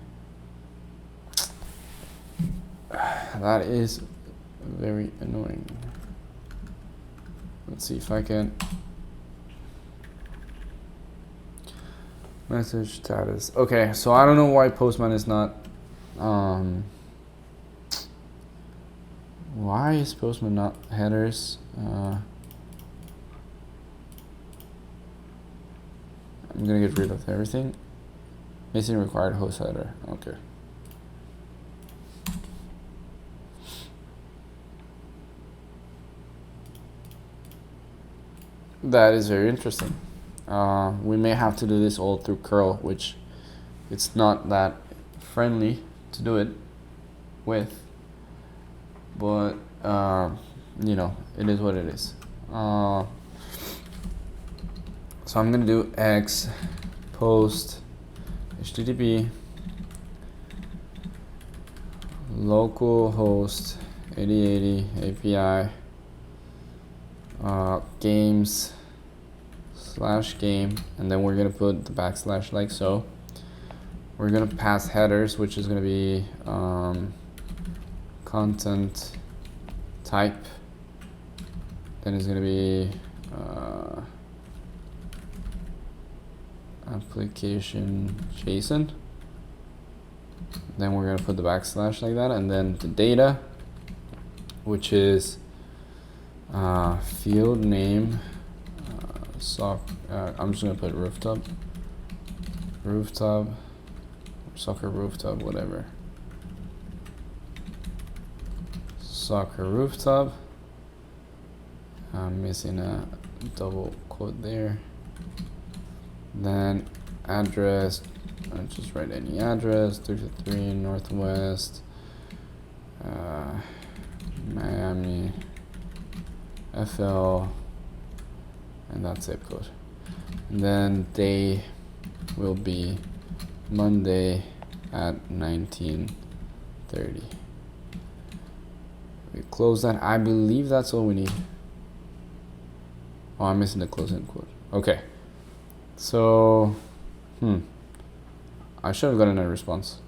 That is very annoying. Let's see if I can. Message status. Okay, so I don't know why Postman is not. Why is Postman not headers? I'm gonna get rid of everything. Missing required host header. Okay. That is very interesting. We may have to do this all through curl, which it's not that friendly to do it with. but you know, it is what it is. So I'm gonna do x post http localhost 8080 API games /game, and then we're gonna put the backslash like so. We're gonna pass headers, which is gonna be content type. Then it's gonna be application JSON. Then we're gonna put the backslash like that, and then the data, which is field name. I'm just gonna put rooftop, soccer rooftop, whatever. Soccer rooftop. I'm missing a double quote there. Then address, I'll just write any address, 33 Northwest, Miami, FL, and that's zip code. And then day will be Monday at 19:30. We close that. I believe that's all we need. Oh, I'm missing the closing quote. Okay. So, I should have gotten a response.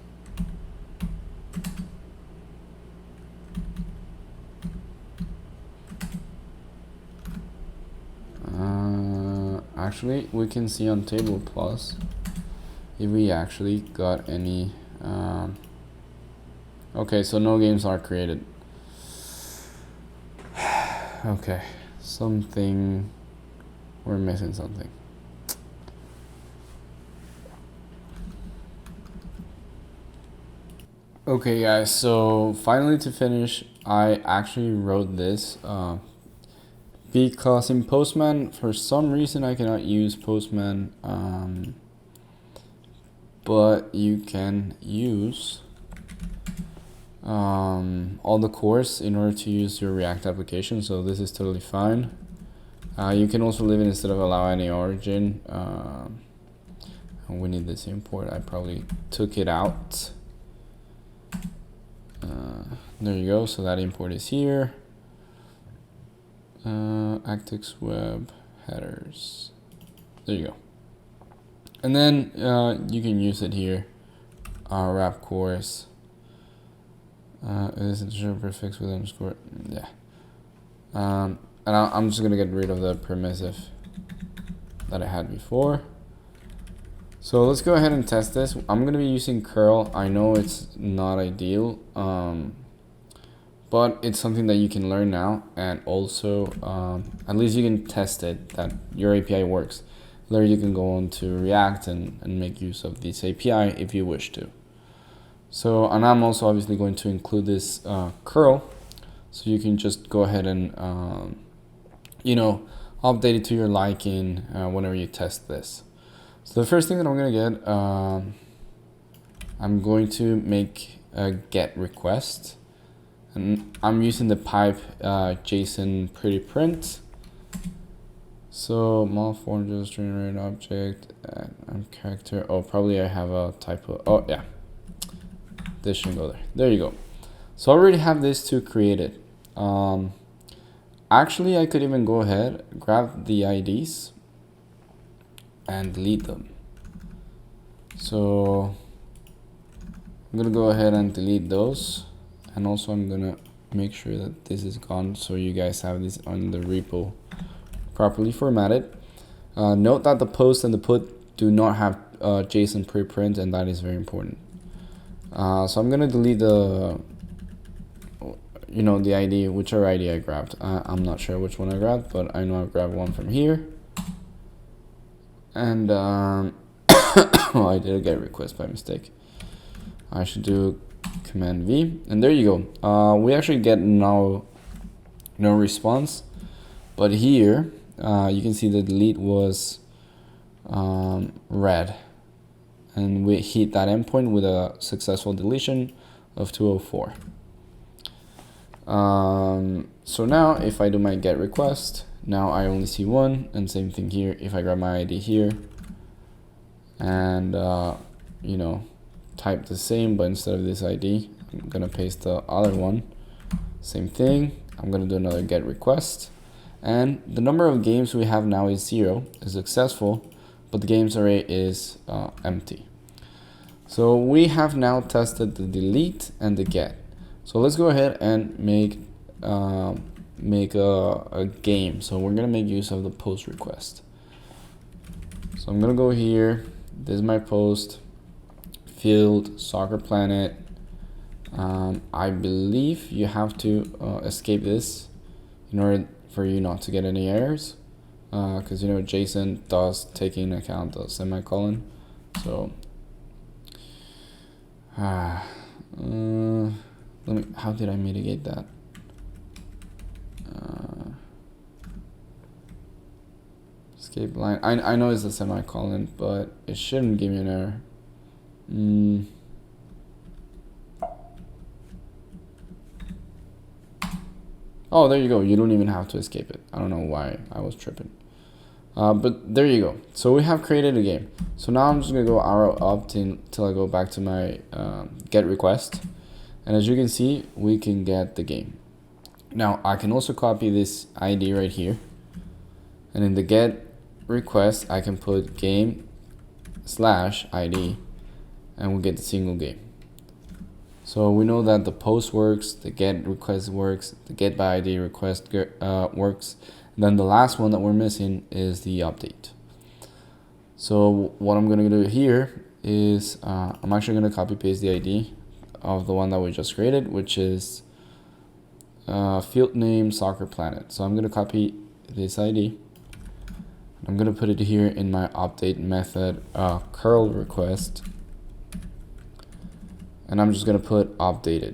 Actually, we can see on table plus if we actually got any. Okay, so no games are created. Okay, we're missing something. Okay guys, so finally to finish, I actually wrote this because in Postman, for some reason I cannot use Postman, but you can use all the cores in order to use your React application, so this is totally fine. You can also leave it instead of allow any origin. We need this import. I probably took it out. There you go, so that import is here. Actix-Web headers. There you go. And then you can use it here. Wrap course. It is a prefix with underscore. Yeah. And I'm just gonna get rid of the permissive that I had before. So let's go ahead and test this. I'm gonna be using curl. I know it's not ideal, but it's something that you can learn now, and also at least you can test it that your API works. Later you can go on to React and make use of this API if you wish to. So, and I'm also obviously going to include this curl, so you can just go ahead and you know, update it to your liking whenever you test this. So the first thing that I'm gonna get, I'm going to make a get request, and I'm using the pipe JSON pretty print. So malform just generate object and character. Oh, probably I have a typo. Oh yeah, this should go there. There you go. So I already have this two created. Actually, I could even go ahead, grab the IDs, and delete them. So I'm gonna go ahead and delete those, and also I'm gonna make sure that this is gone so you guys have this on the repo properly formatted. Note that the post and the put do not have JSON preprint, and that is very important. So I'm gonna delete the the ID, whichever ID I grabbed. I'm not sure which one I grabbed, but I know I grabbed one from here. And oh, I did a get request by mistake. I should do Command V, and there you go. We actually get no response, but here you can see the delete was red, and we hit that endpoint with a successful deletion of 204. So now if I do my get request, now I only see one, and same thing here. If I grab my ID here and you know, type the same, but instead of this ID, I'm gonna paste the other one. Same thing. I'm gonna do another get request, and the number of games we have now is 0, is successful, but the games array is empty. So we have now tested the delete and the get. So let's go ahead and make a game. So we're gonna make use of the post request. So I'm gonna go here. This is my post field soccer planet. I believe you have to escape this in order for you not to get any errors, because you know JSON does take into account the semicolon. So how did I mitigate that? Escape line. I know it's a semicolon, but it shouldn't give me an error. Oh, there you go. You don't even have to escape it. I don't know why I was tripping. But there you go. So we have created a game. So now I'm just going to go arrow up till I go back to my get request. And as you can see, we can get the game. Now, I can also copy this ID right here. And in the get request, I can put game/ID. And we'll get the single game. So we know that the post works, the get request works, the get by ID request works. And then the last one that we're missing is the update. So what I'm going to do here is I'm actually going to copy paste the ID of the one that we just created, which is field name soccer planet. So I'm going to copy this ID. I'm going to put it here in my update method curl request. And I'm just going to put updated.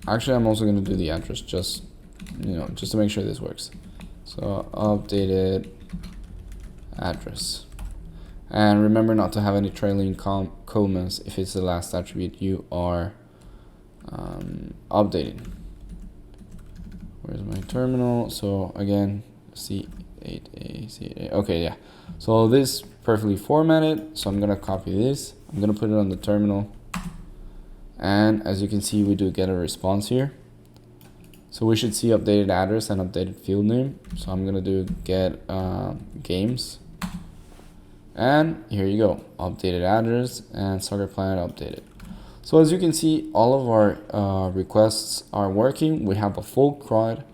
Actually, I'm also going to do the address just to make sure this works. So updated address. And remember not to have any trailing commas if it's the last attribute you are updating. Where's my terminal? So again, C8A, C8A. Okay, yeah. So this perfectly formatted. So I'm going to copy this. I'm going to put it on the terminal. And as you can see, we do get a response here. So we should see updated address and updated field name. So I'm going to do get games. And here you go. Updated address and soccer planet updated. So as you can see, all of our requests are working. We have a full Crud.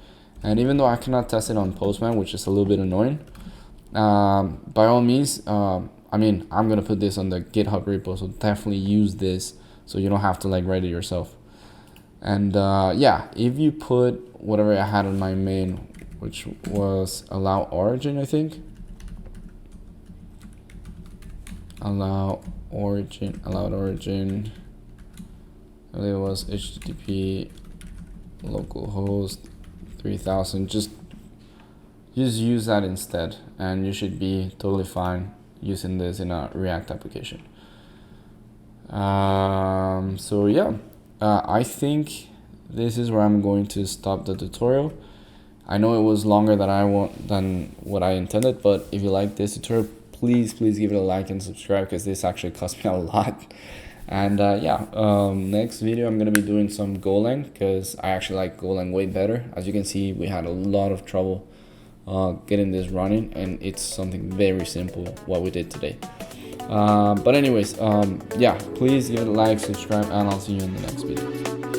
And even though I cannot test it on Postman, which is a little bit annoying, by all means, I'm gonna put this on the GitHub repo, so definitely use this so you don't have to like write it yourself. And yeah, if you put whatever I had on my main, which was allow origin, I think. Allowed origin. I believe it was HTTP localhost 3000. Just use that instead, and you should be totally fine using this in a React application. So yeah, I think this is where I'm going to stop the tutorial. I know it was longer than what I intended, but if you like this tutorial, please give it a like and subscribe, because this actually cost me a lot. And yeah, next video I'm going to be doing some Golang, because I actually like Golang way better. As you can see, we had a lot of trouble getting this running, and it's something very simple what we did today. But anyways, yeah, please give it a like, subscribe, and I'll see you in the next video.